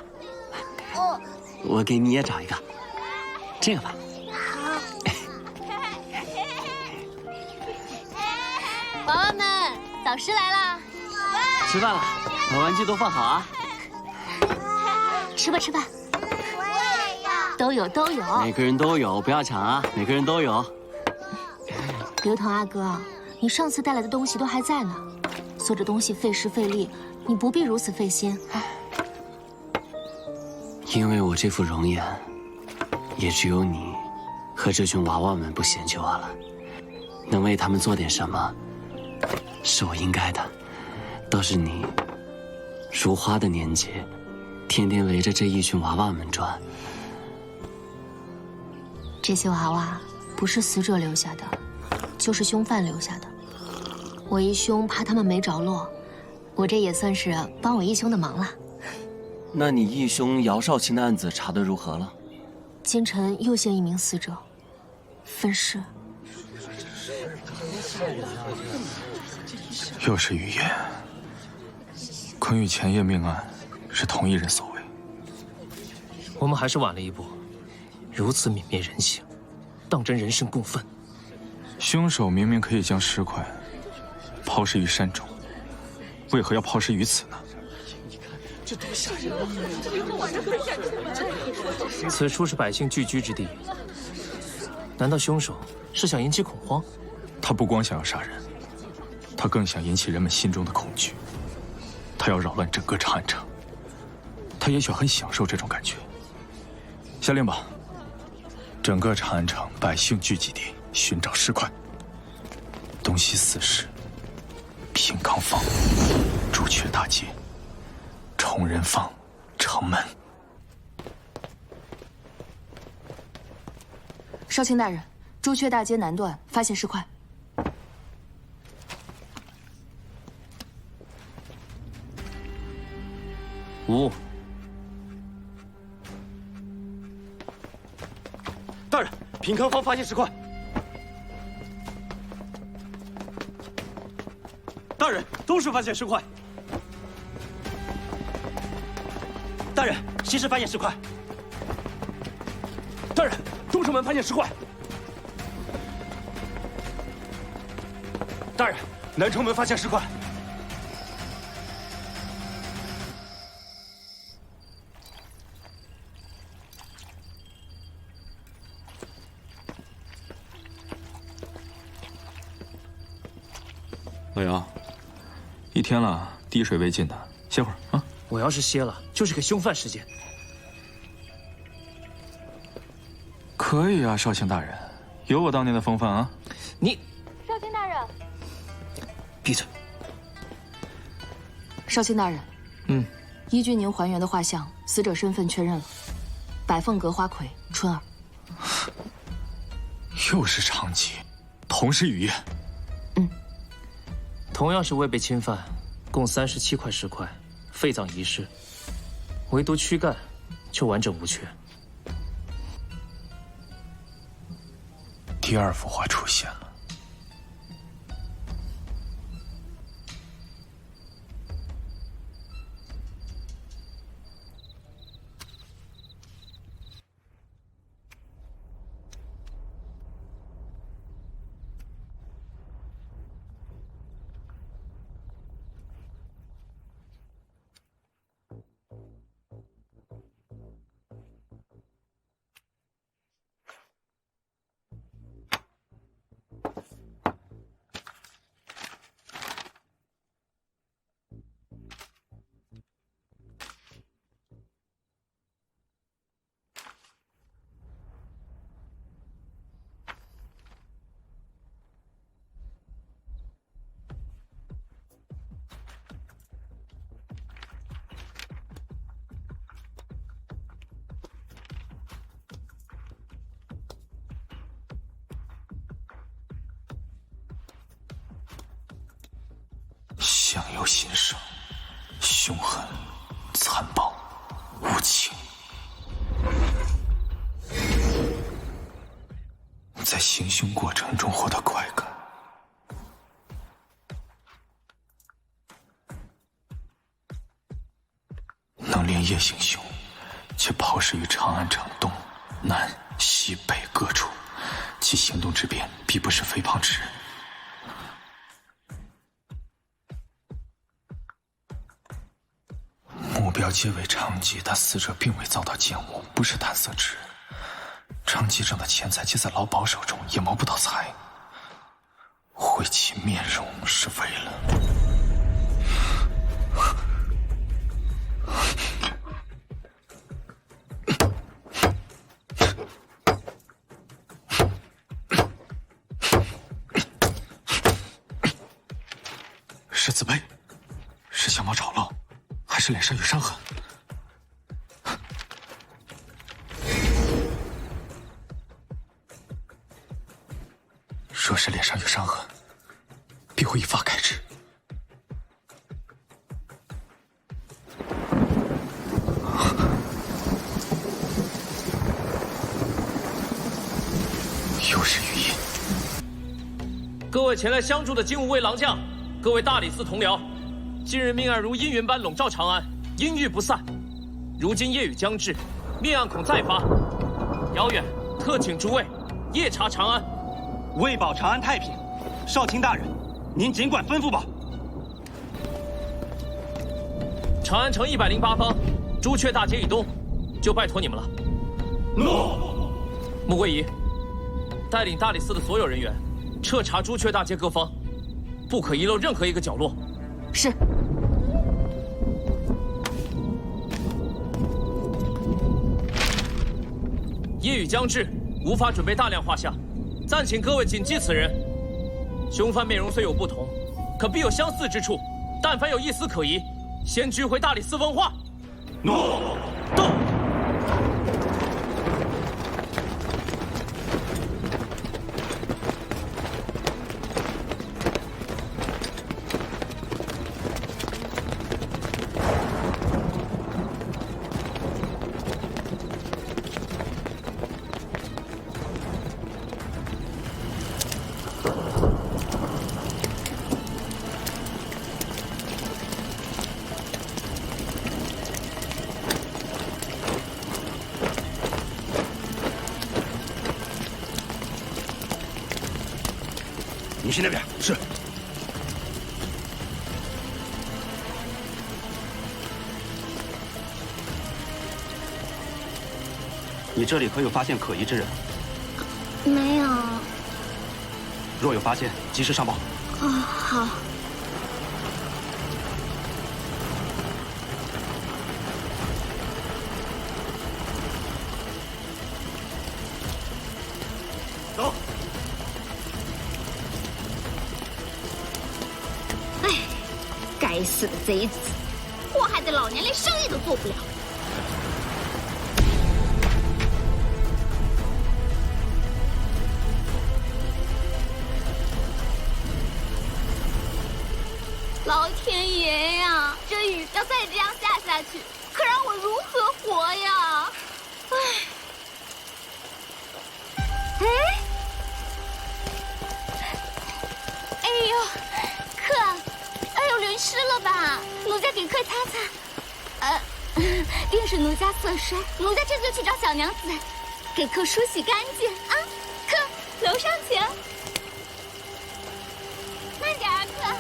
哦。我给你也找一个，这个吧。娃娃们，导师来啦！吃饭了，把玩具都放好啊！吃吧吃吧，我也要。都有都有，每个人都有，不要抢啊！每个人都有。刘腾阿哥，你上次带来的东西都还在呢，做这东西费时费力，你不必如此费心。因为我这副容颜，也只有你和这群娃娃们不嫌弃我了。能为他们做点什么，是我应该的。倒是你，如花的年纪，天天围着这一群娃娃们转。这些娃娃不是死者留下的，就是凶犯留下的。我义兄怕他们没着落，我这也算是帮我义兄的忙了。那你义兄姚少卿的案子查得如何了？京城又现一名死者，分尸。又是语言。坤玉前夜命案是同一人所为。我们还是晚了一步，如此泯灭人性，当真人神共愤。凶手明明可以将尸块抛尸于山中，为何要抛尸于此呢？这多吓人啊！此处是百姓聚居之地，难道凶手是想引起恐慌？他不光想要杀人，他更想引起人们心中的恐惧。他要扰乱整个长安城，他也许很享受这种感觉。下令吧，整个长安城百姓聚集地寻找尸块。东西4市、平康坊、朱雀大街、崇仁坊、城门。少卿大人，朱雀大街南段发现尸块。无误。大人，平康坊发现尸块。大人，东市发现尸块。大人，西市发现尸块。大人，东城门发现尸块。大人，南城门发现尸块。老姚，一天了，滴水未进的，歇会儿啊。我要是歇了，就是给凶犯时间。可以啊，少卿大人，有我当年的风范啊。你，少卿大人，闭嘴。少卿大人，依据您还原的画像，死者身份确认了，百凤阁花魁春儿。又是长吉，同是雨夜。同样是未被侵犯，共37块尸块，废葬遗失，唯独躯干却完整无缺。第2幅画出现了，有心生，凶狠、残暴、无情。在行凶过程中获得快感，能连夜行凶，且抛尸于长安城东南西北各处，其行动之便，必不是肥胖之人。目标皆为长吉，但死者并未遭到奸污，不是贪色之人。长吉挣的钱财皆在老鸨手中，也谋不到财。毁其面容是为了……是自卑，是相貌丑陋，还是脸上有伤痕？若是脸上有伤痕，必会一发开之。又是语音。各位前来相助的金吾卫郎将，各位大理寺同僚，今日命案如阴云般笼罩长安，阴郁不散。如今夜雨将至，命案恐再发。遥远特请诸位夜查长安，为保长安太平，少卿大人，您尽管吩咐吧。长安城108方，朱雀大街以东，就拜托你们了。诺。穆桂仪，带领大理寺的所有人员，彻查朱雀大街各方，不可遗漏任何一个角落。是。夜雨将至，无法准备大量画像，暂请各位谨记此人。凶犯面容虽有不同，可必有相似之处。但凡有一丝可疑，先拘回大理寺问话。诺。动。你去那边。是。你这里可有发现可疑之人？没有。若有发现，及时上报。哦，好。走。哎，该死的贼子，祸害的老娘连生意都做不了。老天爷呀，这雨要再这样下去，可让我如何活呀？哎，哎呦，客，哎呦，淋湿了吧？奴家给客擦擦。定是奴家色衰，奴家这就去找小娘子，给客梳洗干净啊。客，楼上请。慢点啊，客。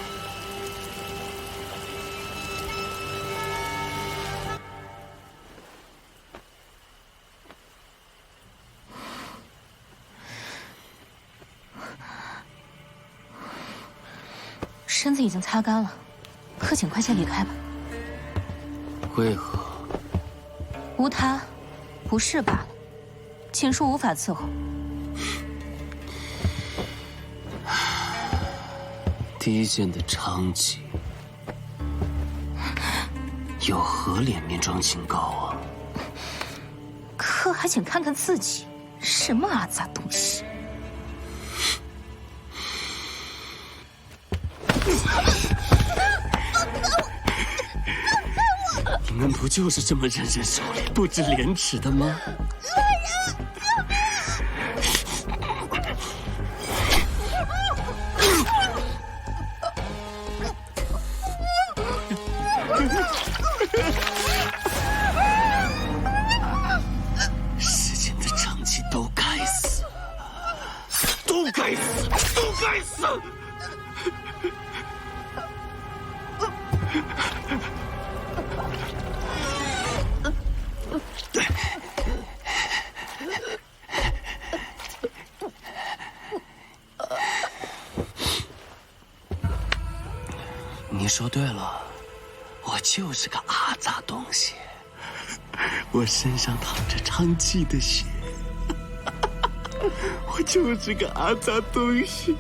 身子已经擦干了，客请快些离开吧。为何？无他，不是罢了。请恕无法伺候。低贱的长吉，有何脸面装清高啊？客还请看看自己，什么阿杂东西！们不就是这么人人守礼、不知廉耻的吗？世间的娼妓都该死，都该死，都该死！你说对了，我就是个阿杂东西，我身上淌着娼妓的血，我就是个阿杂东西。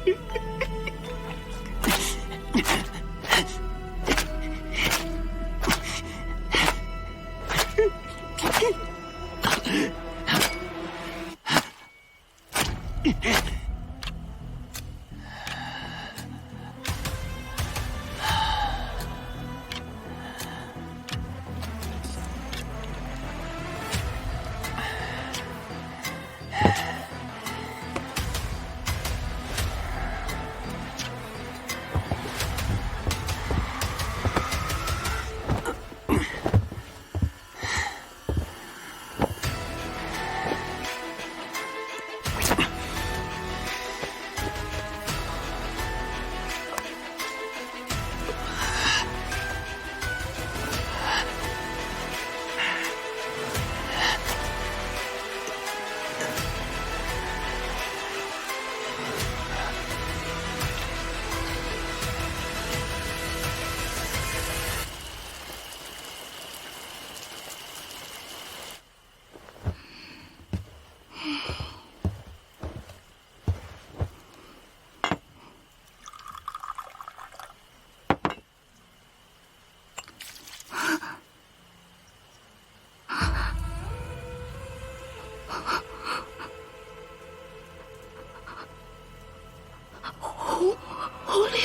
狐狸，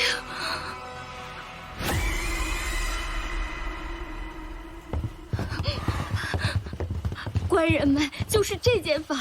官人们就是这间房。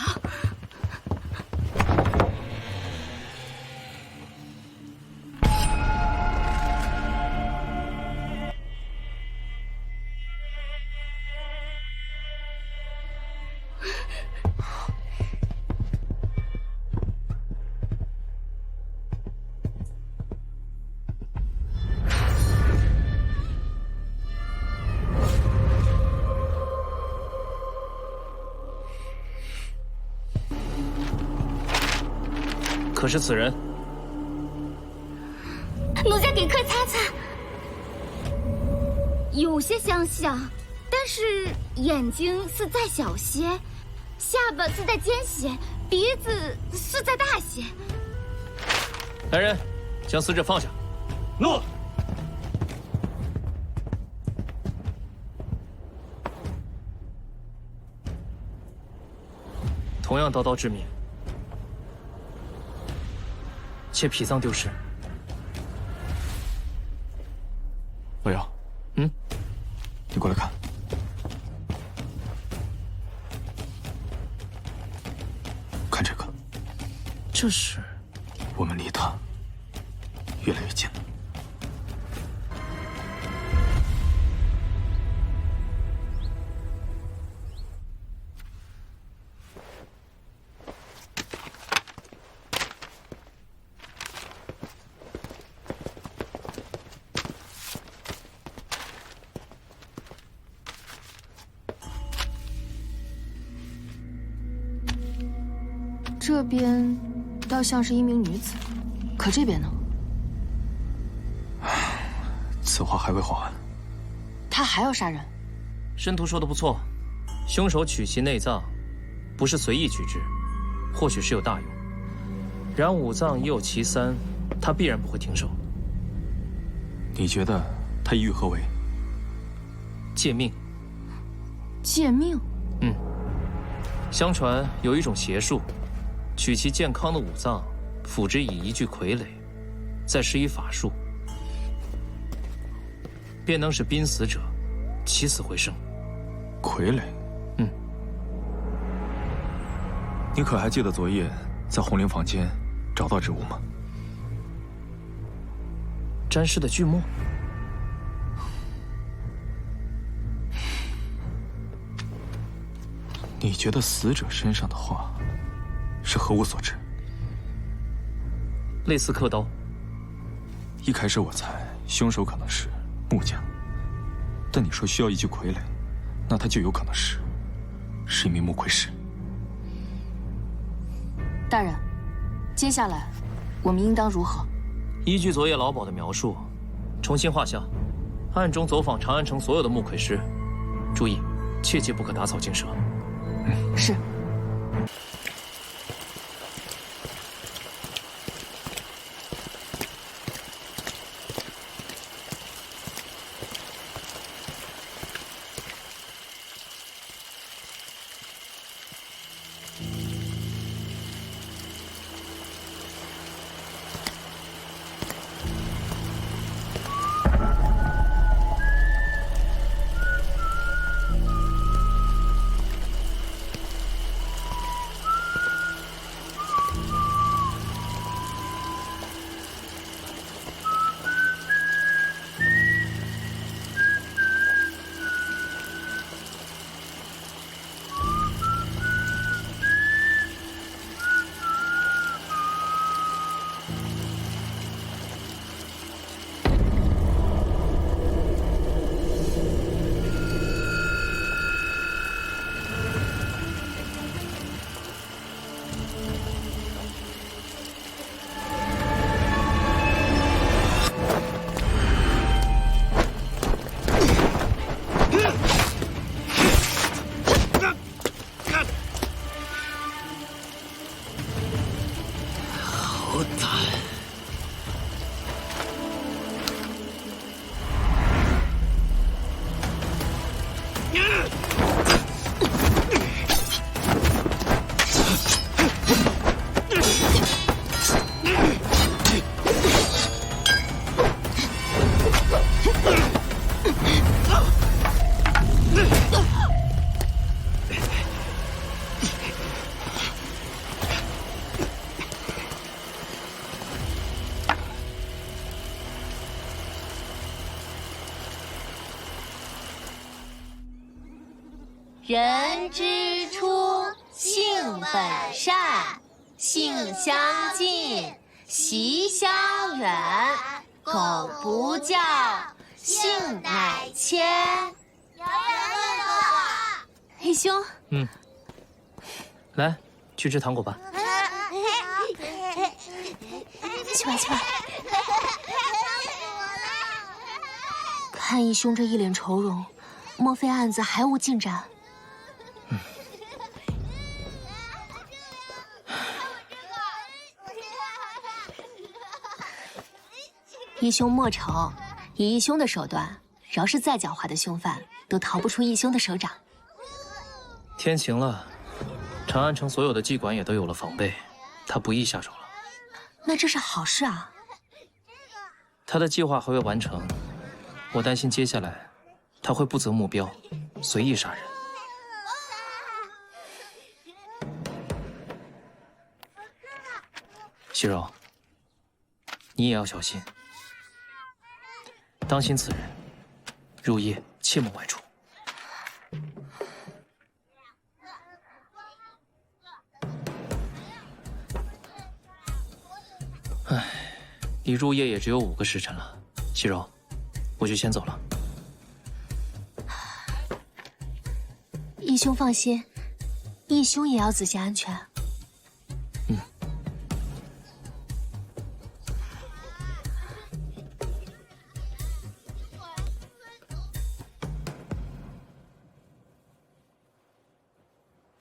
可是此人，奴家给客擦擦。有些相像，但是眼睛似再小些，下巴似再尖些，鼻子似再大些。来人，将死者放下。诺。同样刀刀致命，且脾脏丢失。老姚，你过来看。看这个，这是我们离他越来越近了。这边倒像是一名女子，可这边呢？此话还未话完。他还要杀人？申屠说的不错，凶手取其内脏，不是随意取之，或许是有大用。然五脏已有其三，他必然不会停手。你觉得他意欲何为？借命。借命？相传有一种邪术，取其健康的五脏，辅之以一具傀儡，再施以法术，便能使濒死者起死回生。傀儡。嗯。你可还记得昨夜在红灵房间找到之物吗？沾湿的巨墨。你觉得死者身上的画是何物所制？类似刻刀。一开始我猜凶手可能是木匠，但你说需要一具傀儡，那他就有可能是一名木窥师。大人，接下来我们应当如何？依据昨夜老鸨的描述，重新画像，暗中走访长安城所有的木窥师，注意，切记不可打草惊蛇。是。人之初，性本善，性相近，习相远。苟不教，性乃迁。义兄，来，去吃糖果吧。去吧，去吧。看义兄这一脸愁容，莫非案子还无进展？义兄莫愁，以义兄的手段，饶是再狡猾的凶犯，都逃不出义兄的手掌。天晴了，长安城所有的妓馆也都有了防备，他不易下手了。那这是好事啊。他的计划还未完成，我担心接下来他会不择目标，随意杀人。熙柔，你也要小心，当心此人，入夜切莫外出。唉，离入夜也只有5个时辰了，熙柔，我就先走了。义兄放心，义兄也要仔细安全。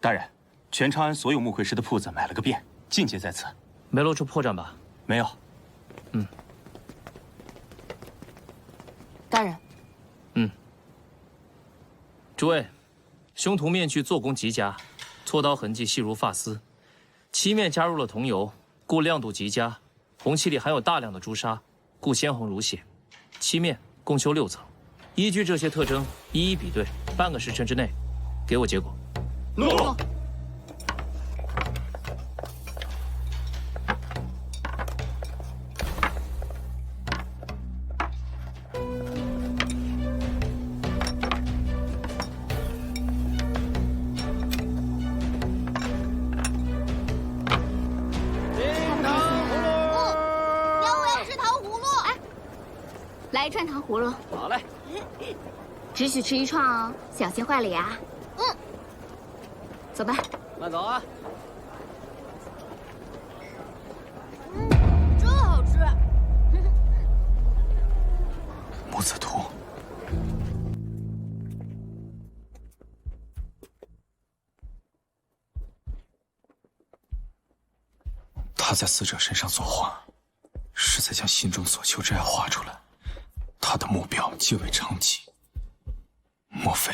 大人，全长安所有木窥师的铺子买了个遍，尽皆在此，没露出破绽吧？没有。大人。诸位，凶徒面具做工极佳，锉刀痕迹细如发丝，漆面加入了桐油，故亮度极佳。红漆里含有大量的朱砂，故鲜红如血。漆面共修6层，依据这些特征一一比对，半个时辰之内给我结果。诺。来一串糖葫芦。好嘞。只许吃一串哦，小心坏了牙。走吧。慢走啊。真好吃。母子图。他在死者身上作画，是在将心中所求之爱画出来。他的目标即为长崎，莫非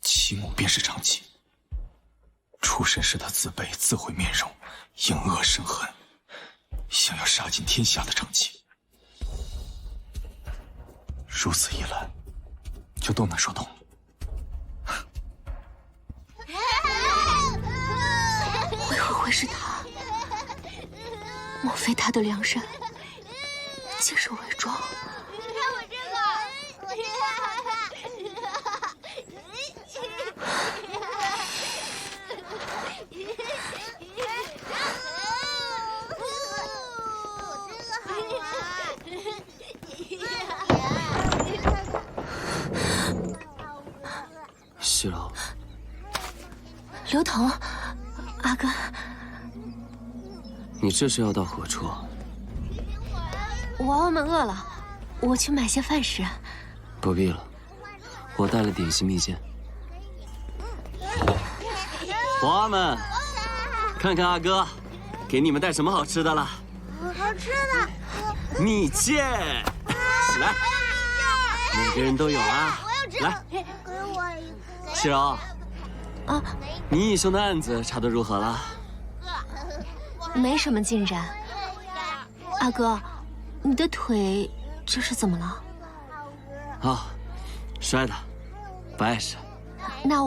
其母便是长崎？出身时他自卑自毁面容，隐恶生恨，想要杀尽天下的长崎。如此一来，就都能说通了。为何会是他？莫非他的梁山竟是伪装？西老，刘腾，阿哥，你这是要到何处？娃娃们饿了，我去买些饭食。不必了，我带了点心蜜饯。娃娃们，看看阿哥，给你们带什么好吃的了？好吃的蜜饯，来，每个人都有啊。来，给我一个。西柔，啊，你义兄的案子查得如何了？没什么进展。阿哥，你的腿这是怎么了？哦，摔的，不碍事。那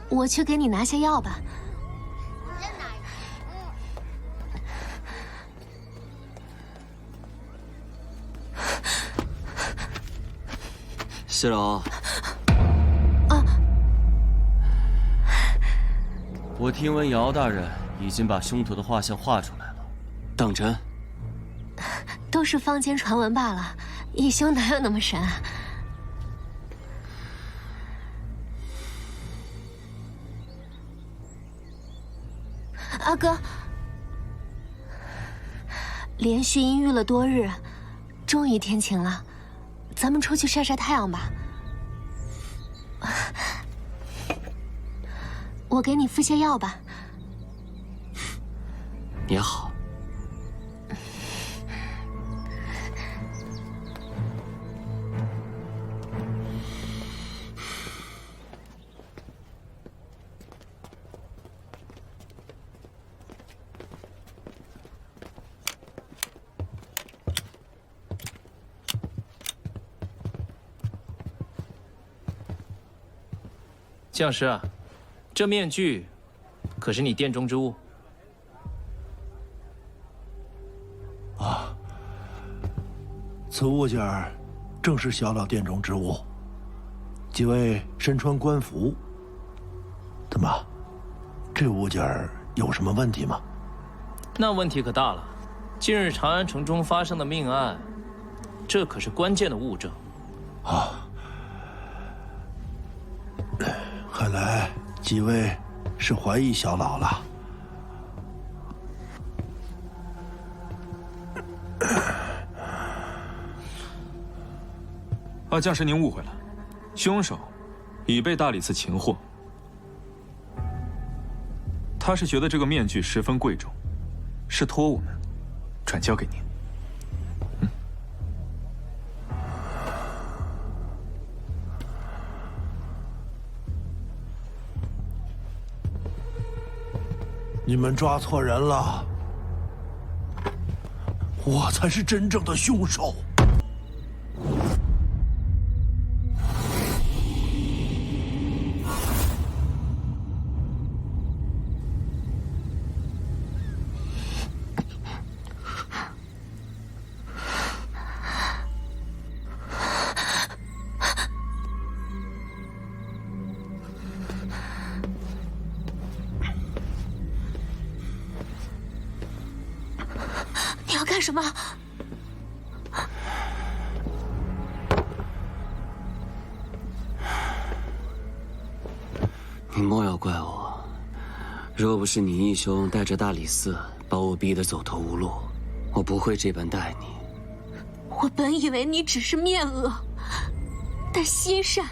我去给你拿些药吧。西柔，我听闻姚大人已经把凶徒的画像画出来了，当真？都是坊间传闻罢了，义兄哪有那么神啊？阿哥，连续阴郁了多日，终于天晴了，咱们出去晒晒太阳吧。我给你敷些药吧。也好。将士啊，这面具可是你殿中之物啊！此物件正是小老殿中之物。几位身穿官服，怎么，这物件有什么问题吗？那问题可大了。近日长安城中发生的命案，这可是关键的物证啊！看来几位是怀疑小老了。将士您误会了，凶手已被大理寺擒获。他是觉得这个面具十分贵重，是托我们转交给您。你们抓错人了，我才是真正的凶手。干什么？你莫要怪我，若不是你义兄带着大理寺把我逼得走投无路，我不会这般待你。我本以为你只是面恶，但心善，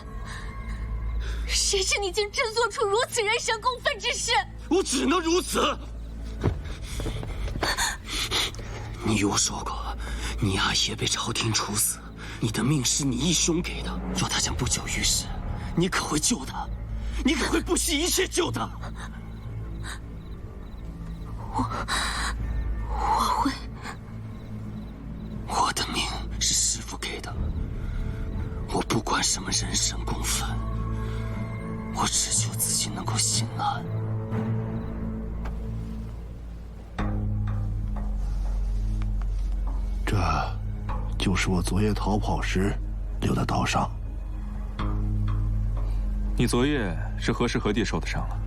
谁知你竟真做出如此人神共愤之事！我只能如此。你与我说过，你阿爷被朝廷处死，你的命是你义兄给的。若他将不久于世，你可会救他？你可会不惜一切救他？我会。我的命是师父给的，我不管什么人神共愤，我只求自己能够心安。这就是我昨夜逃跑时留的刀伤。你昨夜是何时何地受的伤了？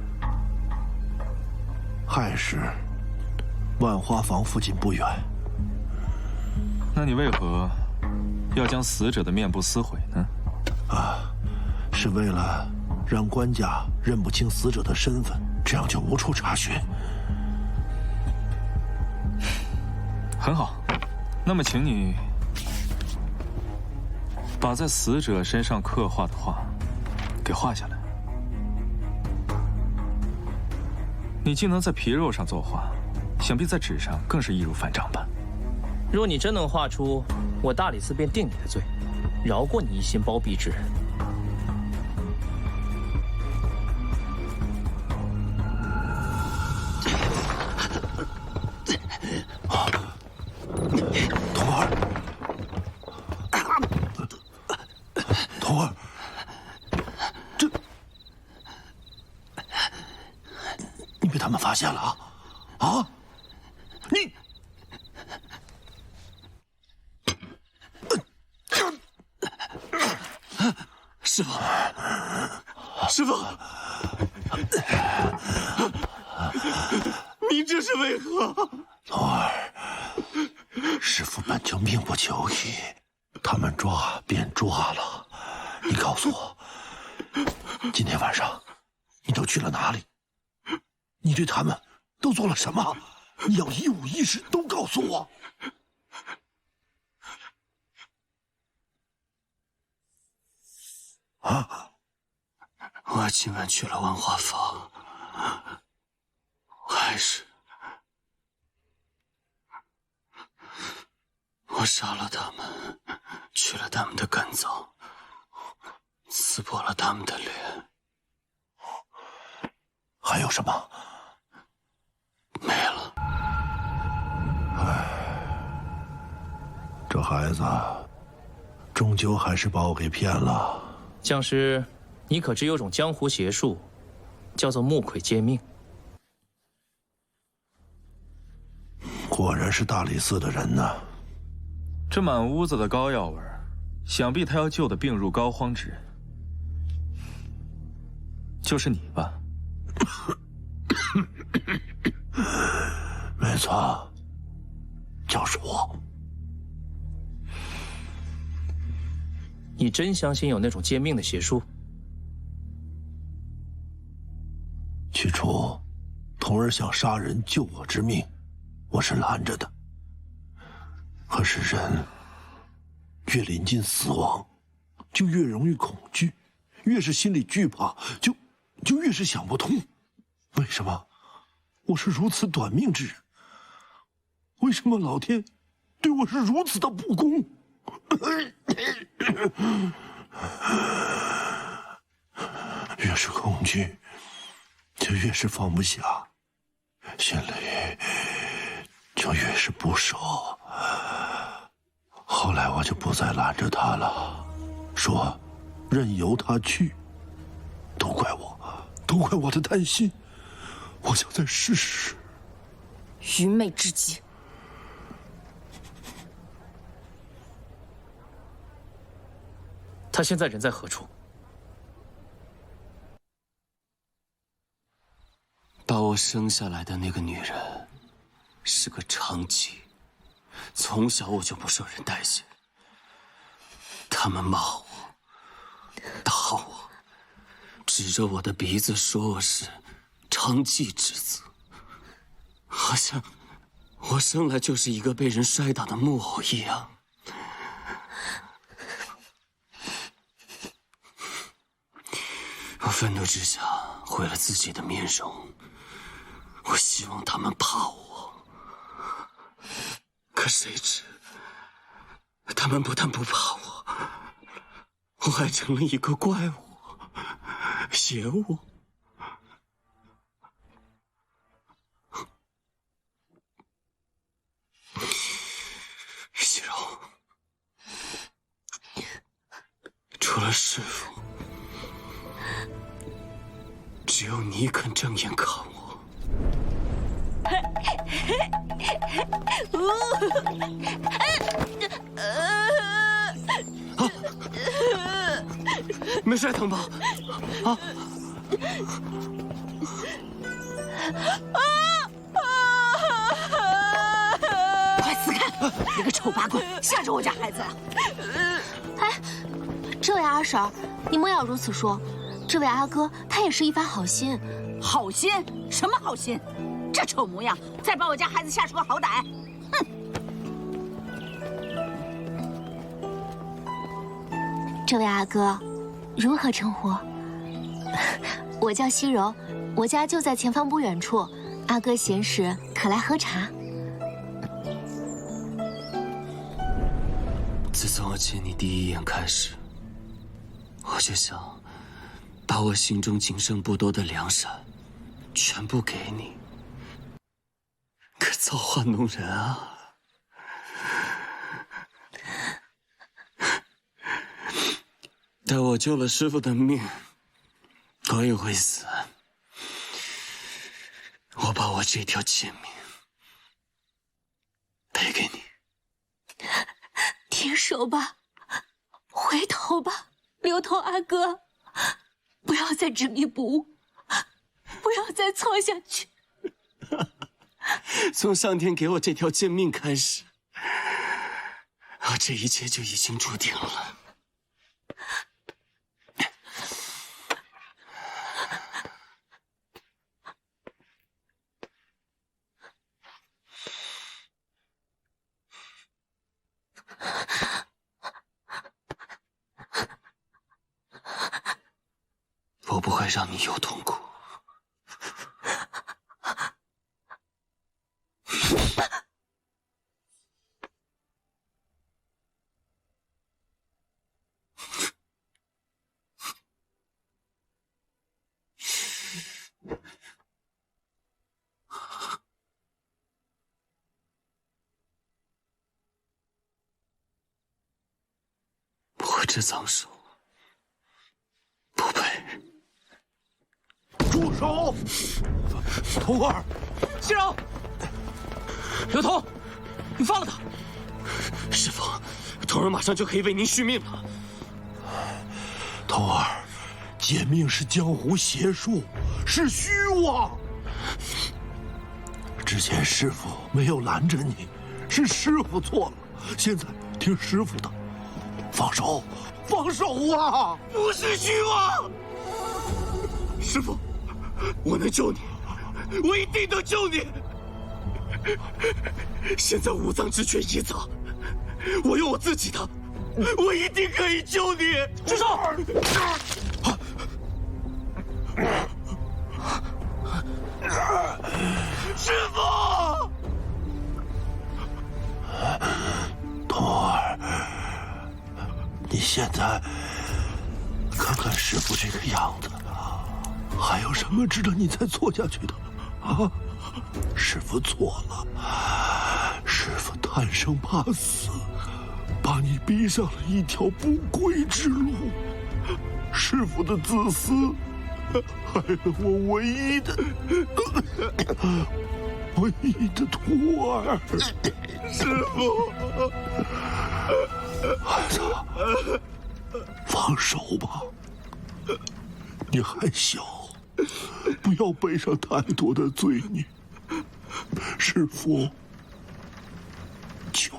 亥时，万花坊附近不远。那你为何要将死者的面部撕毁呢？是为了让官家认不清死者的身份，这样就无处查询。很好，那么请你把在死者身上刻画的画给画下来。你既能在皮肉上作画，想必在纸上更是易如反掌吧？若你真能画出，我大理寺便定你的罪，饶过你一心包庇之人。童儿，你被他们发现了啊！你，师父，师父，你这是为何？童儿，师父本就命不久矣，他们抓便抓了。你告诉我，今天晚上你都去了哪里？你对他们都做了什么？你要一五一十都告诉我。我今晚去了万花坊，还是我杀了他们，取了他们的肝脏，刺破了他们的脸。还有什么？没了。这孩子终究还是把我给骗了。将师，你可知有种江湖邪术，叫做木魁接命？果然是大理寺的人呢。这满屋子的膏药味儿，想必他要救的病入膏肓之人，就是你吧？没错，就是我。你真相信有那种接命的邪术？起初，童儿想杀人救我之命，我是拦着的。可是人越临近死亡，就越容易恐惧，越是心里惧怕，就越是想不通，为什么我是如此短命之人？为什么老天对我是如此的不公？越是恐惧，就越是放不下，心里就越是不舍。后来我就不再拦着他了，说任由他去。都怪我，都怪我的贪心。我想再试试。愚昧至极。他现在人在何处？把我生下来的那个女人是个娼妓，从小我就不受人待见，他们骂我、打我，指着我的鼻子说我是娼妓之子，好像我生来就是一个被人摔打的木偶一样。我愤怒之下毁了自己的面容，我希望他们怕我，可谁知他们不但不怕我，我还成了一个怪物、邪物。西柔，除了师父，只有你肯正眼看我。没摔疼吧？啊！快死开！你个丑八怪，吓着我家孩子了！哎，这位阿婶，你莫要如此说。这位阿哥，他也是一番好心。好心？什么好心？这丑模样，再把我家孩子吓出个好歹！哼！这位阿哥，如何称呼？我叫西柔，我家就在前方不远处。阿哥闲时可来喝茶。自从我见你第一眼开始，我就想把我心中仅剩不多的良善全部给你。可造化弄人啊！待我救了师父的命，我也会死。我把我这条贱命赔给你。停手吧，回头吧，刘同阿哥，不要再执迷不悟，不要再错下去。从上天给我这条贱命开始，这一切就已经注定了。我不会让你有痛苦。我这脏手不配。住手！童儿，西柔，刘同，你放了他。师父，童儿马上就可以为您续命了。童儿，解命是江湖邪术，是虚妄。之前师父没有拦着你，是师父错了。现在听师父的，放手，放手啊！不是虚妄，师父，我能救你，我一定能救你。现在五脏之缺一脏，我有我自己的，我一定可以救你。住手！师父，童儿，你现在看看师父这个样子，还有什么值得你再错下去的？啊，师父错了，师父贪生怕死，把你逼上了一条不归之路。师父的自私，害了我唯一的徒儿。师父，孩子，放手吧，你还小，不要背上太多的罪孽。师父求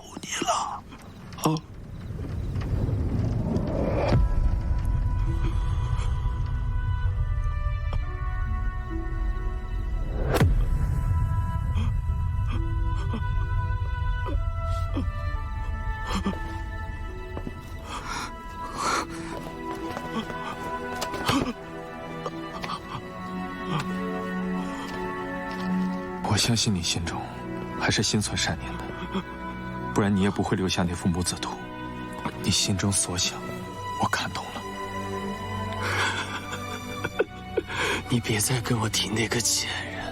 相信你心中还是心存善念的，不然你也不会留下那幅母子图。你心中所想，我看懂了。你别再跟我提那个贱人，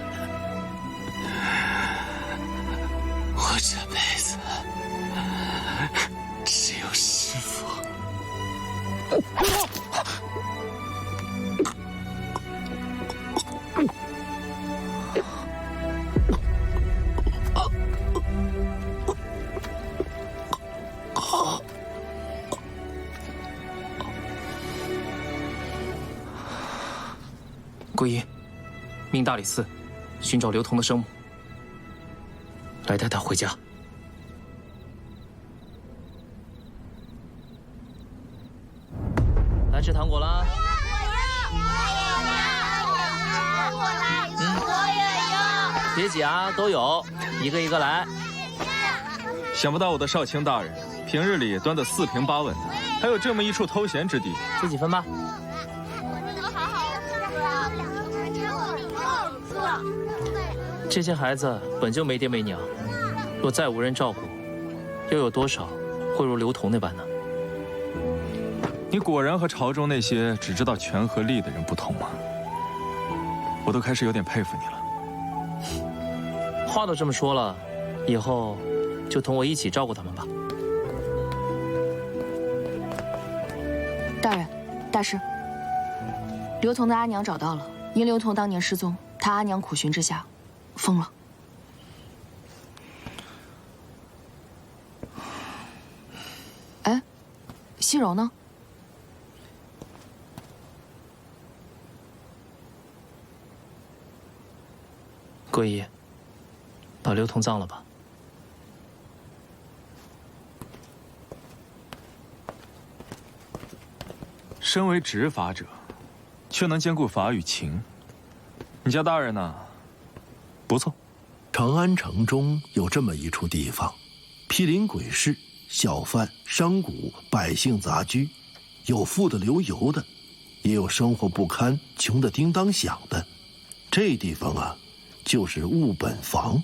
我这辈子只有师父。桂姨，命大理寺寻找刘同的生母，来带她回家。来吃糖果啦！我也要。别挤啊，都有，一个一个来。想不到我的少卿大人，平日里端得4平8稳的，还有这么一处偷闲之地。自己分吧。这些孩子本就没爹没娘，若再无人照顾，又有多少会如刘同那般呢？你果然和朝中那些只知道权和利的人不同吗？我都开始有点佩服你了。话都这么说了，以后就同我一起照顾他们吧。大人，大师，刘同的阿娘找到了，因刘同当年失踪，他阿娘苦寻之下，疯了。哎，西柔呢？桂姨，把刘同葬了吧。身为执法者，却能兼顾法与情，你家大人呢？不错。长安城中有这么一处地方，毗邻鬼市、小贩、商贾、百姓杂居，有富得流油的，也有生活不堪、穷得叮当响的。这地方啊，就是务本房。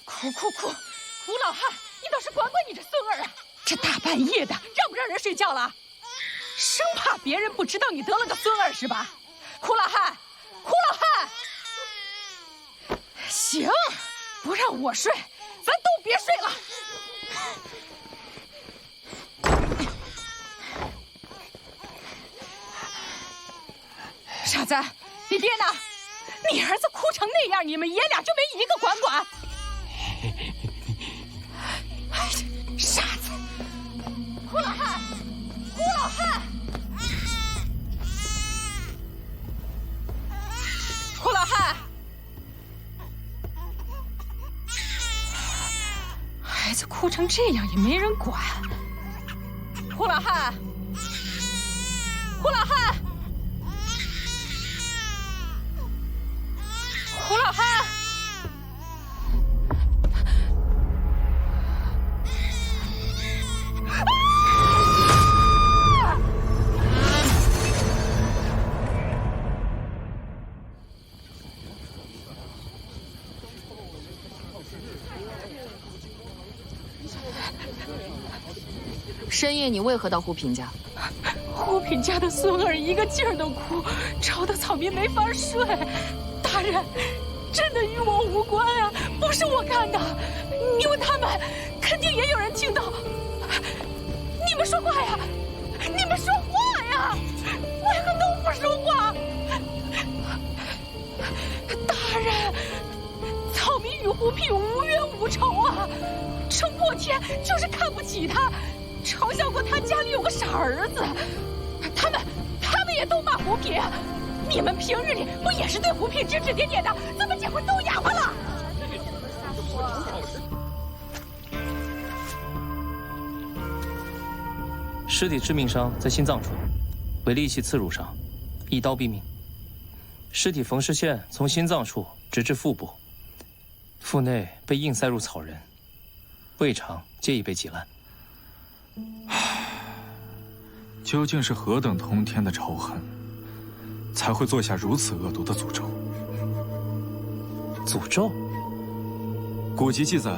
哭哭哭！胡老汉，你倒是管管你这孙儿啊！这大半夜的，让不让人睡觉了？生怕别人不知道你得了个孙儿是吧？胡老汉，胡老汉，行，不让我睡，咱都别睡了。傻子，你爹呢？你儿子哭成那样，你们爷俩就没一个管管？傻子！胡老汉，胡老汉，胡老汉，孩子哭成这样也没人管。胡老汉，胡老汉，胡老汉。深夜你为何到胡品家？胡品家的孙儿一个劲儿的哭，吵得草民没法睡。大人，真的与我无关啊，不是我干的。你问他们，肯定也有人听到。你们说话呀！你们说话呀！为何都不说话？大人，草民与胡品无冤无仇啊！程破天就是看不起他。嘲笑过他家里有个傻儿子，他们也都骂胡品。你们平日里不也是对胡品指指点点的？怎么这会都哑巴了？尸体致命伤在心脏处，为利器刺入上，一刀毙命。尸体缝尸线从心脏处直至腹部，腹内被硬塞入草人，胃肠皆已被挤烂。究竟是何等通天的仇恨，才会做下如此恶毒的诅咒。诅咒？古籍记载，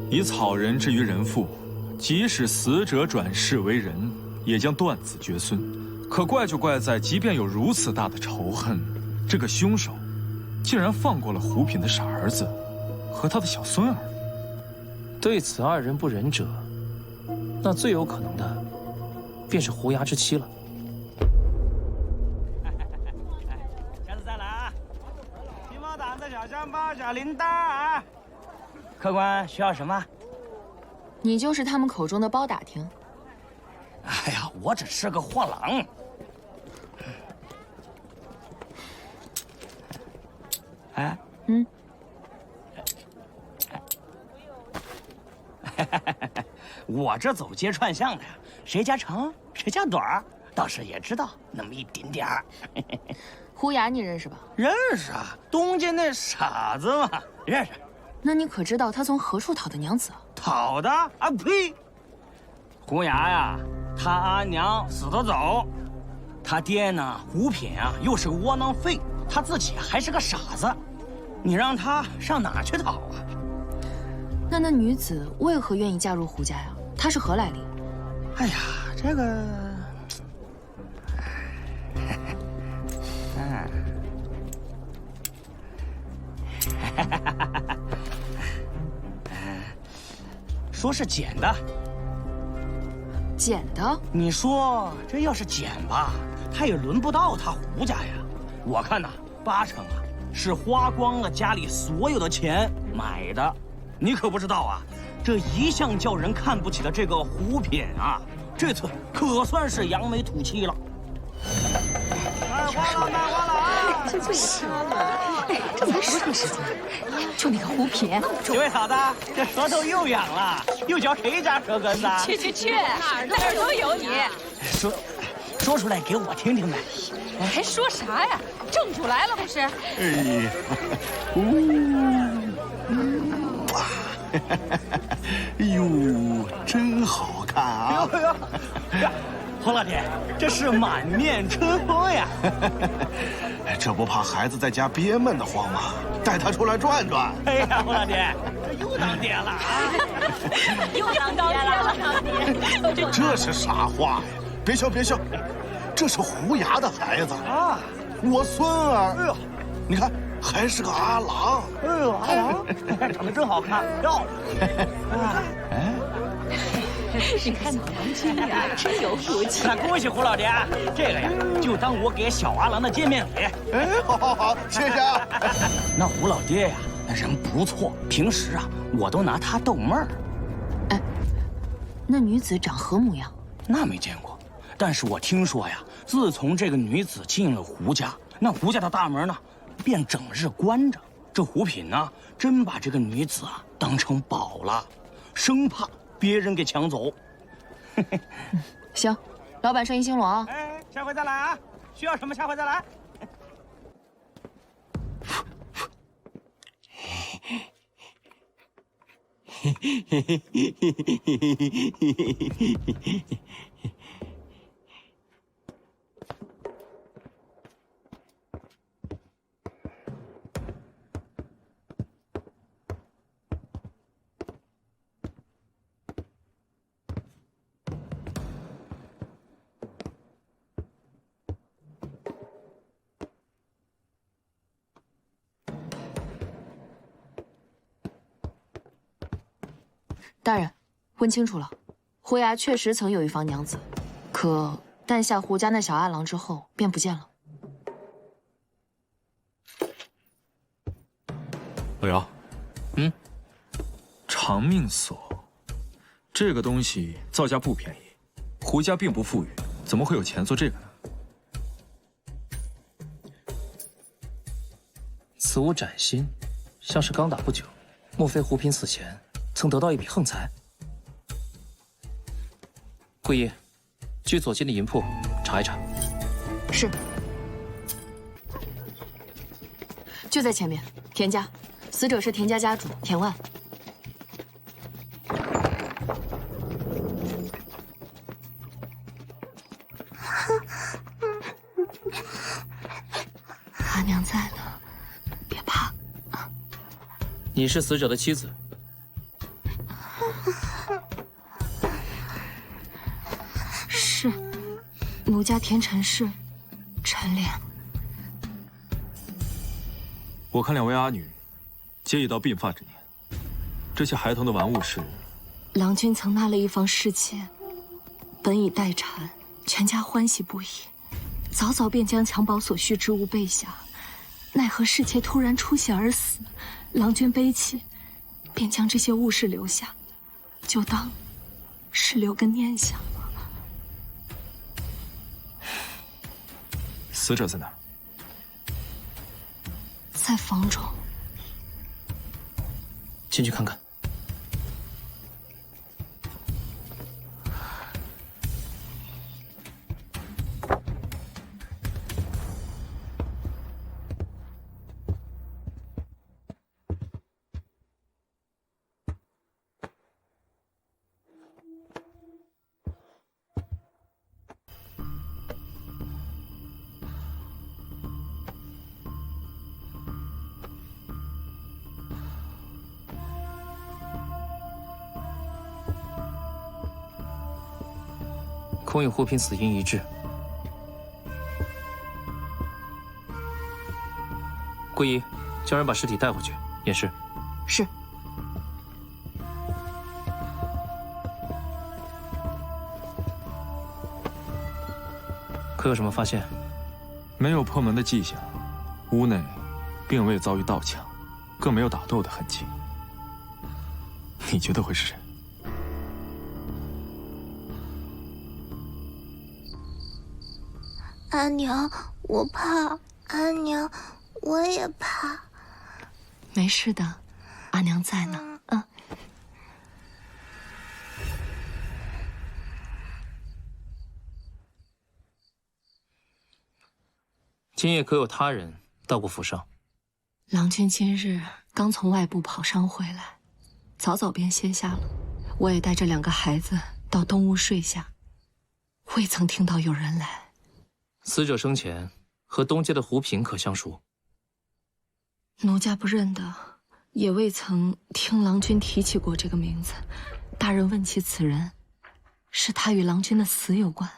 以草人之于人妇，即使死者转世为人，也将断子绝孙。可怪就怪在，即便有如此大的仇恨，这个凶手竟然放过了胡品的傻儿子和他的小孙儿。对此二人不仁者，那最有可能的便是胡牙之妻了。下次再来啊！鸡毛掸子、小香包、小铃铛啊！客官需要什么？你就是他们口中的包打听。哎呀，我只是个货郎。哎，我这走街串巷的呀，谁家长谁家短儿，倒是也知道那么一点点儿。胡牙你认识吧？认识啊，东家那傻子嘛，认识。那你可知道他从何处讨的娘子啊？讨的啊？呸！胡牙呀，他阿娘死得早，他爹呢，胡品啊，又是个窝囊废，他自己还是个傻子，你让他上哪去讨啊？那女子为何愿意嫁入胡家呀？她是何来历？哎呀，这个，说是捡的。捡的？你说这要是捡吧，他也轮不到他胡家呀。我看呐，8成啊是花光了家里所有的钱买的。你可不知道啊，这一向叫人看不起的这个胡品啊，这次可算是扬眉吐气了。卖花了，卖花了啊！这就是哎，这才什么时间？就那个胡品，几位嫂子，这舌头又痒了，又嚼谁家舌根子？去，哪儿都有你。说出来给我听听呗。还说啥呀？正主来了不是？哎呦，真好看啊！胡老爹，这是满面春风呀！这不怕孩子在家憋闷得慌吗？带他出来转转。哎呀，胡老爹，这又当爹了啊！又当爹了，这是啥话呀？别笑，这是胡牙的孩子啊，我孙儿。哎呦，你看还是个阿郎。哎呦，阿郎长得真好看，漂亮。你看你郎君呀，真有福气。那恭喜胡老爹，这个呀就当我给小阿郎的见面礼。哎，好，谢谢啊。那胡老爹呀，那人不错，平时啊我都拿他逗闷儿。哎，那女子长何模样？那没见过，但是我听说呀，自从这个女子进了胡家，那胡家的大门呢，便整日关着。这胡品呢，真把这个女子啊当成宝了，生怕别人给抢走。行，老板生意兴隆啊！哎，下回再来啊！需要什么下回再来。大人，问清楚了，胡牙确实曾有一房娘子，可诞下胡家那小阿郎之后便不见了。老姚，长命锁，这个东西造价不便宜，胡家并不富裕，怎么会有钱做这个呢？此物崭新，像是刚打不久，莫非胡品死前曾得到一笔横财？桂叶，去左近的银铺查一查。是。就在前面，田家，死者是田家家主田万。娘在呢，别怕。你是死者的妻子。是，奴家田陈氏，陈莲。我看两位阿女，皆已到鬓发之年，这些孩童的玩物是？郎君曾纳了一房侍妾，本已待产，全家欢喜不已，早早便将襁褓所需之物备下。奈何侍妾突然出血而死，郎君悲泣，便将这些物事留下，就当是留个念想。死者在哪儿？在房中。进去看看。空与胡平死因一致。桂姨，叫人把尸体带回去验尸。是。可有什么发现？没有破门的迹象，屋内并未遭遇盗抢，更没有打斗的痕迹。你觉得会是谁？阿娘，我怕。阿娘，我也怕。没事的，阿娘在呢。今夜可有他人到过府上？郎君今日刚从外部跑伤回来，早早便歇下了。我也带着2个孩子到东屋睡下，未曾听到有人来。死者生前和东街的胡平可相熟？奴家不认得，也未曾听郎君提起过这个名字。大人问起此人，是他与郎君的死有关。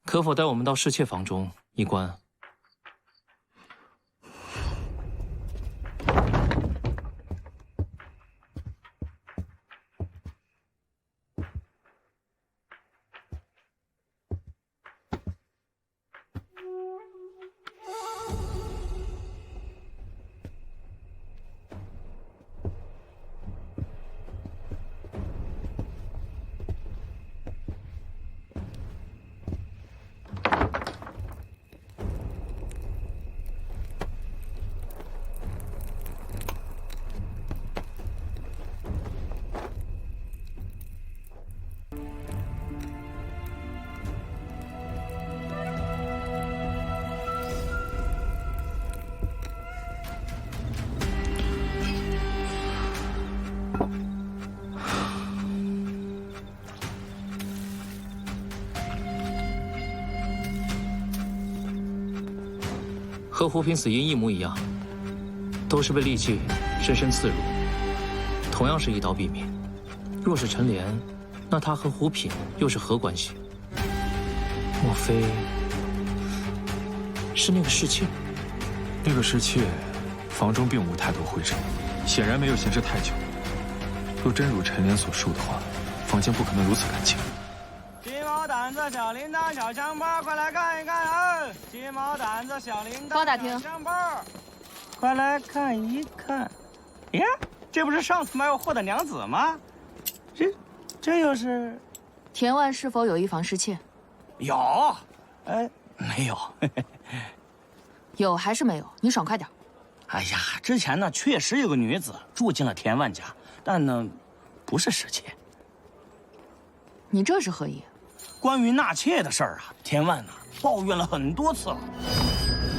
可否带我们到侍妾房中一观？和胡平死因一模一样，都是被利器深深刺入，同样是一刀毙命。若是陈莲，那她和胡平又是何关系？莫非是那个侍妾？那个侍妾房中并无太多灰尘，显然没有闲置太久。若真如陈莲所述的话，房间不可能如此干净。鸡毛掸子、小铃铛、小香包，快来看一看啊！鸡毛掸子、小铃铛、包打听小香包，快来看一看。呀，这不是上次买我货的娘子吗？这又是？田万是否有一房侍妾？有，没有。有还是没有？你爽快点。哎呀，之前呢确实有个女子住进了田万家，但呢不是侍妾。你这是何意？关于纳妾的事儿啊，田万呢抱怨了很多次了。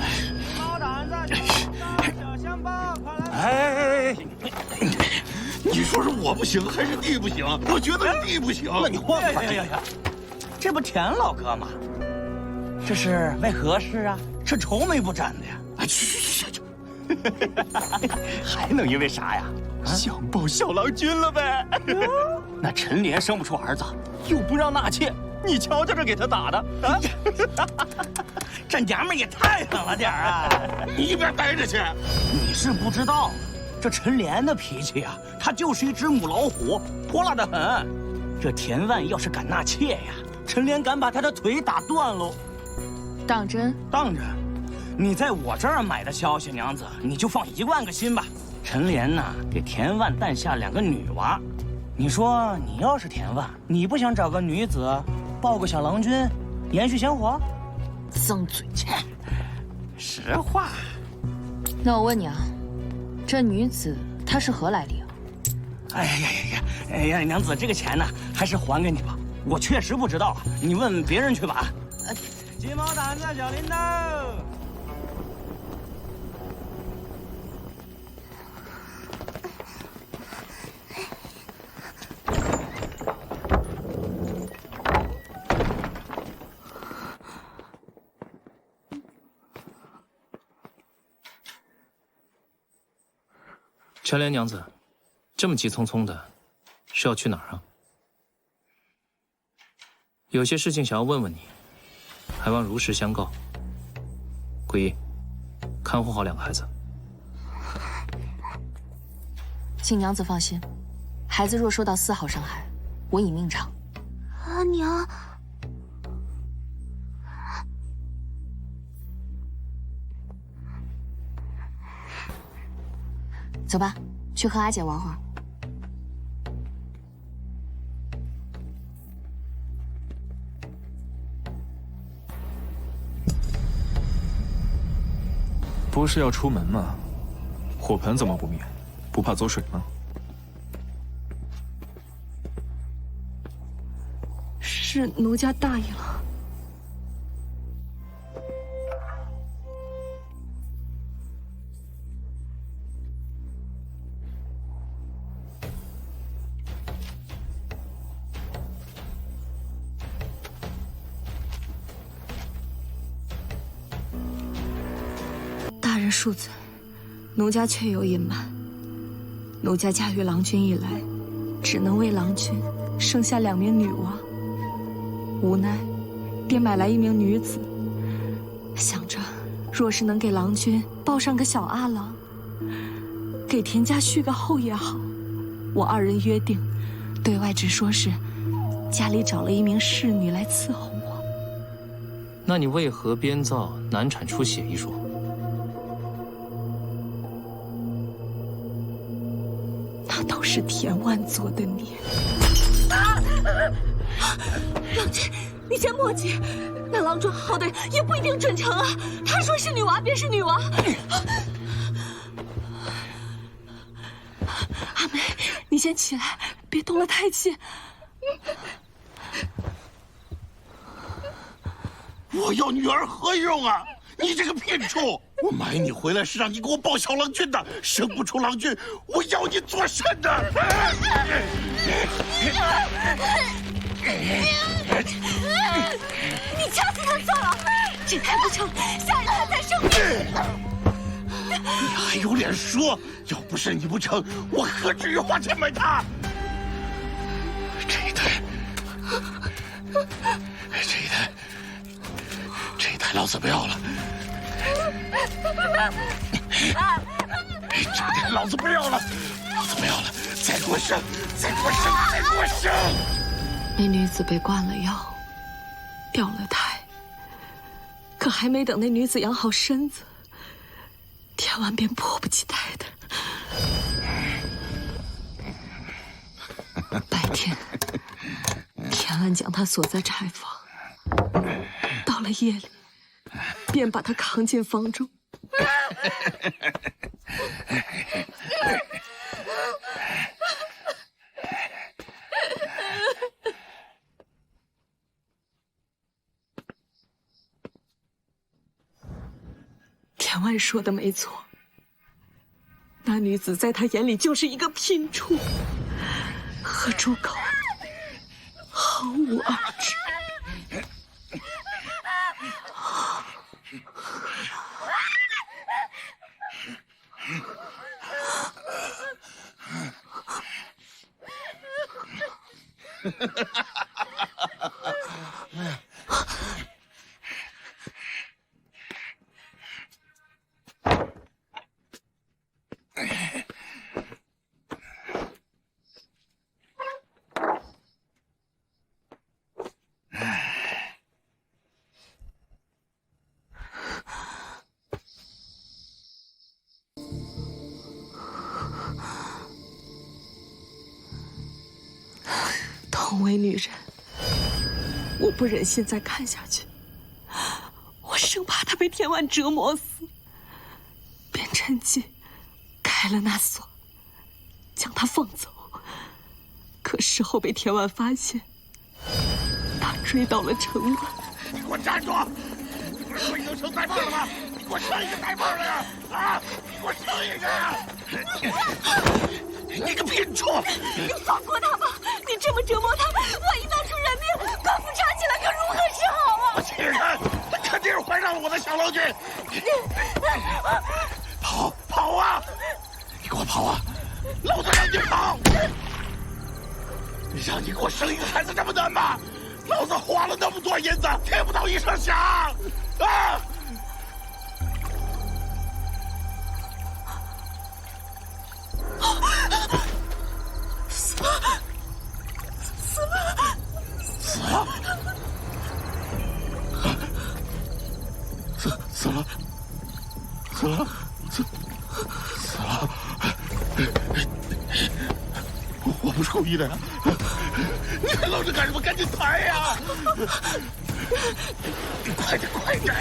鸡毛掸子、小香包，快来！你说是我不行还是弟不行？我觉得是弟不行。那你换吧。呀，这不田老哥吗？这是为何事啊？这愁眉不展的呀！哎，去！还能因为啥呀？想抱小郎君了呗？那陈莲生不出儿子，又不让纳妾，你瞧瞧这给他打的啊！这娘们也太狠了点啊！你一边待着去！你是不知道，这陈莲的脾气啊，她就是一只母老虎，泼辣的很。这田万要是敢纳妾呀，陈莲敢把他的腿打断喽。当真？当真。你在我这儿买的消息，娘子，你就放1万个心吧。陈莲呐，给田万诞下2个女娃。你说你要是田万，你不想找个女子抱个小郎君，延续香火？脏嘴贱！实话。那我问你啊，这女子她是何来历啊？哎呀，娘子，这个钱呢，还是还给你吧。我确实不知道，你问别人去吧。鸡毛掸子小铃铛。陈莲娘子，这么急匆匆的，是要去哪儿啊？有些事情想要问问你，还望如实相告。桂衣，看护好2个孩子。请娘子放心，孩子若受到丝毫伤害，我以命偿。阿娘，走吧，去和阿姐玩会儿。不是要出门吗？火盆怎么不灭？不怕走水吗？是奴家大意了。大人恕罪，奴家确有隐瞒。奴家驾驭郎君以来，只能为郎君生下2名女娃，无奈便买来1名女子，想着若是能给郎君抱上个小阿郎，给田家续个后也好。我2人约定，对外只说是家里找了1名侍女来伺候我。那你为何编造难产出血一说？那都是田万做的孽。郎君，你先莫急，那郎中好的人也不一定准成啊。他说是女娃便是女娃。阿梅，你先起来，别动了胎气。我要女儿何用啊！你这个骗畜！我买你回来是让你给我抱小郎君的，生不出郎君，我要你做甚的？你掐死他算了，这胎不成，下一胎再生。你还有脸说？要不是你不成，我何至于花钱买它？这一胎老子不要了。这一胎老子不要了，再给我生！那女子被灌了药，掉了胎，可还没等那女子养好身子，田万便迫不及待的。白天，田万将她锁在柴房，到了夜里，便把她扛进房中。田万说的没错，那女子在他眼里就是一个贫畜，和猪狗毫无二致。同为女人，我不忍心再看下去，我生怕她被田万折磨死，便趁机开了那锁，将她放走。可事后被田万发现，他追到了城外。你给我站住！你不是说已经生带泡了吗？你给我生一个带泡的呀！啊！你给我生一个！你个贫畜！你放过他吧！你这么折磨他，万一闹出人命，官府查起来可如何是好啊！我气人！他肯定是怀上了我的小郎君！跑啊！你给我跑啊！老子让你跑！让你给我生一个孩子这么难吗？老子花了那么多银子，听不到一声响啊！死了！死了！死了！死了！我不是故意的呀！你还愣着干什么？赶紧抬呀！快点，快点！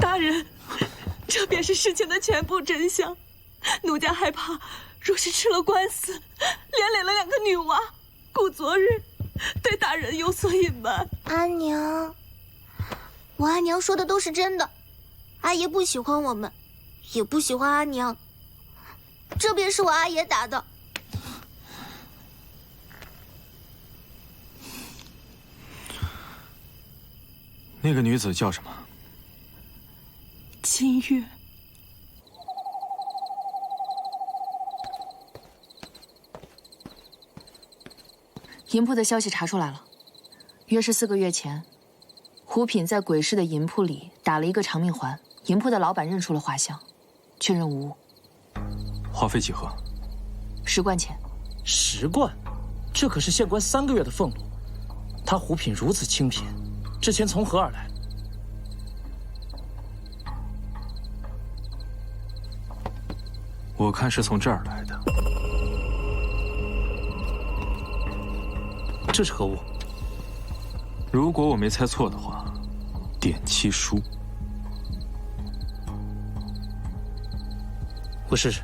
大人，这便是事情的全部真相。奴家害怕，若是吃了官司，连累了2个女娃，故昨日对大人有所隐瞒。阿娘，我阿娘说的都是真的。阿爷不喜欢我们，也不喜欢阿娘。这便是我阿爷打的。那个女子叫什么？金月。银铺的消息查出来了，约是4个月前，胡品在鬼市的银铺里打了一个长命环，银铺的老板认出了画像，确认无误。花费几何？10贯钱。10贯，这可是县官3个月的俸禄。他胡品如此清贫，这钱从何而来？我看是从这儿来的。这是何物？如果我没猜错的话，点漆书。我试试。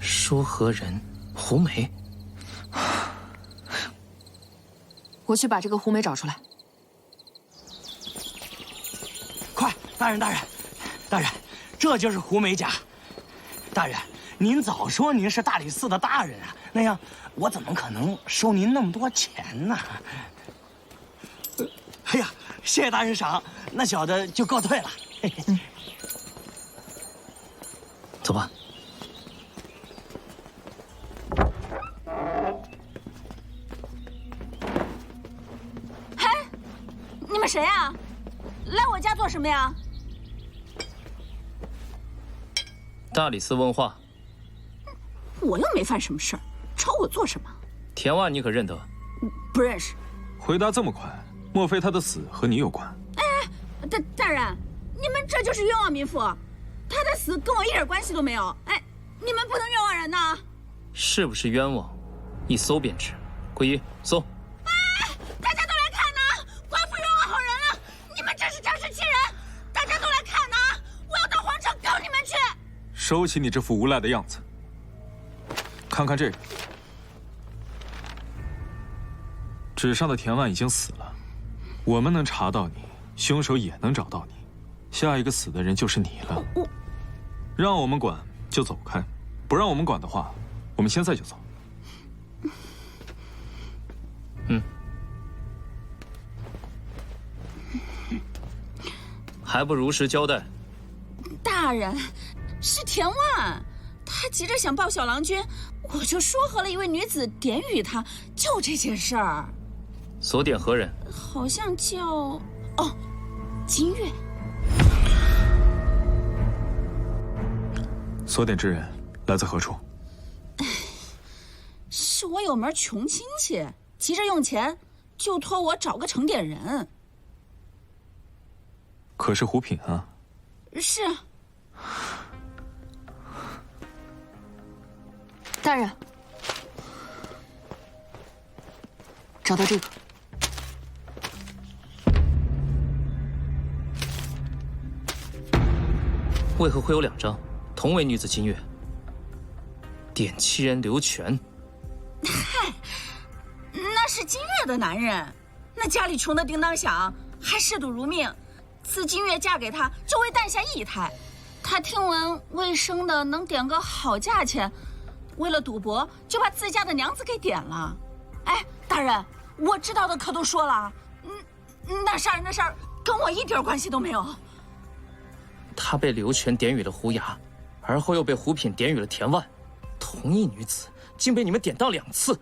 说何人？胡梅。我去把这个胡梅找出来。快，大人，大人，大人，这就是胡梅家。大人，您早说您是大理寺的大人啊，那样我怎么可能收您那么多钱呢？哎呀，谢谢大人赏，那小的就告退了。走吧。你们谁啊？来我家做什么呀？大理寺问话。我又没犯什么事儿，找我做什么？田万你可认得？不认识。回答这么快，莫非他的死和你有关？哎，大人，你们这就是冤枉民妇，他的死跟我一点关系都没有。哎，你们不能冤枉人呐！是不是冤枉？一搜便知。桂衣，搜。大家都来看呐！官府冤枉好人了，你们这是仗势欺人！大家都来看呐！我要到皇城告你们去！收起你这副无赖的样子。看看这个，纸上的田万已经死了，我们能查到你，凶手也能找到你，下一个死的人就是你了。让我们管就走开，不让我们管的话，我们现在就走。还不如实交代。大人，是田万，他急着想抱小郎君，我就说和了一位女子点与他，就这件事儿。所点何人？好像叫金月。所点之人来自何处？是我有门穷亲戚，急着用钱，就托我找个成点人。可是胡品啊。是。大人，找到这个。为何会有2张，同为女子金月？点七人刘全。嗨，那是金月的男人，那家里穷得叮当响，还嗜赌如命。自金月嫁给他，就为诞下1胎。他听闻未生的能点个好价钱，为了赌博，就把自家的娘子给点了。哎，大人，我知道的可都说了，那杀人的事儿跟我一点关系都没有。他被刘全点与了胡雅，而后又被胡品点与了田万，同一女子竟被你们典当2次，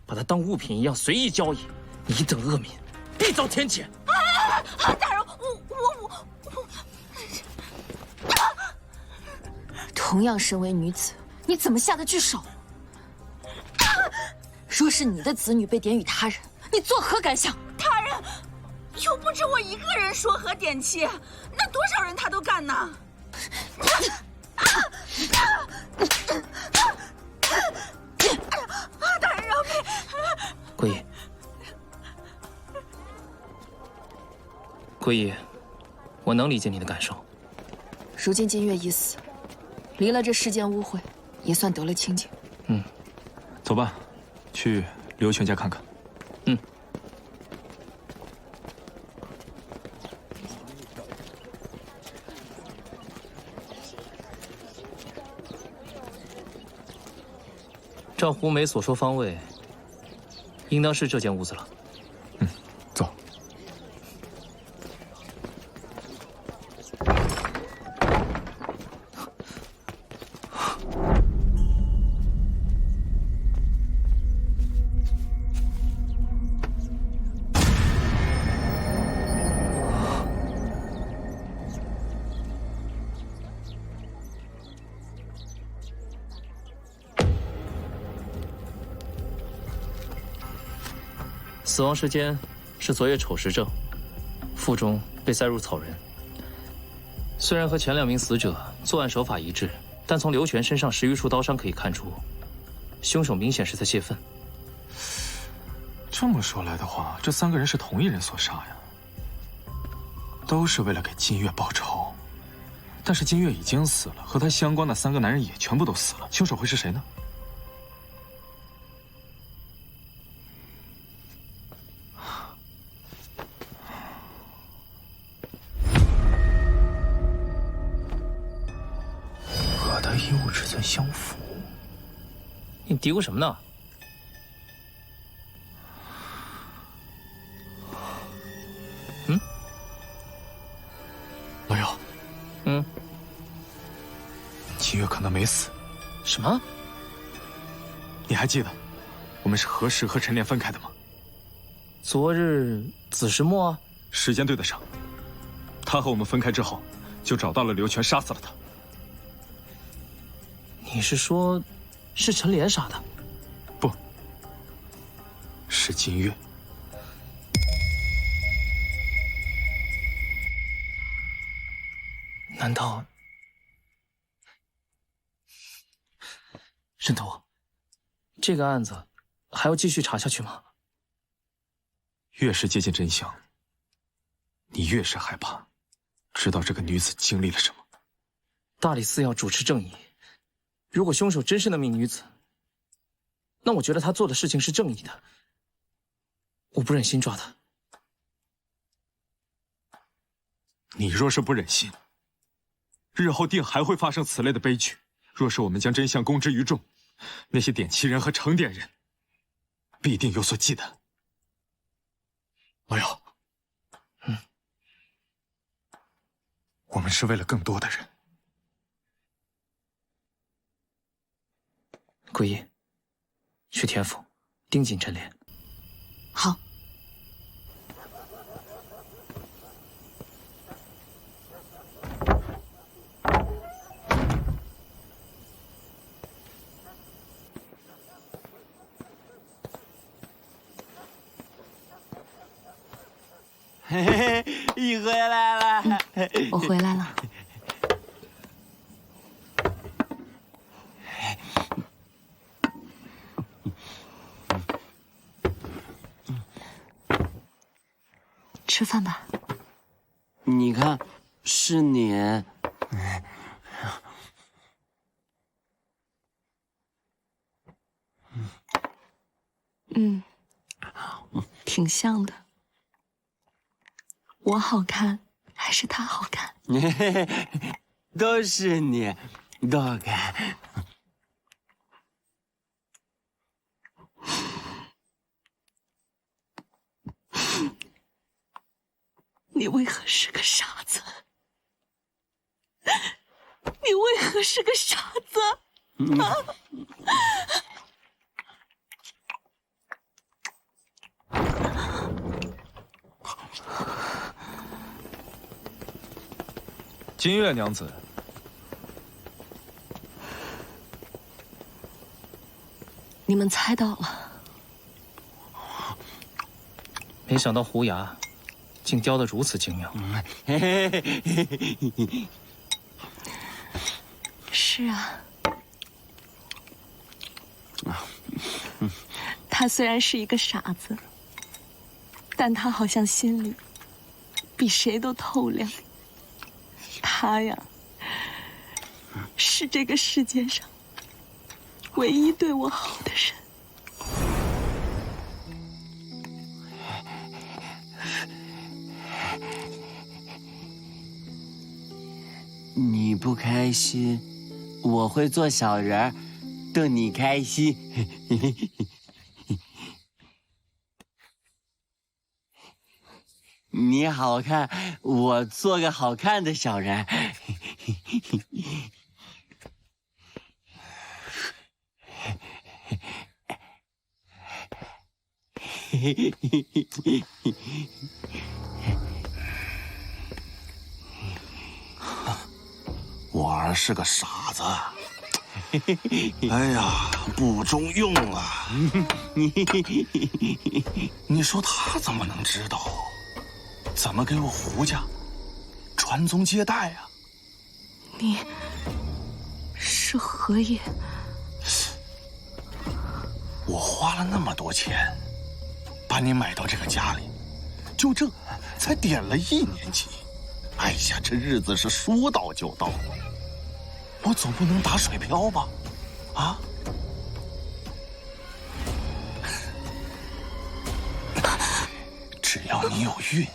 把她当物品一样随意交易，你等恶民，必遭天谴。大人，我同样身为女子，你怎么下得去手？若是你的子女被点与他人，你作何感想？大人，又不止我一个人说和点妻，那多少人他都干呢？大人饶命！桂姨，桂姨，我能理解你的感受。如今金月已死，离了这世间污秽，也算得了清净。走吧，去刘全家看看。照胡梅所说方位，应当是这间屋子了。走。死亡时间是昨夜丑时正，腹中被塞入草人。虽然和前2名死者作案手法一致，但从刘全身上10余处刀伤可以看出，凶手明显是在泄愤。这么说来的话，这3个人是同一人所杀呀，都是为了给金月报仇。但是金月已经死了，和他相关的3个男人也全部都死了，凶手会是谁呢？我的幼稚尊相符，你嘀咕什么呢？老姚，金月可能没死。什么？你还记得我们是何时和陈莲分开的吗？昨日子时末啊，时间对得上。他和我们分开之后，就找到了刘全，杀死了他。你是说，是陈莲杀的？不，是金月。难道任头，这个案子还要继续查下去吗？越是接近真相，你越是害怕知道这个女子经历了什么。大理寺要主持正义，如果凶手真是那名女子，那我觉得她做的事情是正义的，我不忍心抓她。你若是不忍心，日后定还会发生此类的悲剧。若是我们将真相公之于众，那些点旗人和成点人必定有所忌惮。老幺，我们是为了更多的人。桂英，去田府盯紧陈莲。好。嘿嘿，你回来了。我回来了。吃饭吧。你看，是你。挺像的。我好看还是他好看？都是你，都好看。你为何是个傻子？你为何是个傻子？啊！金月娘子，你们猜到了。没想到胡牙竟雕得如此精妙。是啊，他虽然是一个傻子，但他好像心里比谁都透亮。他呀，是这个世界上唯一对我好的人。你不开心，我会做小人儿，逗你开心。你好看，我做个好看的小人。我儿是个傻子，哎呀，不中用啊！你说他怎么能知道？怎么给我胡家传宗接代啊？你是何爷？我花了那么多钱把你买到这个家里，就这才点了1年期。哎呀，这日子是说到就到，我总不能打水漂吧？啊！只要你有运，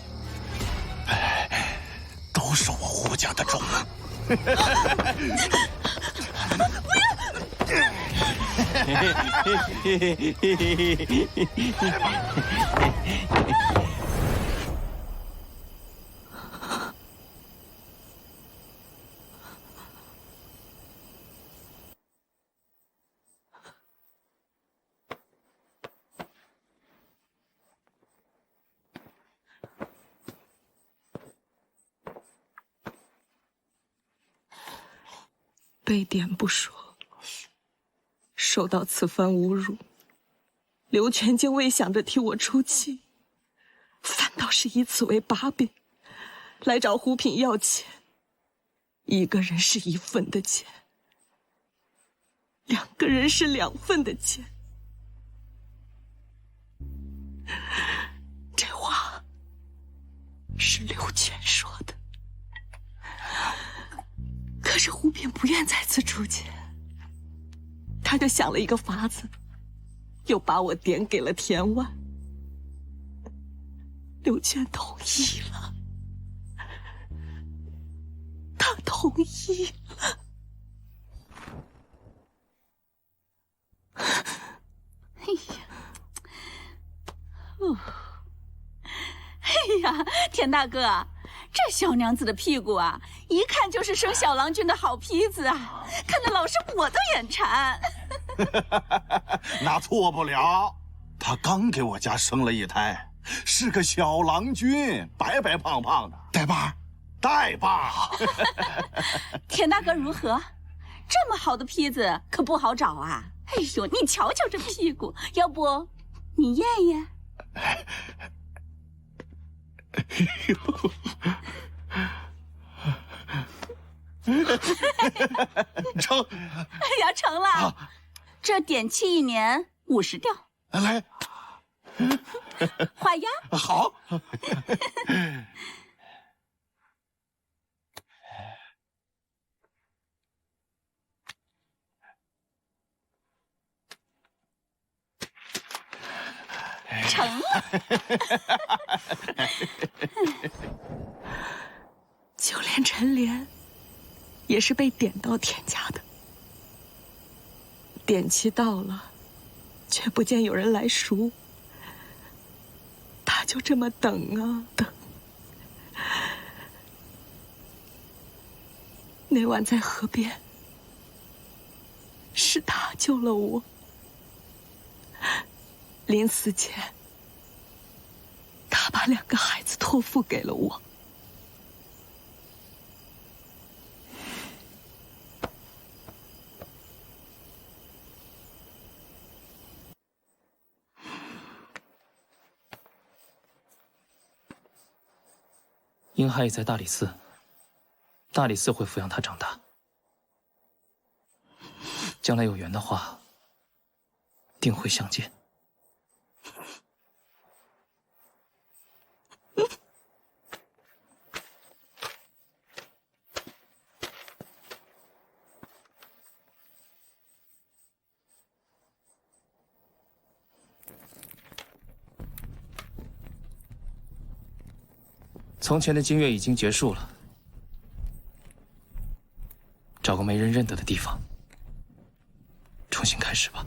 都是我胡家的种。不要！被点不说，受到此番侮辱，刘全竟未想着替我出气，反倒是以此为把柄，来找胡品要钱。一个人是1份的钱，2个人是2份的钱。这话是刘全说的。可是胡品不愿再次出钱，他就想了一个法子，又把我点给了田万。刘娟同意了，他同意了。哎呀，哎呀，田大哥，这小娘子的屁股啊，一看就是生小郎君的好坯子啊，看得老师我都眼馋。那错不了，他刚给我家生了一胎，是个小郎君，白白胖胖的，带把，带把。田大哥如何？这么好的坯子可不好找啊！哎呦，你瞧瞧这屁股，要不你验验？成！哎呀，成了！这点期1年50吊。来，画押。好。成了。就连陈莲也是被点到田家的，点期到了，却不见有人来赎，他就这么等啊等。那晚在河边，是他救了我。临死前，他把2个孩子托付给了我。英亥已在大理寺，大理寺会抚养他长大。将来有缘的话，定会相见。从前的经月已经结束了，找个没人认得的地方，重新开始吧。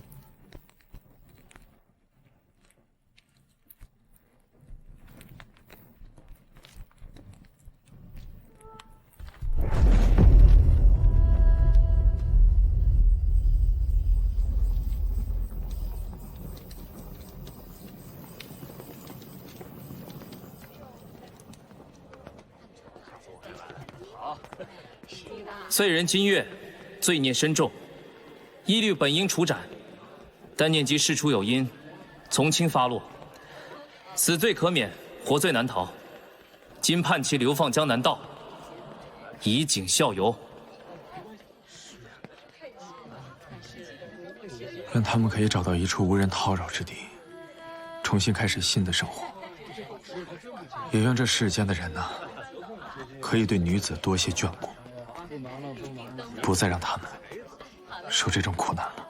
罪人金月，罪孽深重，依律本应处斩，但念及事出有因，从轻发落，死罪可免，活罪难逃。今判其流放江南道，以儆效尤。愿他们可以找到一处无人叨扰之地，重新开始新的生活。也愿这世间的人呐，可以对女子多些眷顾，不再让他们受这种苦难了。